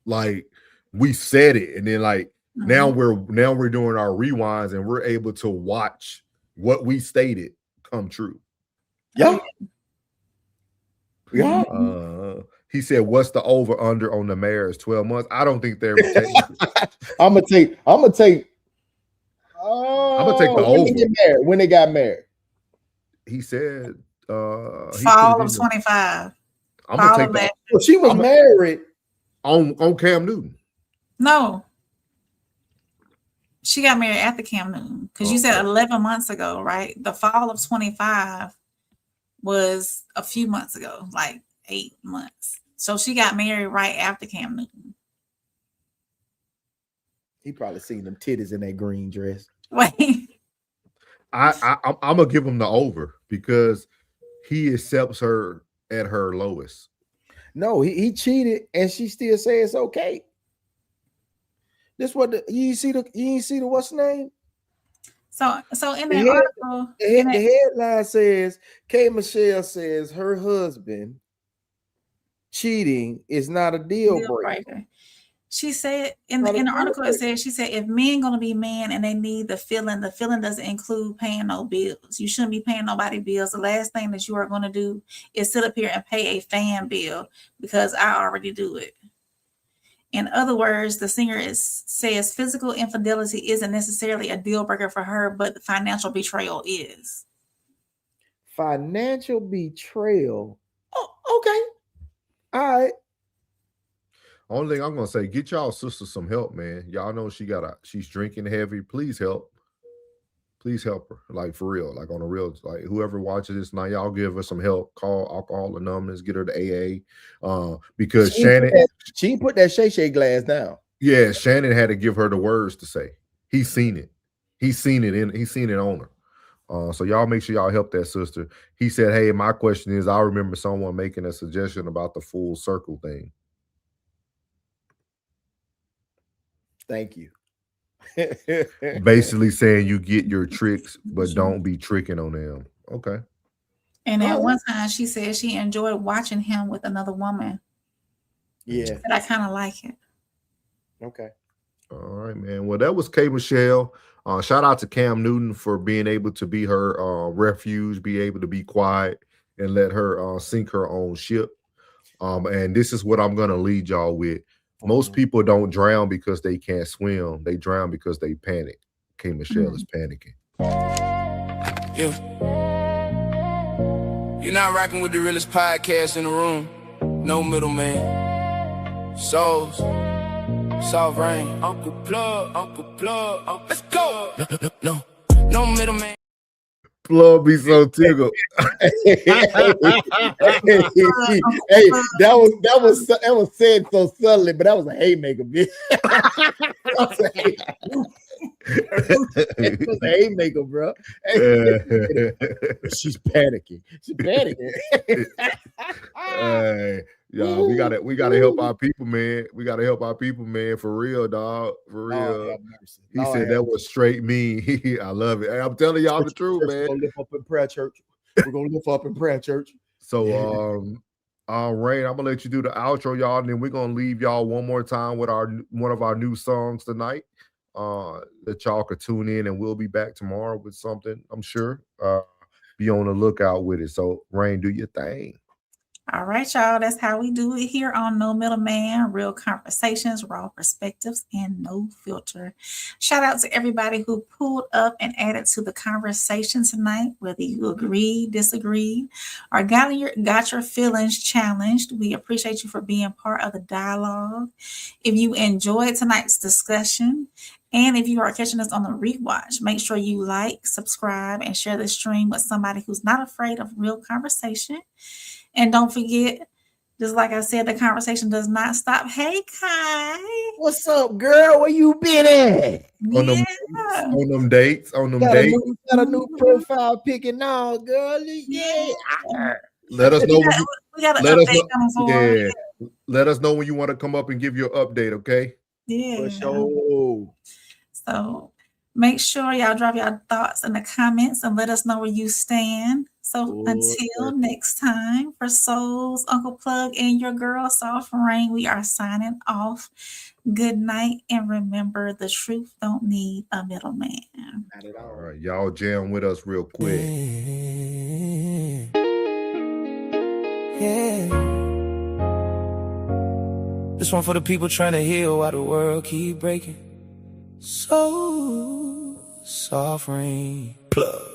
Like we said it, and then like now we're doing our rewinds and we're able to watch what we stated come true.
Yeah.
Yeah. He said, "What's the over under on the marriage? 12 months." I don't think they're.
I'm gonna take
the over.
When they got married.
He said
fall of 25.
I'm gonna take that.
Well, she was married
on Cam Newton.
No. She got married after Cam Newton. Because you said 11 months ago, right? The fall of 25 was a few months ago, like 8 months. So she got married right after Cam Newton.
He probably seen them titties in that green dress.
Wait.
I'm gonna give him the over because he accepts her at her lowest.
No, he cheated and she still says it's okay. This what you see the what's name?
So in that article,
the headline says K. Michelle says her husband cheating is not a deal breaker.
She said in the article it says, she said, if men gonna be men and they need the feeling doesn't include paying no bills. You shouldn't be paying nobody bills. The last thing that you are gonna do is sit up here and pay a fan bill because I already do it. In other words, the singer says physical infidelity isn't necessarily a deal breaker for her, but financial betrayal is.
Financial betrayal. Oh, okay. All right.
Only thing I'm gonna say, get y'all sister some help, man. Y'all know she's drinking heavy. Please help. Please help her. Like for real, like on a real, like whoever watches this now, y'all give her some help. Call Alcohol Anonymous, get her to AA. Because
she put that Shay glass down.
Yeah, Shannon had to give her the words to say. He's seen it. He's seen it on her. So y'all make sure y'all help that sister. He said, "Hey, my question is, I remember someone making a suggestion about the full circle thing."
Thank you.
Basically saying you get your tricks, but don't be tricking on them. Okay.
And at one time she said she enjoyed watching him with another woman.
Yeah.
But I kind of like it.
Okay.
All right, man. Well, that was K. Michelle. Shout out to Cam Newton for being able to be her refuge, be able to be quiet and let her sink her own ship. And this is what I'm going to lead y'all with. Most people don't drown because they can't swim. They drown because they panic. K. Michelle is panicking.
You're not rocking with the realest podcast in the room. No middleman. Souls. Soft rain. Uncle Plug. Let's go. No middleman.
Plug be so tickled.
Hey, that was said so subtly, but that was a haymaker, bitch. That was a haymaker, bro. She's panicking. She's panicking.
Hey, y'all, we gotta help our people, man. We gotta help our people, man. For real, dog. For real. He said that was straight me. I love it. Hey, I'm telling y'all the truth, man.
We're gonna lift up in prayer, church. We're gonna lift up in prayer, church.
So Rain, I'm gonna let you do the outro, y'all, and then we're gonna leave y'all one more time with one of our new songs tonight. That y'all could tune in, and we'll be back tomorrow with something, I'm sure. Be on the lookout with it. So Rain, do your thing.
All right, y'all. That's how we do it here on No Middleman. Real conversations, raw perspectives, and no filter. Shout out to everybody who pulled up and added to the conversation tonight, whether you agreed, disagreed, or got your feelings challenged. We appreciate you for being part of the dialogue. If you enjoyed tonight's discussion, and if you are catching us on the rewatch, make sure you like, subscribe, and share the stream with somebody who's not afraid of real conversation. And don't forget, just like I said, the conversation does not stop. Hey, Kai.
What's up, girl? Where you been at?
On them dates.
Got a new profile picking all, girl. Yeah.
Let us know.
We got an update coming forward.
Yeah. Let us know when you want to come up and give your update, okay?
Yeah.
For sure.
So make sure y'all drop your thoughts in the comments and let us know where you stand. So until next time, for Souls, Uncle Plug, and your girl, Soft Rain, we are signing off. Good night, and remember, the truth don't need a middleman.
All right, y'all jam with us real quick.
Yeah. This one for the people trying to heal while the world keep breaking. So Soft Rain. Plug.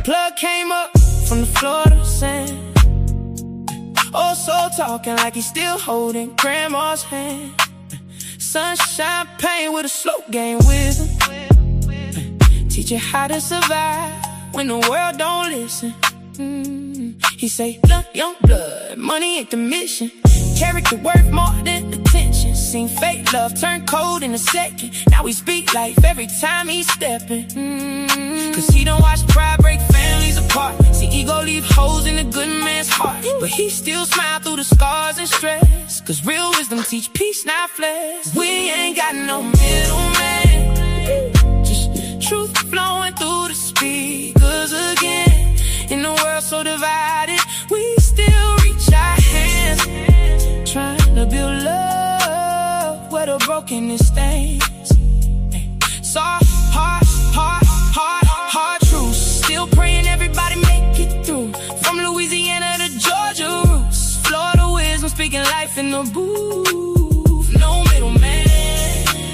Plug came up from the Florida sand. Oh, so talking like he's still holding grandma's hand. Sunshine pain with a slow game wisdom. Teach you how to survive when the world don't listen. He say, look, young blood, money ain't the mission. Character worth more than attention. Seen fake love turn cold in a second. Now we speak life every time he's stepping. Cause he don't watch pride break families apart. See ego leave holes in a good man's heart. But he still smile through the scars and stress. Cause real wisdom teach peace, not flex. We ain't got no middleman. Just truth flowing through the speakers again. In a world so divided, we still reach our hands. Trying to build love where the brokenness stands. Soft hard truths. Still praying everybody make it through. From Louisiana to Georgia roots. Florida wisdom speaking life in the booth. No middleman,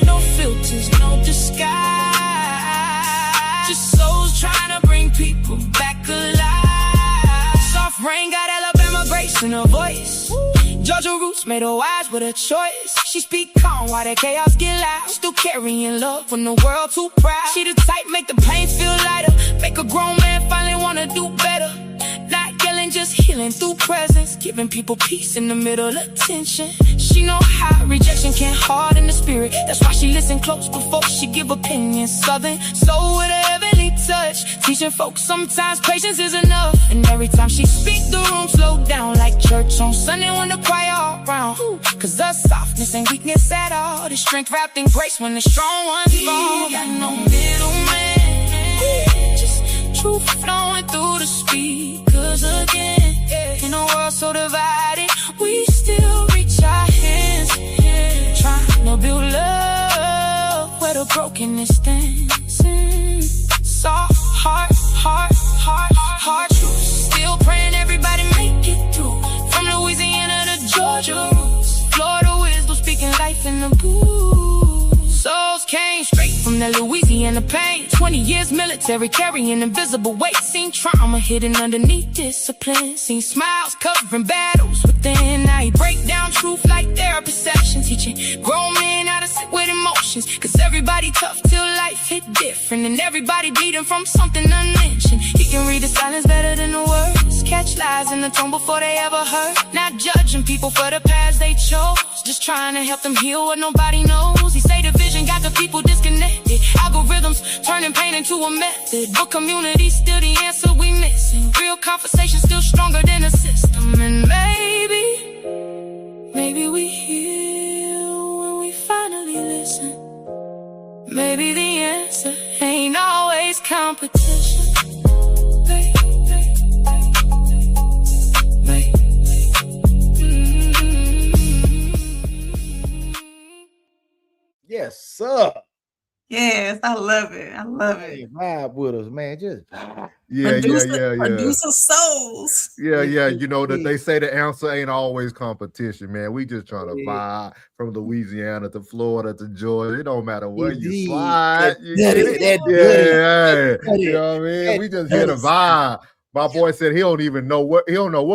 no filters, no disguise. Just souls trying to bring people back alive. Soft Rain got Alabama grace in her voice. Georgia roots made her wise with a choice. She speak calm while that chaos get loud. Still carrying love when the world too proud. She the type make the pain feel lighter. Make a grown man finally wanna do better. Not yelling, just healing through presence. Giving people peace in the middle of tension. She know how rejection can harden the spirit. That's why she listen close before she give opinions. Southern soul with a heavenly touch. Teaching folks sometimes patience is enough. And every time she speak, the room slow down. Like church on Sunday when the choir all round. Cause the softness ain't weakness at all. The strength wrapped in grace when the strong ones fall. Got no middleman. Just truth flowing through the speakers again. In a world so divided, we still reach our hands. Trying to build love where the brokenness stands. Soft hard truth. Still praying everybody make it through. From Louisiana to Georgia roots. Florida wisdom speaking life in the booth. Souls came straight from
from that Louisiana pain. 20 years military, carrying invisible weight. Seen trauma hidden underneath discipline. Seen smiles covering battles within. Now he break down truth like therapist sessions. Teaching grown men how to sit with emotions. Cause everybody tough till life hit different. And everybody bleeding from something unmentioned. He can read the silence better than the words. Catch lies in the tone before they ever hurt. Not judging people for the paths they chose. Just trying to help them heal what nobody knows. He say the vision got the people disconnected. Algorithms turning pain into a method. But community still the answer we missing. Real conversation still stronger than the system. And maybe we heal when we finally listen. Maybe the answer ain't always competition.
Yes, sir.
Yes, I love it. I love it.
Vibe with us, man. Just
Producer souls.
Yeah. You know that they say the answer ain't always competition, man. We just trying to vibe from Louisiana to Florida to Georgia. It don't matter where you slide. You know what I mean? We just here to vibe. My boy said he don't know what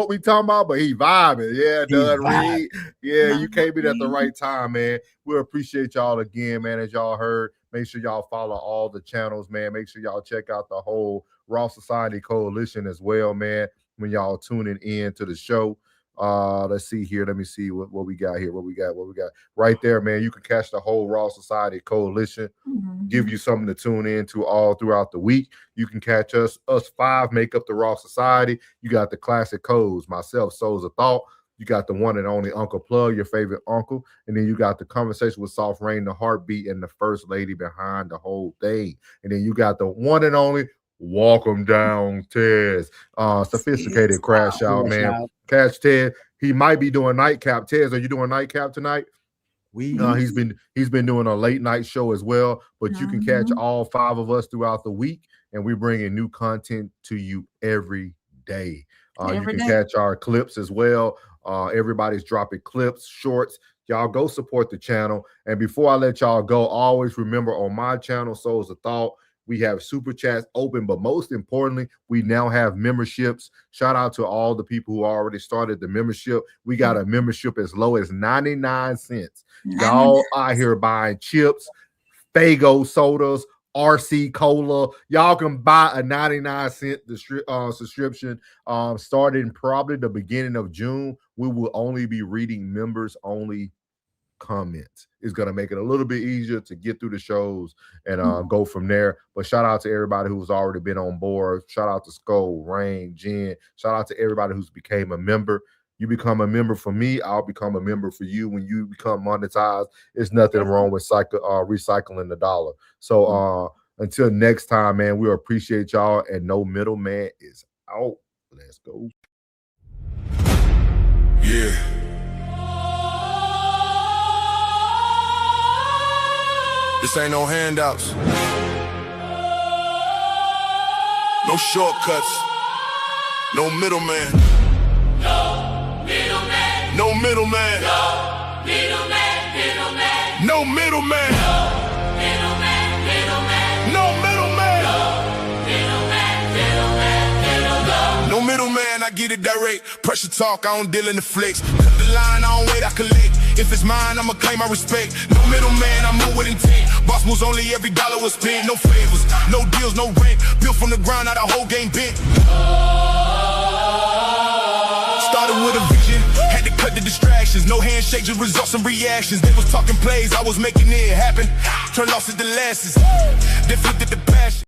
we talking about, but he vibing. Yeah, Doug Reed. Yeah, you came in at the right time, man. We appreciate y'all again, man. As y'all heard, make sure y'all follow all the channels, man. Make sure y'all check out the whole Raw Society Coalition as well, man. When y'all tuning in to the show. Let's see here. Let me see what we got here. What we got right there, man. You can catch the whole Raw Society Coalition. Give you something to tune in to all throughout the week. You can catch us five make up the Raw Society. You got the classic codes, myself, Souls of Thought. You got the one and only Uncle Plug, your favorite uncle. And then you got the conversation with Soft Rain, the heartbeat, and the first lady behind the whole thing. And then you got the one and only Walk 'em down, Tez. Sophisticated crash out, man. Catch Ted. He might be doing nightcap. Tez, are you doing nightcap tonight? He's been doing a late night show as well. But you can catch all five of us throughout the week, and we're bringing new content to you every day. You can catch our clips as well. Everybody's dropping clips, shorts. Y'all go support the channel. And before I let y'all go, always remember on my channel, Souls of Thought, we have super chats open, but most importantly, we now have memberships. Shout out to all the people who already started the membership. We got a membership as low as 99 cents. Y'all out here buying chips, Fago sodas, RC Cola. Y'all can buy a 99-cent subscription starting probably the beginning of June. We will only be reading members only comments. Is going to make it a little bit easier to get through the shows and go from there. But shout out to everybody who's already been on board. Shout out to Skull, Rain, Jen. Shout out to everybody who's became a member. You become a member for me, I'll become a member for you. When you become monetized, there's nothing wrong with recycling the dollar. So until next time, man, we appreciate y'all, and no middleman is out. Let's go.
Yeah. This ain't no handouts. No shortcuts. No middleman. No middleman. No middleman. No middleman. No middleman. No middleman, I get it direct. Pressure talk, I don't deal in the flex. Cut the line, I don't wait, I collect. If it's mine, I'ma claim my respect. No middleman, I move with intent. Boss moves only, every dollar was spent. No favors, no deals, no rent. Built from the ground, now the whole game bent. Started with a vision, had to cut the distractions. No handshake, just results and reactions. They was talking plays, I was making it happen. Turn losses to losses, then flipped it to passion.